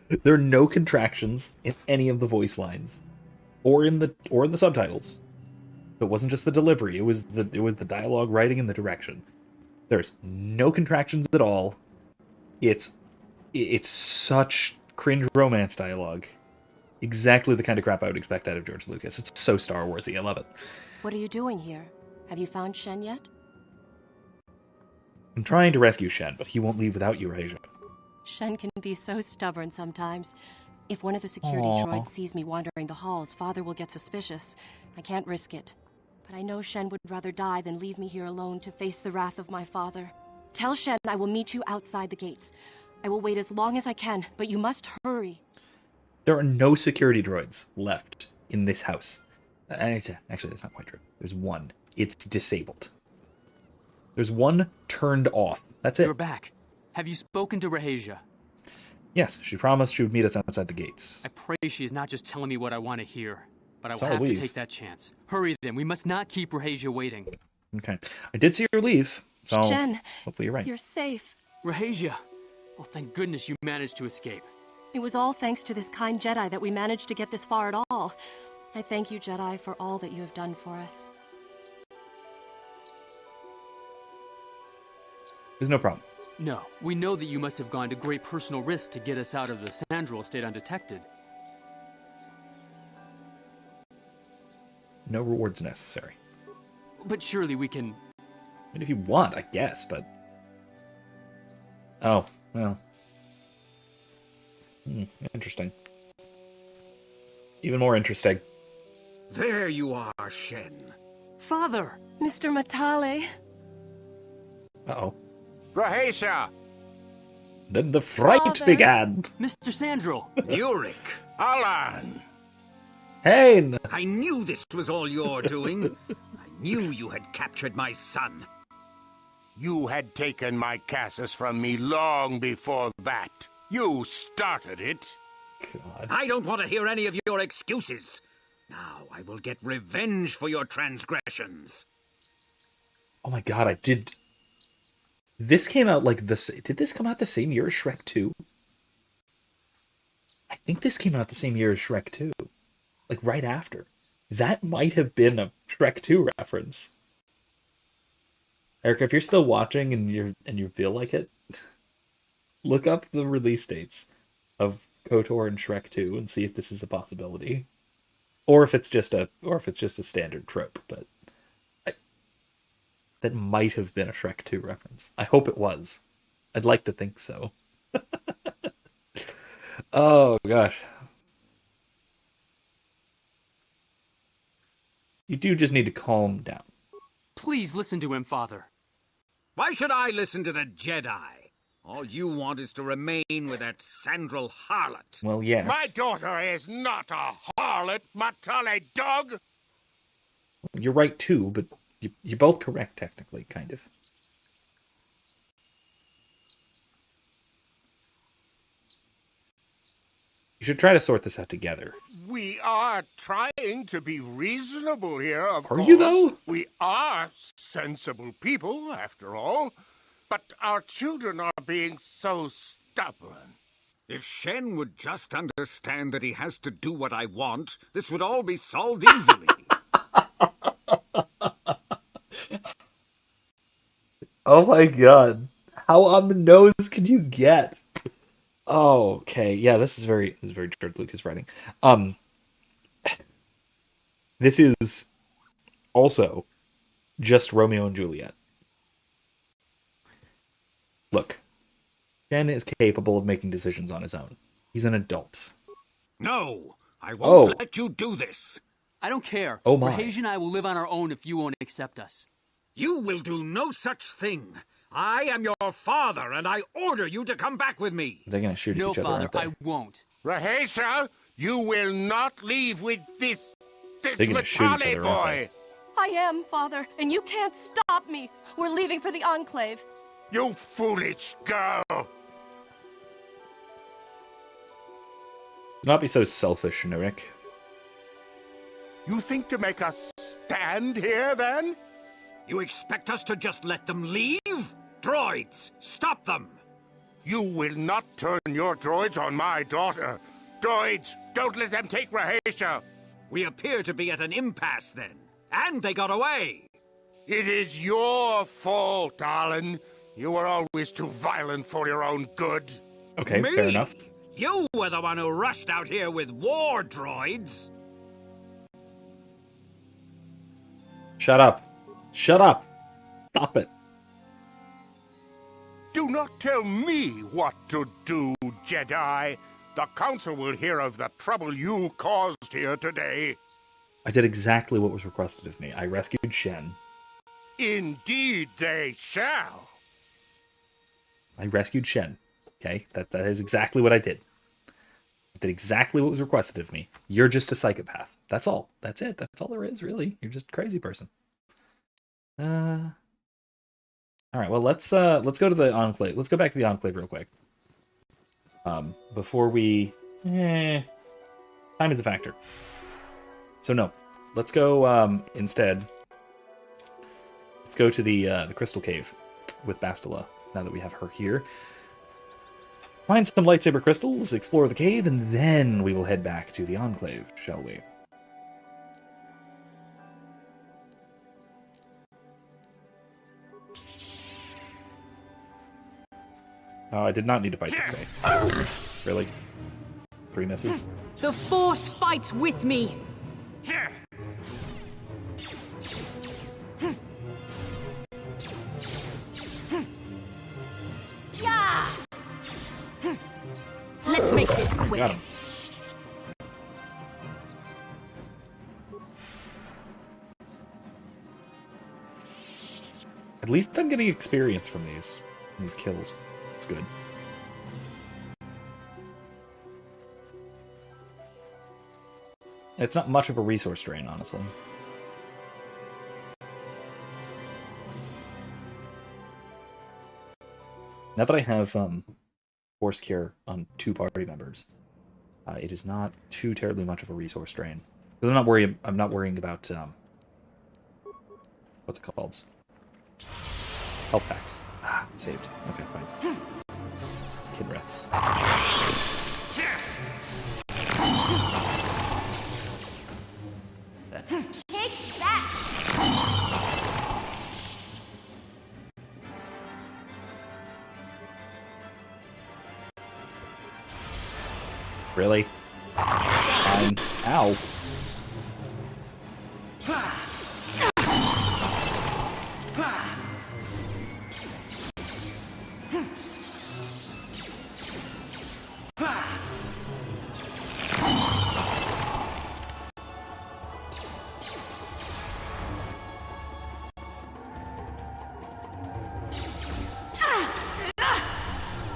There are no contractions in any of the voice lines, or in the subtitles. It wasn't just the delivery; it was the dialogue, writing, and the direction. There's no contractions at all. It's such cringe romance dialogue. Exactly the kind of crap I would expect out of George Lucas. It's so Star Warsy. I love it. What are you doing here? Have you found Shen yet? I'm trying to rescue Shen, but he won't leave without you, Rahasia. Shen can be so stubborn sometimes. If one of the security droids sees me wandering the halls, Father will get suspicious. I can't risk it. But I know Shen would rather die than leave me here alone to face the wrath of my father. Tell Shen I will meet you outside the gates. I will wait as long as I can, but you must hurry. There are no security droids left in this house. Actually, that's not quite true. There's one. It's disabled. There's one turned off. That's it. You're back. Have you spoken to Rahasia? Yes, she promised she would meet us outside the gates. I pray she is not just telling me what I want to hear, but I will So have to leave. take that chance. Hurry then. We must not keep Rahasia waiting. Okay. I did see her leave, so Shen, hopefully you're right. You're safe. Rahasia! Oh, thank goodness you managed to escape. It was all thanks to this kind Jedi that we managed to get this far at all. I thank you, Jedi, for all that you have done for us. There's no problem. No, we know that you must have gone to great personal risk to get us out of the Sandral estate undetected. No rewards necessary. But surely we can... And if you want, I guess, but... Oh, well. Interesting. Even more interesting. There you are, Shen. Father! Mr. Matale. Uh-oh. Rahasia! Then the fright Father. began. Mr. Sandral! Yurik! Alan! Hey! I knew this was all your doing. I knew you had captured my son. You had taken my Cassus from me long before that. You started it. God. I don't want to hear any of your excuses. Now I will get revenge for your transgressions. Oh my god, I did... This came out like this. Did this come out the same year as Shrek 2? I think this came out the same year as Shrek 2. Like right after. That might have been a Shrek 2 reference. Erica, if you're still watching and you feel like it, look up the release dates of KOTOR and Shrek 2 and see if this is a possibility. Or if it's just a standard trope, but that might have been a Shrek 2 reference. I hope it was. I'd like to think so. Oh gosh. You do just need to calm down. Please listen to him, Father. Why should I listen to the Jedi? All you want is to remain with that Sandral harlot. Well, yes. My daughter is not a harlot, Matale dog! You're right too, but you're both correct technically, kind of. You should try to sort this out together. We are trying to be reasonable here, of course. Are you, though? We are sensible people, after all. But our children are being so stubborn. If Shen would just understand that he has to do what I want, this would all be solved easily. Oh my god. How on the nose can you get? Oh, okay. Yeah, this is very George Lucas writing. This is also just Romeo and Juliet. Look, Shen is capable of making decisions on his own. He's an adult. No, I won't let you do this. I don't care. Oh my. Rahej and I will live on our own if you won't accept us. You will do no such thing. I am your father, and I order you to come back with me. They're gonna shoot no, each other, Father, aren't they? I won't. Rahesha, you will not leave with this They're gonna shoot each Matale other, aren't they? boy. I am, Father, and you can't stop me. We're leaving for the Enclave. You foolish girl. Do not be so selfish, Nurik. You think to make us stand here, then? You expect us to just let them leave? Droids, stop them! You will not turn your droids on my daughter. Droids, don't let them take Rahesha. We appear to be at an impasse, then. And they got away. It is your fault, Alan. You were always too violent for your own good. Okay, Me? fair enough. You were the one who rushed out here with war droids. Shut up. Shut up. Stop it. Do not tell me what to do, Jedi. The Council will hear of the trouble you caused here today. I did exactly what was requested of me. I rescued Shen. Indeed they shall. I rescued Shen. Okay? That is exactly what I did. I did exactly what was requested of me. You're just a psychopath. That's all. That's it. That's all there is, really. You're just a crazy person. All right, well, let's go to the Enclave. Let's go back to the Enclave real quick. Before we... time is a factor. So no, let's go, instead, let's go to the Crystal Cave with Bastila, now that we have her here. Find some lightsaber crystals, explore the cave, and then we will head back to the Enclave, shall we? Oh, I did not need to fight this guy. Really? 3 misses? The Force fights with me! Yeah! Let's make this quick. Got him. At least I'm getting experience from these kills. It's good. It's not much of a resource drain, honestly. Now that I have Force Cure on 2 party members, it is not too terribly much of a resource drain. Because I'm not worrying about what's it called? Health packs. Ah, saved. Okay, fine. Kinreths. Take that! Really? Fine. Ow.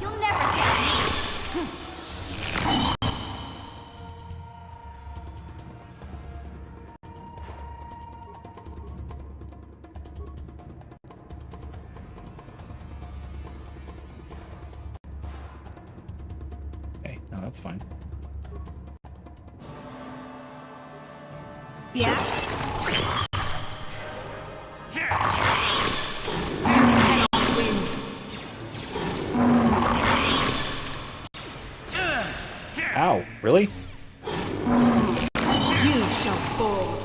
You'll never get me! Okay, no, that's fine. Yeah? Ow, really? You shall fall.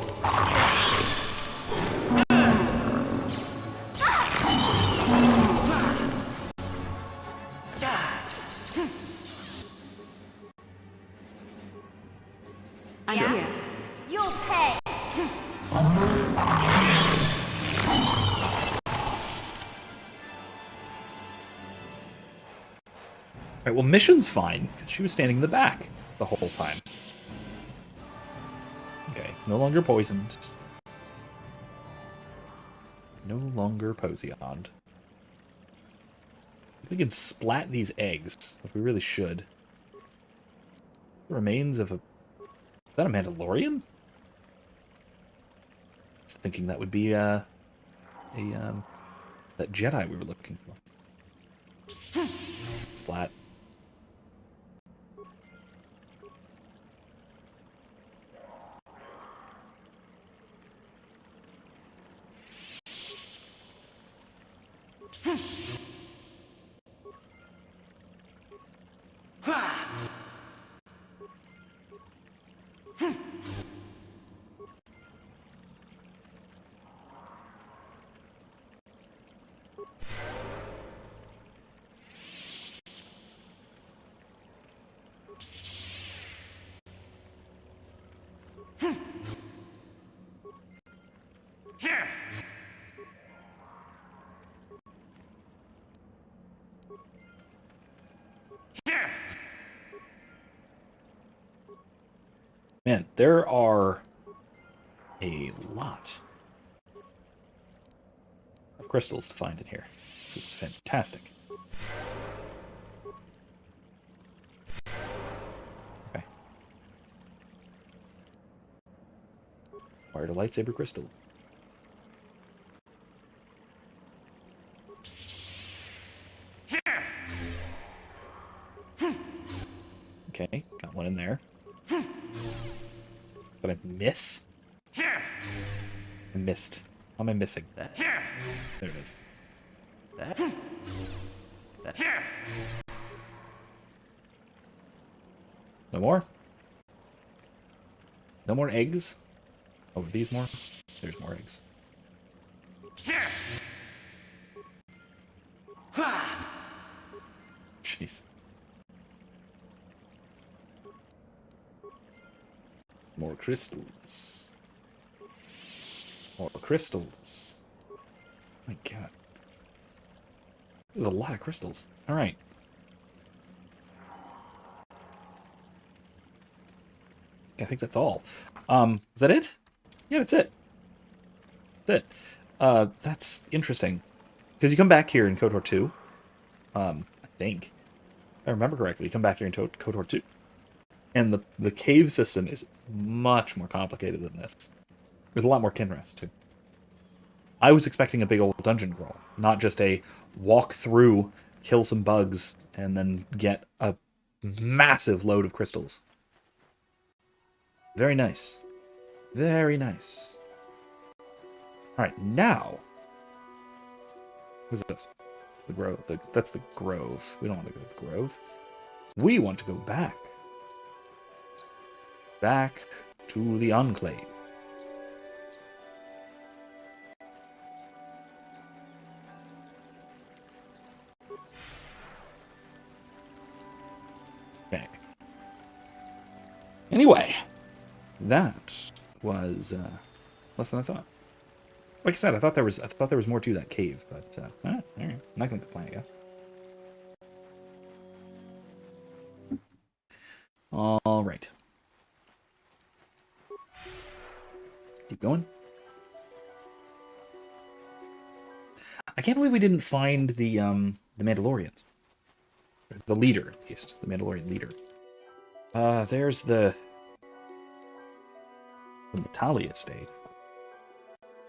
Yeah? You'll pay. Alright, well, Mission's fine, because she was standing in the back the whole time. Okay, no longer poisoned. No longer posioned. We can splat these eggs, which we really should. Remains of a... Is that a Mandalorian? Thinking that would be that Jedi we were looking for. Splat. Man, there are a lot of crystals to find in here. This is fantastic. Okay. Acquired a lightsaber crystal. Okay, got one in there. Did I miss? I missed. How am I missing? There it is. No more? No more eggs? Oh, are these more? There's more eggs. Jeez. More crystals. More crystals. Oh my god. This is a lot of crystals. Alright. I think that's all. Is that it? Yeah, that's it. That's it. That's interesting. Because you come back here in KOTOR 2. I think. If I remember correctly, you come back here in KOTOR 2. And the cave system is much more complicated than this. There's a lot more Kinreths, too. I was expecting a big old dungeon crawl, not just a walk through, kill some bugs, and then get a massive load of crystals. Very nice. Very nice. Alright, now... What's this? The grove. That's the grove. We don't want to go to the grove. We want to go back. Back to the Enclave. Okay. Anyway, that was less than I thought. Like I said, I thought there was more to that cave, but all right. I'm not gonna complain, I guess. All right. Keep going. I can't believe we didn't find the Mandalorians. The leader, at least. The Mandalorian leader. There's the Matali estate.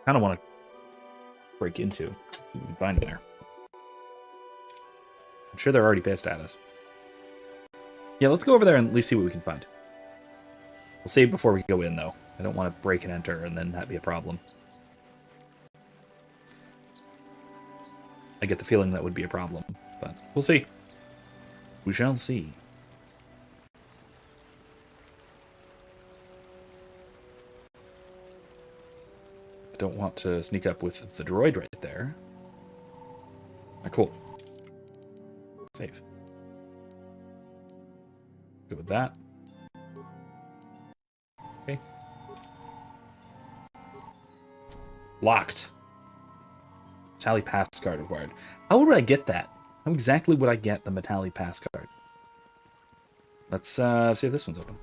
Kind of want to break into. If we can find them there. I'm sure they're already pissed at us. Yeah, let's go over there and at least see what we can find. We'll save before we go in, though. I don't want to break and enter and then that be a problem. I get the feeling that would be a problem, but we'll see. We shall see. I don't want to sneak up with the droid right there. Alright, cool. Save. Go with that. Okay. Locked. Matali pass card required. How would I get that? How exactly would I get the Matali pass card? Let's see if this one's open.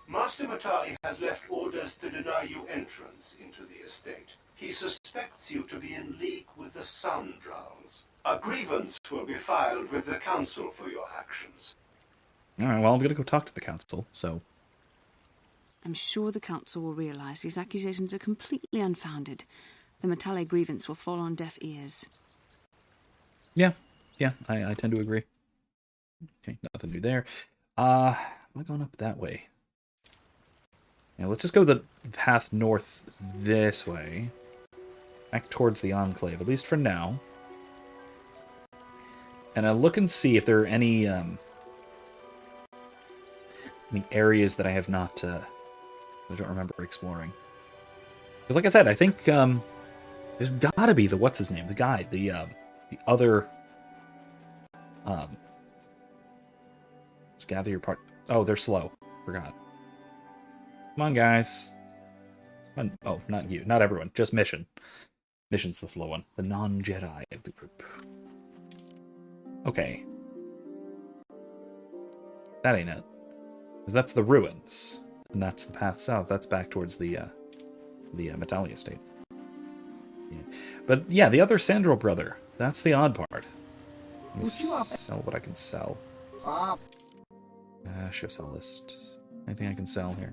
Master Matali has left orders to deny you entrance into the estate. He suspects you to be in league with the Sun Drowns. A grievance will be filed with the Council for your actions. Alright, well, I'm gonna go talk to the Council, so... I'm sure the Council will realize these accusations are completely unfounded. The Matali grievance will fall on deaf ears. Yeah, I tend to agree. Okay, nothing new there. I'm going up that way. Yeah, let's just go the path north this way. Back towards the Enclave, at least for now. And I'll look and see if there are any areas that I have not, I don't remember exploring. Because like I said, I think there's gotta be the, what's his name? The guy, the other, let's gather your part. Oh, they're slow. Forgot. Come on, guys. Come on. Oh, not you. Not everyone. Just Mission. Mission's the slow one. The non-Jedi of the group. Okay. That ain't it. That's the ruins. And that's the path south. That's back towards the Matali estate. Yeah. But yeah, the other Sandro brother. That's the odd part. Let me sell what I can sell. Show sell list. Anything I can sell here?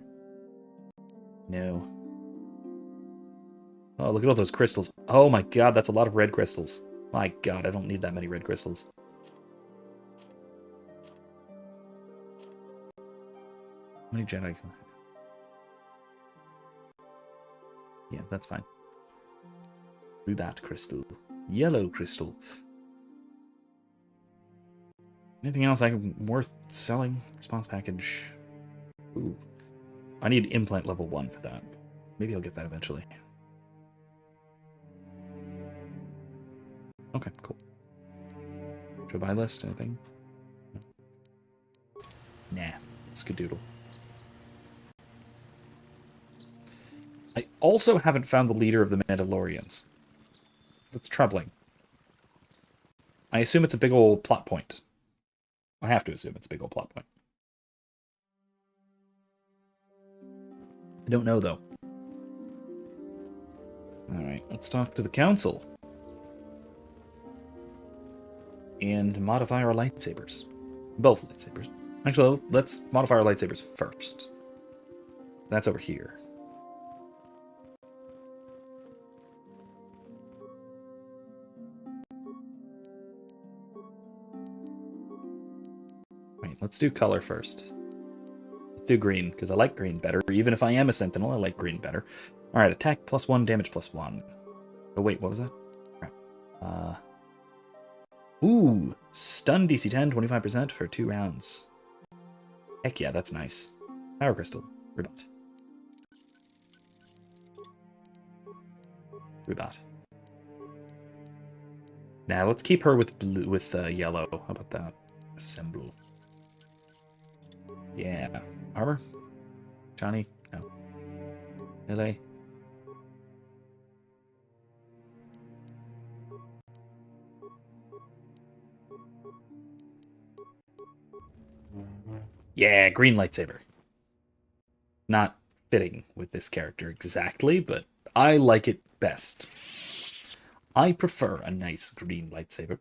No. Oh, look at all those crystals. Oh my god, that's a lot of red crystals. My god, I don't need that many red crystals. How many Jedi? Yeah, that's fine. Do that crystal. Yellow crystal. Anything else worth selling? Response package. Ooh. I need implant level 1 for that. Maybe I'll get that eventually. Okay, cool. Should I buy list? Anything? Nah, skadoodle. I also haven't found the leader of the Mandalorians. That's troubling. I assume it's a big old plot point. I have to assume it's a big old plot point. I don't know, though. Alright, let's talk to the Council. And modify our lightsabers. Both lightsabers. Actually, let's modify our lightsabers first. That's over here. Right, let's do color first. Let's do green, because I like green better. Even if I am a Sentinel, I like green better. Alright, attack +1, damage +1. Oh wait, what was that? Crap. Ooh, stun DC 10, 25% for 2 rounds. Heck yeah, that's nice. Power Crystal, Rebut. Rebut. Now let's keep her with blue, with yellow. How about that? Assemble. Yeah. Armor? Johnny? No. Melee? Yeah, green lightsaber. Not fitting with this character exactly, but I like it best. I prefer a nice green lightsaber.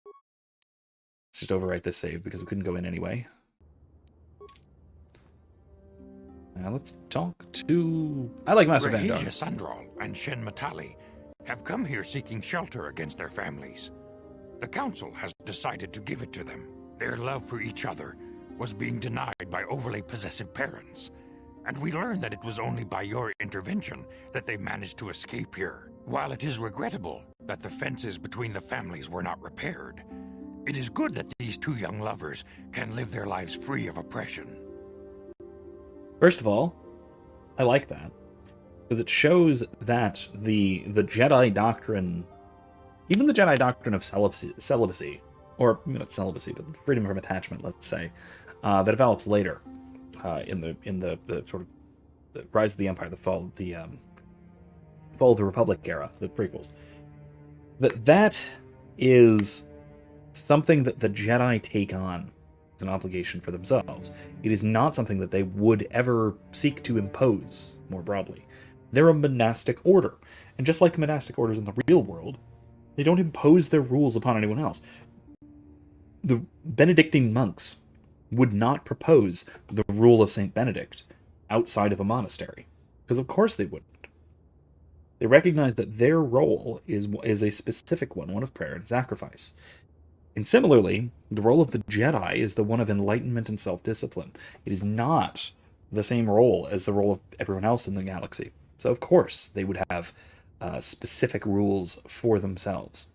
Let's just overwrite this save because we couldn't go in anyway. Now let's talk to... I like Master Vandar. Rahesia Sandral and Shen Matali have come here seeking shelter against their families. The Council has decided to give it to them. Their love for each other was being denied by overly possessive parents, and we learned that it was only by your intervention that they managed to escape here. While it is regrettable that the fences between the families were not repaired, it is good that these two young lovers can live their lives free of oppression. First of all, I like that, because it shows that the Jedi doctrine, even the Jedi doctrine of celibacy, or not celibacy, but freedom from attachment, let's say, that develops later in the sort of the Rise of the Empire, the fall of the Republic era, the prequels. That is something that the Jedi take on as an obligation for themselves. It is not something that they would ever seek to impose more broadly. They're a monastic order, and just like monastic orders in the real world, they don't impose their rules upon anyone else. The Benedictine monks would not propose the rule of Saint Benedict outside of a monastery, because of course they wouldn't. They recognize that their role is a specific one of prayer and sacrifice. And similarly, the role of the Jedi is the one of enlightenment and self-discipline. It is not the same role as the role of everyone else in the galaxy. So of course they would have specific rules for themselves.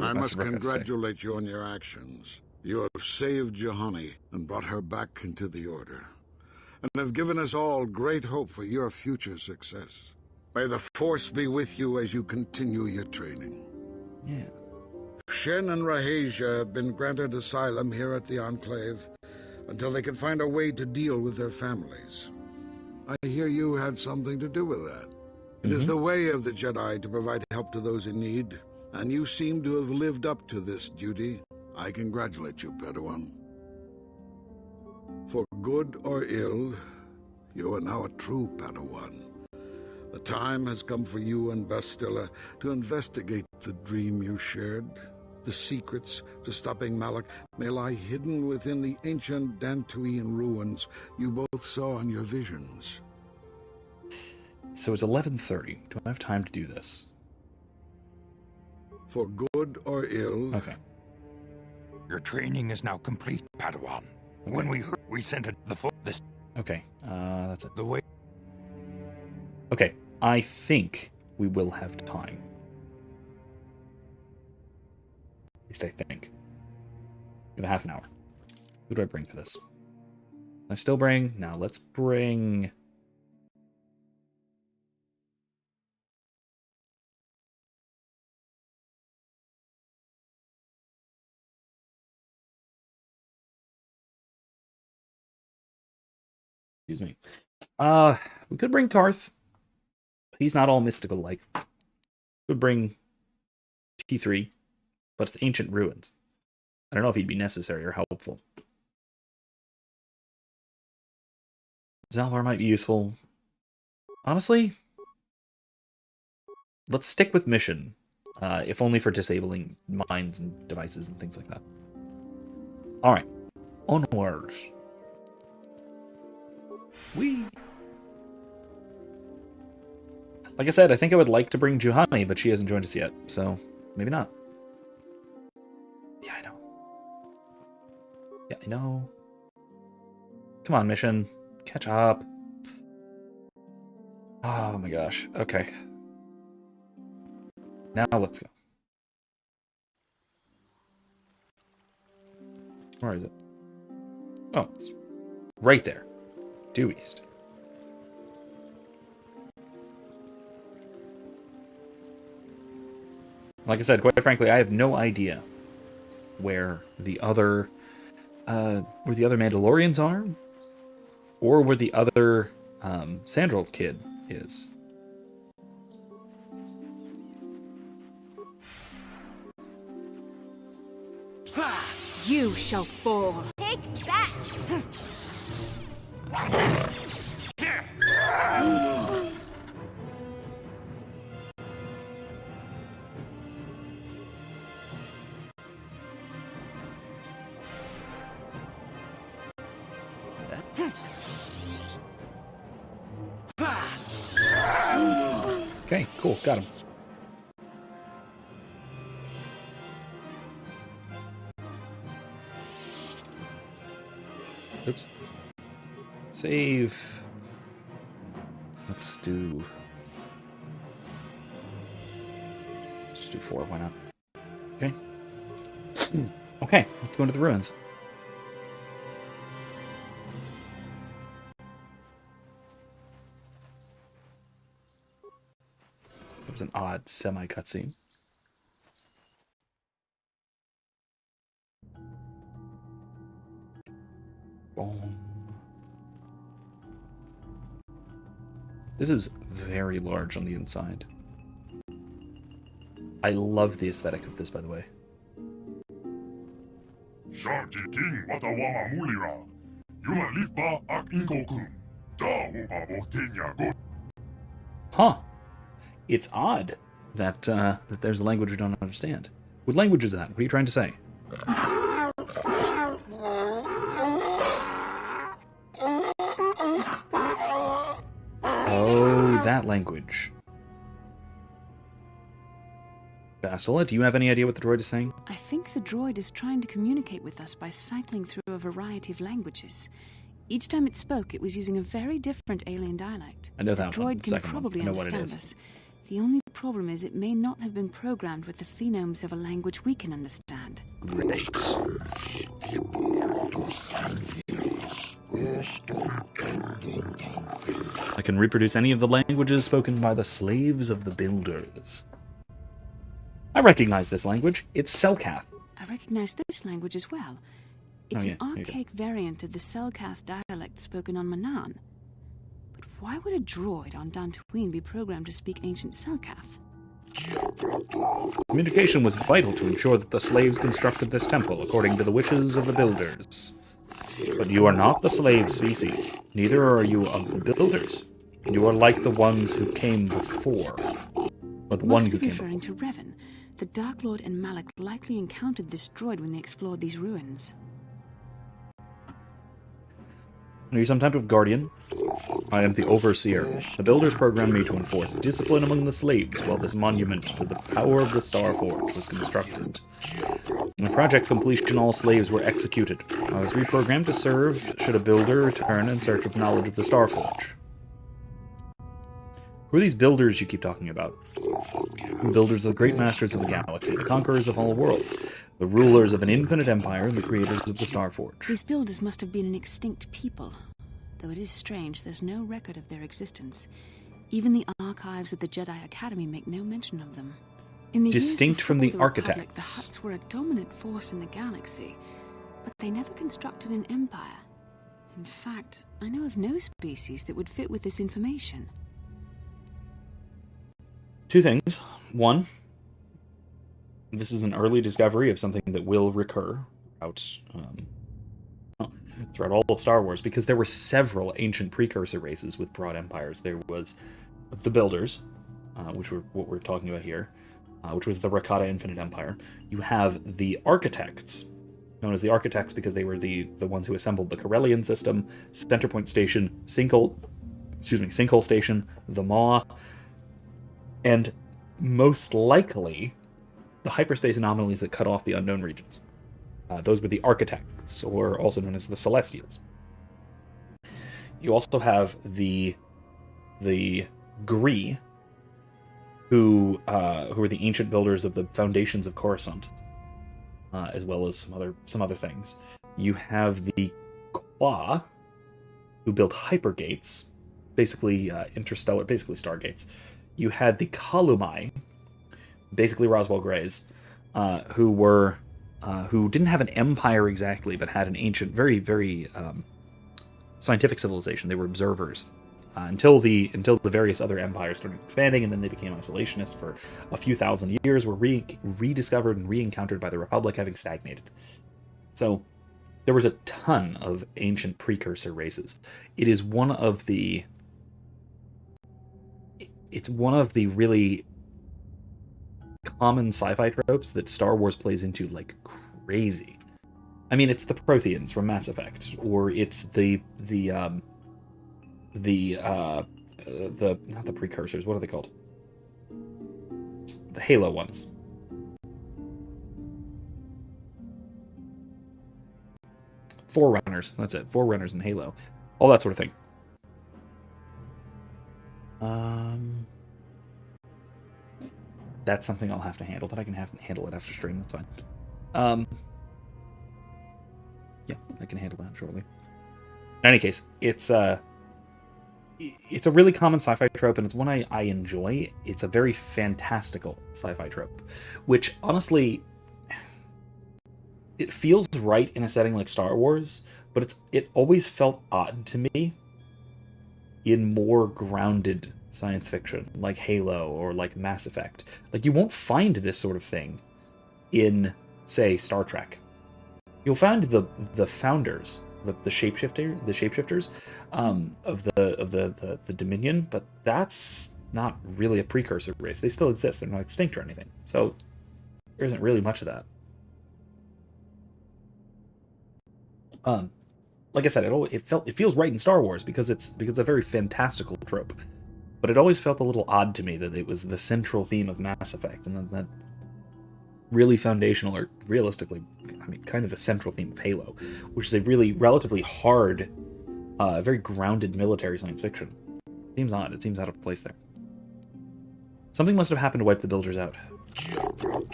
I must congratulate you on your actions. You have saved Juhani and brought her back into the Order, and have given us all great hope for your future success. May the Force be with you as you continue your training. Yeah. Shen and Rahesia have been granted asylum here at the Enclave until they can find a way to deal with their families. I hear you had something to do with that. It is the way of the Jedi to provide help to those in need, and you seem to have lived up to this duty. I congratulate you, Padawan. For good or ill, you are now a true Padawan. The time has come for you and Bastilla to investigate the dream you shared. The secrets to stopping Malak may lie hidden within the ancient Dantooine ruins you both saw in your visions. So it's 11:30. Do I have time to do this? For good or ill... Okay. Your training is now complete, Padawan. Okay. When we heard, we sent it this. Okay, that's it. The way. Okay, I think we will have time. At least I think. We have half an hour. Who do I bring for this? Can I still bring? No, let's bring... Excuse me. We could bring Tarth. He's not all mystical like. Could bring T3, but it's ancient ruins. I don't know if he'd be necessary or helpful. Zalbar might be useful. Honestly, let's stick with mission, if only for disabling mines and devices and things like that. Alright, onwards. Like I said, I think I would like to bring Juhani, but she hasn't joined us yet, so maybe not. Yeah, I know. Yeah, I know. Come on, mission. Catch up. Oh my gosh. Okay. Now let's go. Where is it? Oh, it's right there. Due east. Like I said, quite frankly, I have no idea where the other Mandalorians are, or where the other Sandral kid is. You shall fall. Take that! Okay, cool, got him. Oops. Save. Let's do 4, why not? Okay. Okay, let's go into the ruins. That was an odd semi-cutscene. Boom. This is very large on the inside. I love the aesthetic of this, by the way. Huh. It's odd that that there's a language we don't understand. What language is that? What are you trying to say? Oh, that language. Bastila, do you have any idea what the droid is saying? I think the droid is trying to communicate with us by cycling through a variety of languages. Each time it spoke, it was using a very different alien dialect. I know that the droid one. The can second probably one. I know what it understand is. us. The only problem is it may not have been programmed with the phonemes of a language we can understand. Great. I can reproduce any of the languages spoken by the slaves of the builders. I recognize this language. It's Selkath. I recognize this language as well. It's an archaic variant of the Selkath dialect spoken on Manaan. But why would a droid on Dantooine be programmed to speak ancient Selkath? Communication was vital to ensure that the slaves constructed this temple according to the wishes of the builders. But you are not the slave species. Neither are you of the builders. You are like the ones who came before. Or the one who came before. Referring to Revan. The Dark Lord and Malak likely encountered this droid when they explored these ruins. Are you some type of guardian? I am the Overseer. The Builders programmed me to enforce discipline among the slaves while this monument to the power of the Starforge was constructed. In project completion, all slaves were executed. I was reprogrammed to serve should a builder return in search of knowledge of the Starforge. Who are these builders you keep talking about? The builders are the great masters of the galaxy, the conquerors of all worlds, the rulers of an infinite empire, and the creators of the Starforge. These builders must have been an extinct people. Though it is strange, there's no record of their existence. Even the archives of the Jedi Academy make no mention of them. In the Distinct from the Republic, architects. the Hutts were a dominant force in the galaxy, but they never constructed an empire. In fact, I know of no species that would fit with this information. Two things. One, this is an early discovery of something that will recur throughout all of Star Wars, because there were several ancient precursor races with broad empires. There was the Builders, which were what we're talking about here, which was the Rakata Infinite Empire. You have the Architects, known as the Architects because they were the ones who assembled the Corellian system, Centerpoint Station, Sinkhole Station, the Maw, and most likely the hyperspace anomalies that cut off the unknown regions. Those were the Architects, or also known as the Celestials. You also have the Gree, who are the ancient builders of the foundations of Coruscant, as well as some other things. You have the Qua, who built hypergates, basically interstellar, basically stargates. You had the Kalumai, basically Roswell Greys, who didn't have an empire exactly, but had an ancient, very, very scientific civilization. They were observers until the various other empires started expanding, and then they became isolationists for a few thousand years, were rediscovered and re-encountered by the Republic, having stagnated. So there was a ton of ancient precursor races. It's one of the really common sci-fi tropes that Star Wars plays into like crazy. I mean, it's the Protheans from Mass Effect, or it's the not the precursors. What are they called? The Halo ones. Forerunners. That's it. Forerunners and Halo. All that sort of thing. That's something I'll have to handle, but I can handle it after stream. That's fine. Yeah, I can handle that shortly. In any case, it's a really common sci-fi trope, and it's one I enjoy. It's a very fantastical sci-fi trope, which honestly, it feels right in a setting like Star Wars, but it always felt odd to me in more grounded science fiction, like Halo or like Mass Effect. Like, you won't find this sort of thing in, say, Star Trek. You'll find the founders, the shapeshifters of the Dominion, but that's not really a precursor race. They still exist. They're not extinct or anything. So there isn't really much of that. Like I said, it feels right in Star Wars because it's a very fantastical trope. But it always felt a little odd to me that it was the central theme of Mass Effect, and that really foundational, or realistically, I mean, kind of the central theme of Halo, which is a really relatively hard, very grounded military science fiction. Seems odd. It seems out of place there. Something must have happened to wipe the Builders out.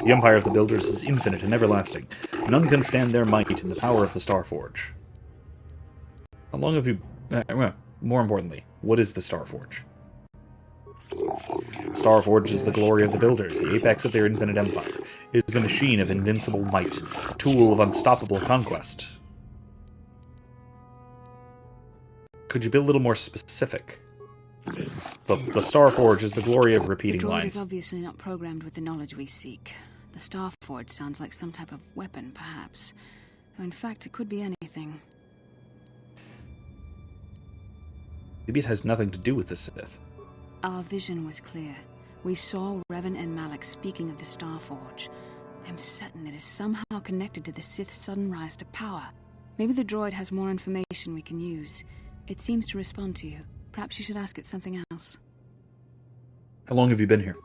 The empire of the Builders is infinite and everlasting. None can stand their might in the power of the Starforge. How long have you... more importantly, what is the Starforge? Starforge is the glory of the Builders, the apex of their infinite empire. It is a machine of invincible might, a tool of unstoppable conquest. Could you be a little more specific? The Starforge is the glory of repeating the droid lines. is obviously not programmed with the knowledge we seek. The Starforge sounds like some type of weapon, perhaps. Though in fact, it could be anything. Maybe it has nothing to do with the Sith. Our vision was clear. We saw Revan and Malak speaking of the Starforge. I'm certain it is somehow connected to the Sith's sudden rise to power. Maybe the droid has more information we can use. It seems to respond to you. Perhaps you should ask it something else. How long have you been here?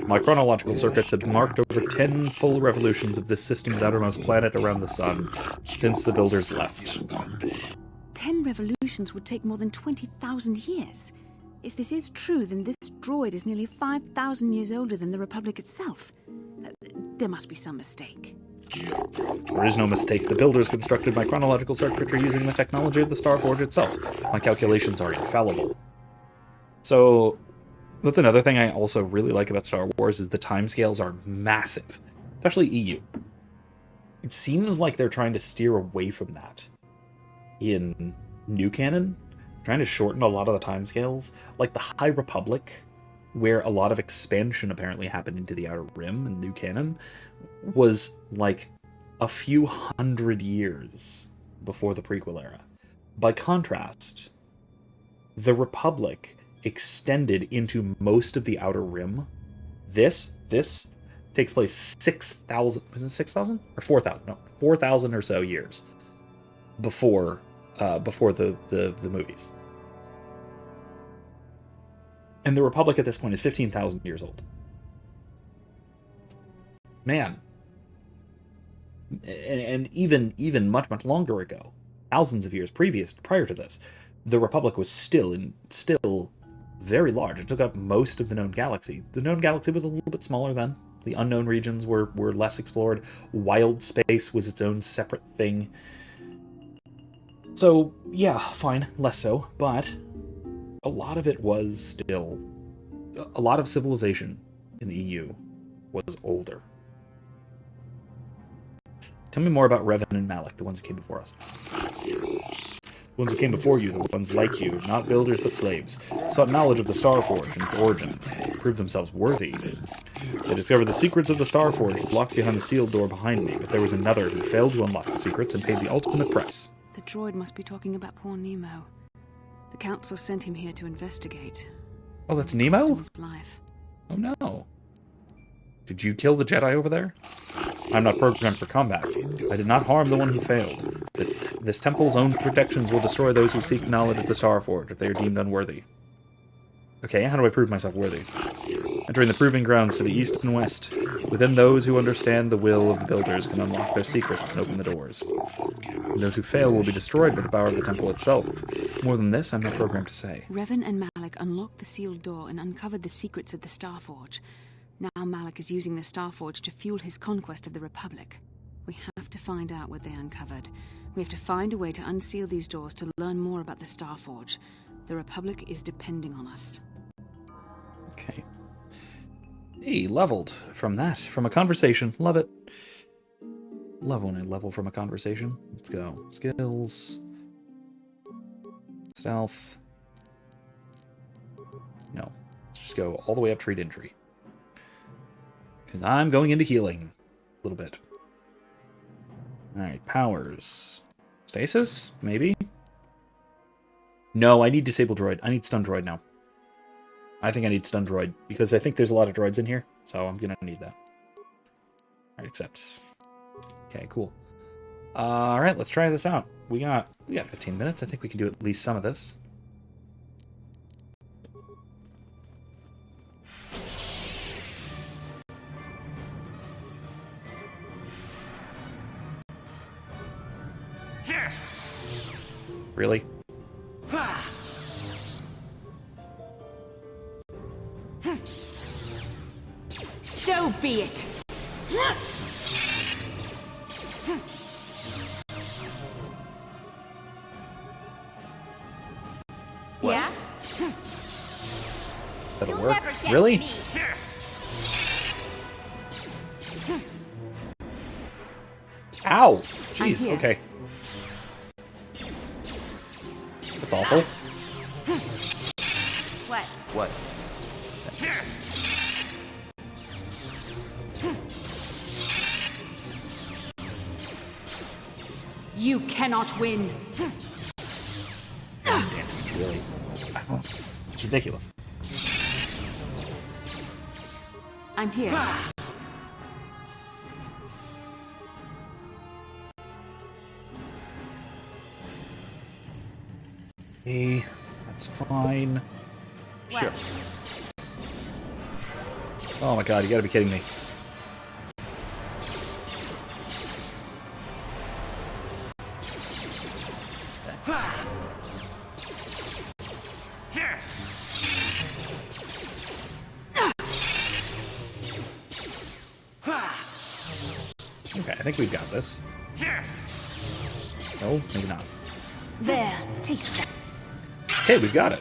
My chronological circuits have marked over 10 full revolutions of this system's outermost planet around the sun since the Builders left. 10 revolutions would take more than 20,000 years. If this is true, then this droid is nearly 5,000 years older than the Republic itself. There must be some mistake. There is no mistake. The Builders constructed my chronological circuitry using the technology of the Starforge itself. My calculations are infallible. So, that's another thing I also really like about Star Wars, is the timescales are massive. Especially EU. It seems like they're trying to steer away from that in new canon. Trying to shorten a lot of the timescales, like the High Republic, where a lot of expansion apparently happened into the Outer Rim in new canon, was like a few hundred years before the prequel era. By contrast, the Republic extended into most of the Outer Rim. This takes place 6,000, was it 6,000? Or 4,000? No, 4,000 or so years before the movies. And the Republic at this point is 15,000 years old. Man. And even much, much longer ago, thousands of years prior to this, the Republic was still very large. It took up most of the known galaxy. The known galaxy was a little bit smaller then. The unknown regions were less explored. Wild space was its own separate thing. So, yeah, fine, less so, but a lot of it was still... A lot of civilization in the EU was older. Tell me more about Revan and Malak, the ones who came before us. The ones who came before you, the ones like you, not builders but slaves, sought knowledge of the Starforge and its origins, proved themselves worthy. They discovered the secrets of the Starforge locked behind the sealed door behind me, but there was another who failed to unlock the secrets and paid the ultimate price. The droid must be talking about poor Nemo. The Council sent him here to investigate. Oh, that's Nemo? His life. Oh no. Did you kill the Jedi over there? I'm not programmed for combat. I did not harm the one who failed. This temple's own protections will destroy those who seek knowledge of the Starforge if they are deemed unworthy. Okay, how do I prove myself worthy? Entering the proving grounds to the east and west. Within those who understand the will of the builders can unlock their secrets and open the doors. And those who fail will be destroyed by the power of the temple itself. More than this, I'm not programmed to say. Revan and Malak unlocked the sealed door and uncovered the secrets of the Starforge. Now Malak is using the Starforge to fuel his conquest of the Republic. We have to find out what they uncovered. We have to find a way to unseal these doors to learn more about the Starforge. The Republic is depending on us. Okay. Hey, leveled from that. From a conversation. Love it. Love when I level from a conversation. Let's go. Skills. Stealth. No. Let's just go all the way up to read injury. Because I'm going into healing. A little bit. Alright, powers. Stasis? Maybe? No, I need disable droid. I need stun droid now. I think I need stun droid, because I think there's a lot of droids in here, so I'm gonna need that. Alright, accept. Okay, cool. Alright, let's try this out. We got 15 minutes. I think we can do at least some of this. Really? So be it. Yeah? That'll work. Really? Ow! Jeez, okay. That's awful. What? What? You cannot win. Damage, really. It's ridiculous. I'm here. Hey, that's fine. Sure. Oh my god, you gotta be kidding me. Okay, I think we've got this. No, maybe not. There, take that. Okay, we've got it.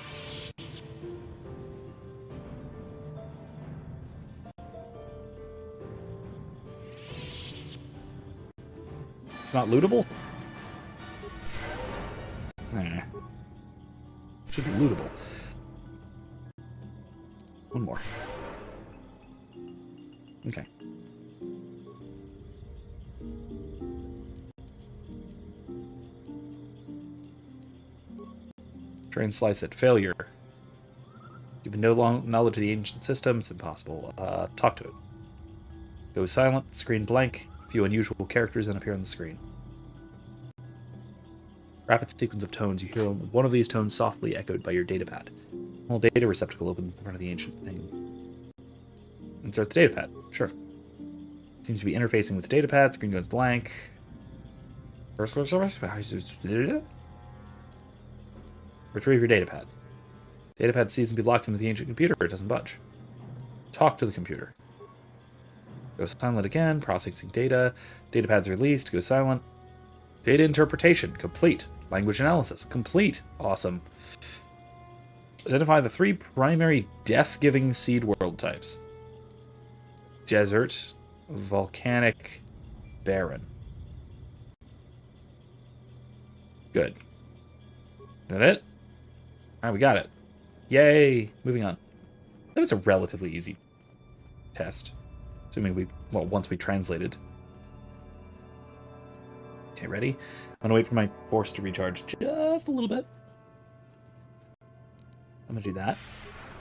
It's not lootable? Nah. Should be lootable. One more. Okay. Try and slice it. Failure. You've no knowledge of the ancient system. It's impossible. Talk to it. Go silent. Screen blank. Few unusual characters then appear on the screen. Rapid sequence of tones. You hear one of these tones softly echoed by your datapad. Small data receptacle opens in front of the ancient thing. Insert the datapad. Sure. Seems to be interfacing with the datapad. Screen goes blank. Retrieve your datapad. Datapad sees and be locked into the ancient computer. It doesn't budge. Talk to the computer. Go silent again. Processing data. Datapad's released. Go silent. Data interpretation. Complete. Language analysis. Complete. Awesome. Identify the 3 primary death-giving seed world types. Desert, volcanic, barren. Good. Is that it? Alright, we got it. Yay! Moving on. That was a relatively easy test. Assuming once we translated. Okay, ready? I'm gonna wait for my force to recharge just a little bit. I'm gonna do that.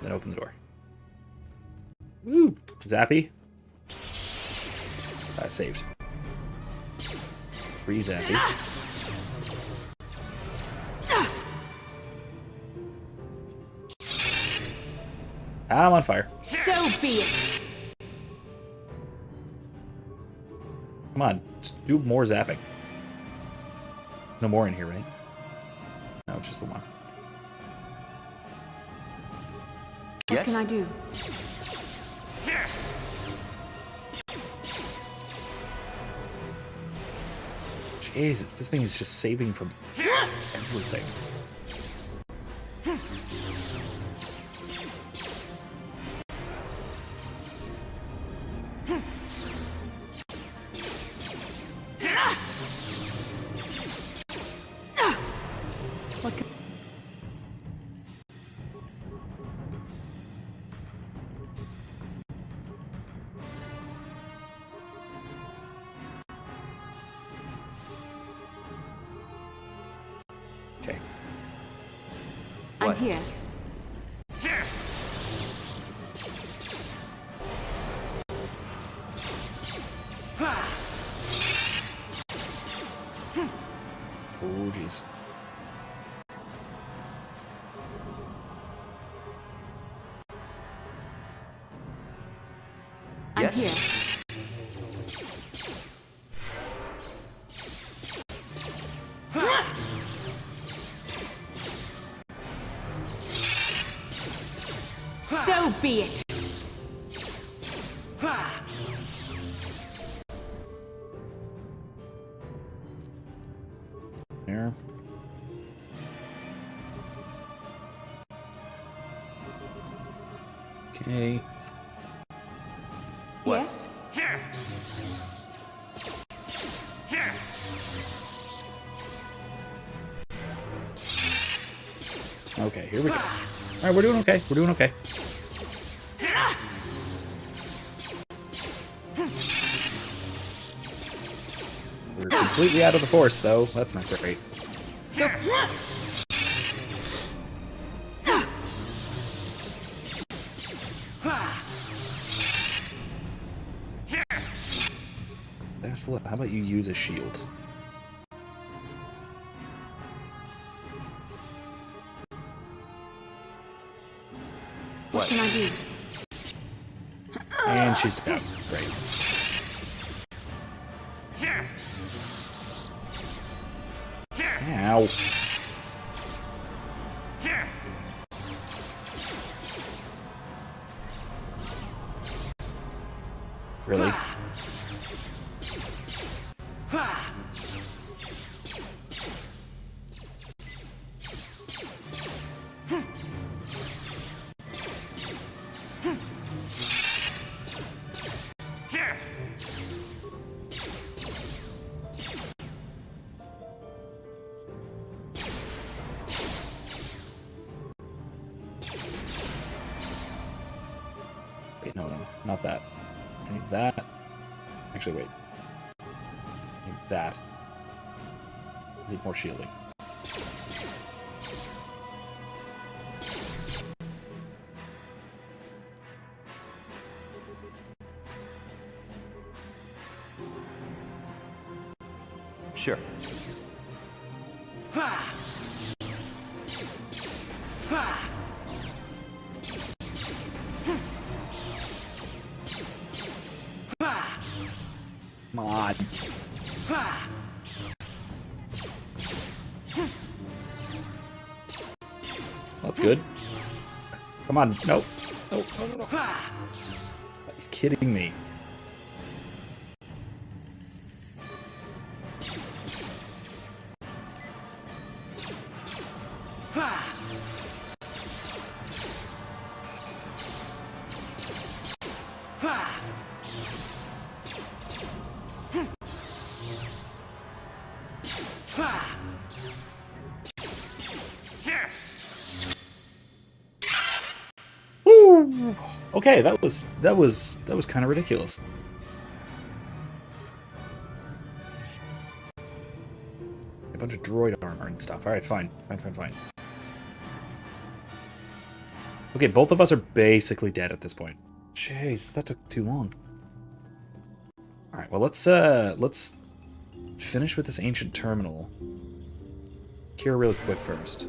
Then open the door. Woo! Zappy. That saved. Re-zappy. I'm on fire. So be it. Come on, just do more zapping. No more in here, right? No, it's just the one. What can I do? Jesus, this thing is just saving from everything. Okay. I'm here. Oh, jeez. I'm here. So be it. There. Okay. Yes? Okay, here we go. Alright, we're doing okay. We're doing okay. We're completely out of the force, though. That's not great. How about you use a shield? What can I do? And she's down. Great. Ow. Really? Wait, no, not that. I need that. Actually, wait. I need that. I need more shielding. Sure. Come on. That's good. Come on. Nope. Nope. No. Are you kidding me? Woo! Okay, that was kind of ridiculous. A bunch of droid armor and stuff. All right, fine. Okay, both of us are basically dead at this point. Jeez, that took too long. All right, well let's finish with this ancient terminal. Cure real quick first.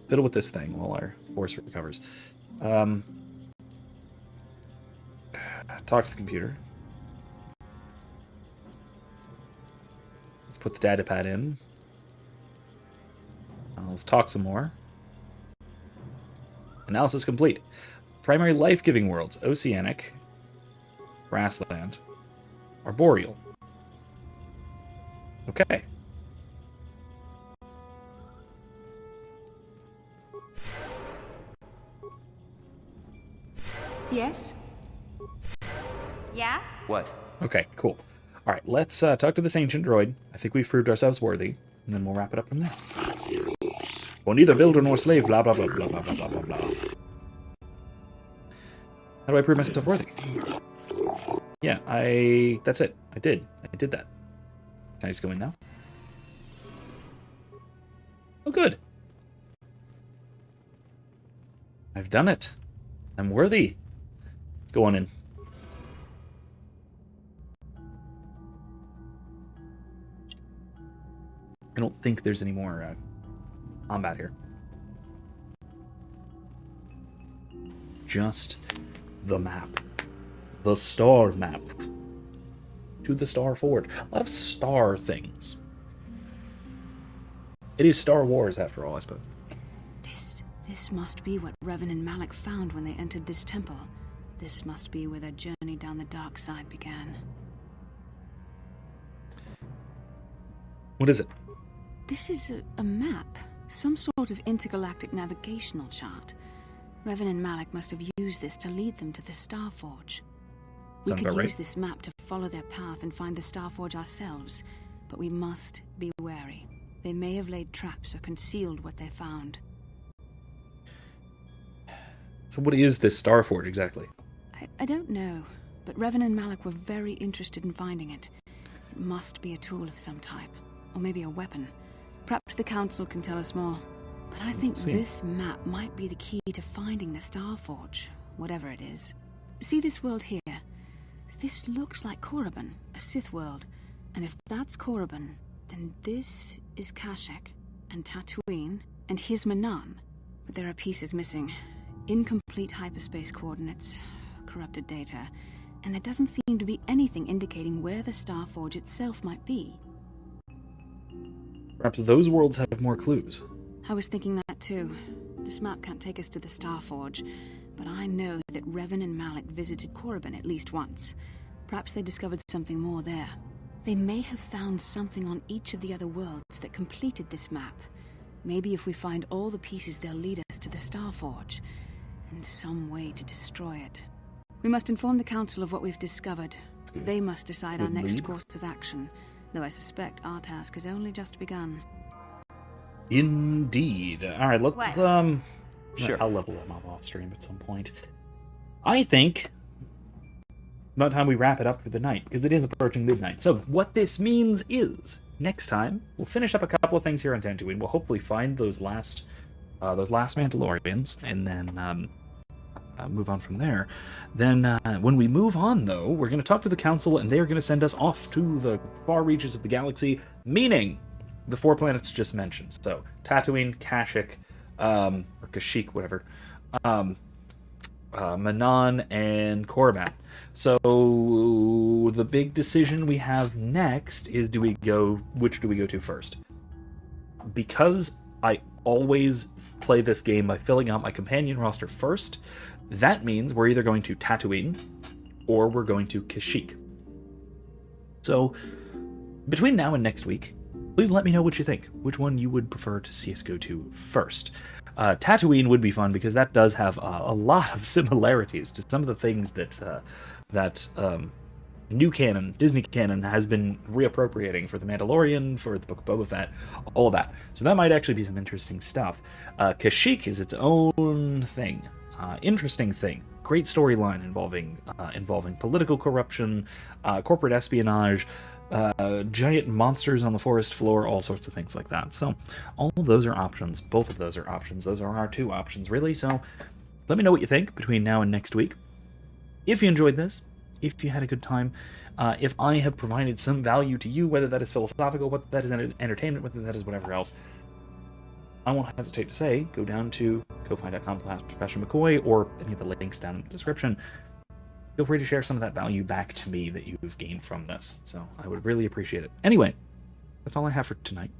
Fiddle with this thing while our force recovers. Talk to the computer. Let's put the data pad in. Let's talk some more. Analysis complete. Primary life-giving worlds: oceanic, grassland, arboreal. Okay. Yes? Yeah? What? Okay, cool. All right, let's talk to this ancient droid. I think we've proved ourselves worthy, and then we'll wrap it up from there. For neither builder nor slave, blah, blah, blah, blah, blah, blah, blah, blah, blah. How do I prove myself worthy? Yeah, that's it. I did that. Can I just go in now? Oh, good. I've done it. I'm worthy. Let's go on in. I don't think there's any more combat here. Just the map. The star map. To the Star Forge. A lot of star things. It is Star Wars, after all, I suppose. This must be what Revan and Malak found when they entered this temple. This must be where their journey down the dark side began. What is it? This is a map. Some sort of intergalactic navigational chart. Revan and Malak must have used this to lead them to the Star Forge. We could use this map to follow their path and find the Star Forge ourselves, but we must be wary. They may have laid traps or concealed what they found. So what is this Star Forge exactly? I don't know, but Revan and Malak were very interested in finding it. It must be a tool of some type, or maybe a weapon. Perhaps the Council can tell us more. But I think this map might be the key to finding the Star Forge, whatever it is. See this world here? This looks like Korriban, a Sith world. And if that's Korriban, then this is Kashyyyk, and Dantooine, and here's Manaan. But there are pieces missing. Incomplete hyperspace coordinates, corrupted data, and there doesn't seem to be anything indicating where the Star Forge itself might be. Perhaps those worlds have more clues. I was thinking that too. This map can't take us to the Star Forge, but I know that Revan and Malak visited Korriban at least once. Perhaps they discovered something more there. They may have found something on each of the other worlds that completed this map. Maybe if we find all the pieces, they'll lead us to the Star Forge, and some way to destroy it. We must inform the Council of what we've discovered. They must decide our next course of action, though I suspect our task has only just begun. Indeed. Alright, let's, Sure. I'll level them up off stream at some point. I think about time we wrap it up for the night, because it is approaching midnight. So, what this means is, next time, we'll finish up a couple of things here on Dantooine. We'll hopefully find those last Mandalorians, and then move on from there. Then, when we move on, though, we're going to talk to the Council, and they are going to send us off to the far reaches of the galaxy, meaning the 4 planets just mentioned. So, Dantooine, Kashyyyk, or Kashyyyk, whatever, Manaan, and Korriban. So, the big decision we have next is which do we go to first? Because I always play this game by filling out my companion roster first, that means we're either going to Tatooine or we're going to Kashyyyk. So, between now and next week, please let me know what you think. Which one you would prefer to see us go to first. Tatooine would be fun because that does have a lot of similarities to some of the things that new canon, Disney canon, has been reappropriating for The Mandalorian, for the Book of Boba Fett, all of that. So that might actually be some interesting stuff. Kashyyyk is its own thing. Interesting thing. Great storyline involving political corruption, corporate espionage, giant monsters on the forest floor, all sorts of things like that. So all of those are options. Both of those are options. Those are our two options, really. So let me know what you think between now and next week. If you enjoyed this, if you had a good time, if I have provided some value to you, whether that is philosophical, whether that is entertainment, whether that is whatever else, I won't hesitate to say, go down to ko-fi.com/Professor McCoy or any of the links down in the description. Feel free to share some of that value back to me that you've gained from this. So I would really appreciate it. Anyway, that's all I have for tonight.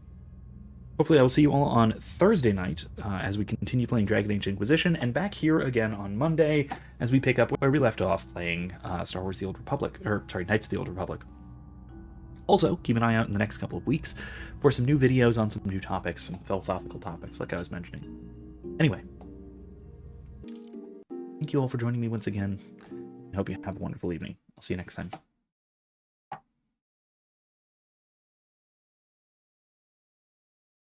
Hopefully I will see you all on Thursday night as we continue playing Dragon Age Inquisition, and back here again on Monday as we pick up where we left off playing Star Wars: The Old Republic, Knights of the Old Republic. Also, keep an eye out in the next couple of weeks for some new videos on some new topics, some philosophical topics, like I was mentioning. Anyway, thank you all for joining me once again. I hope you have a wonderful evening. I'll see you next time.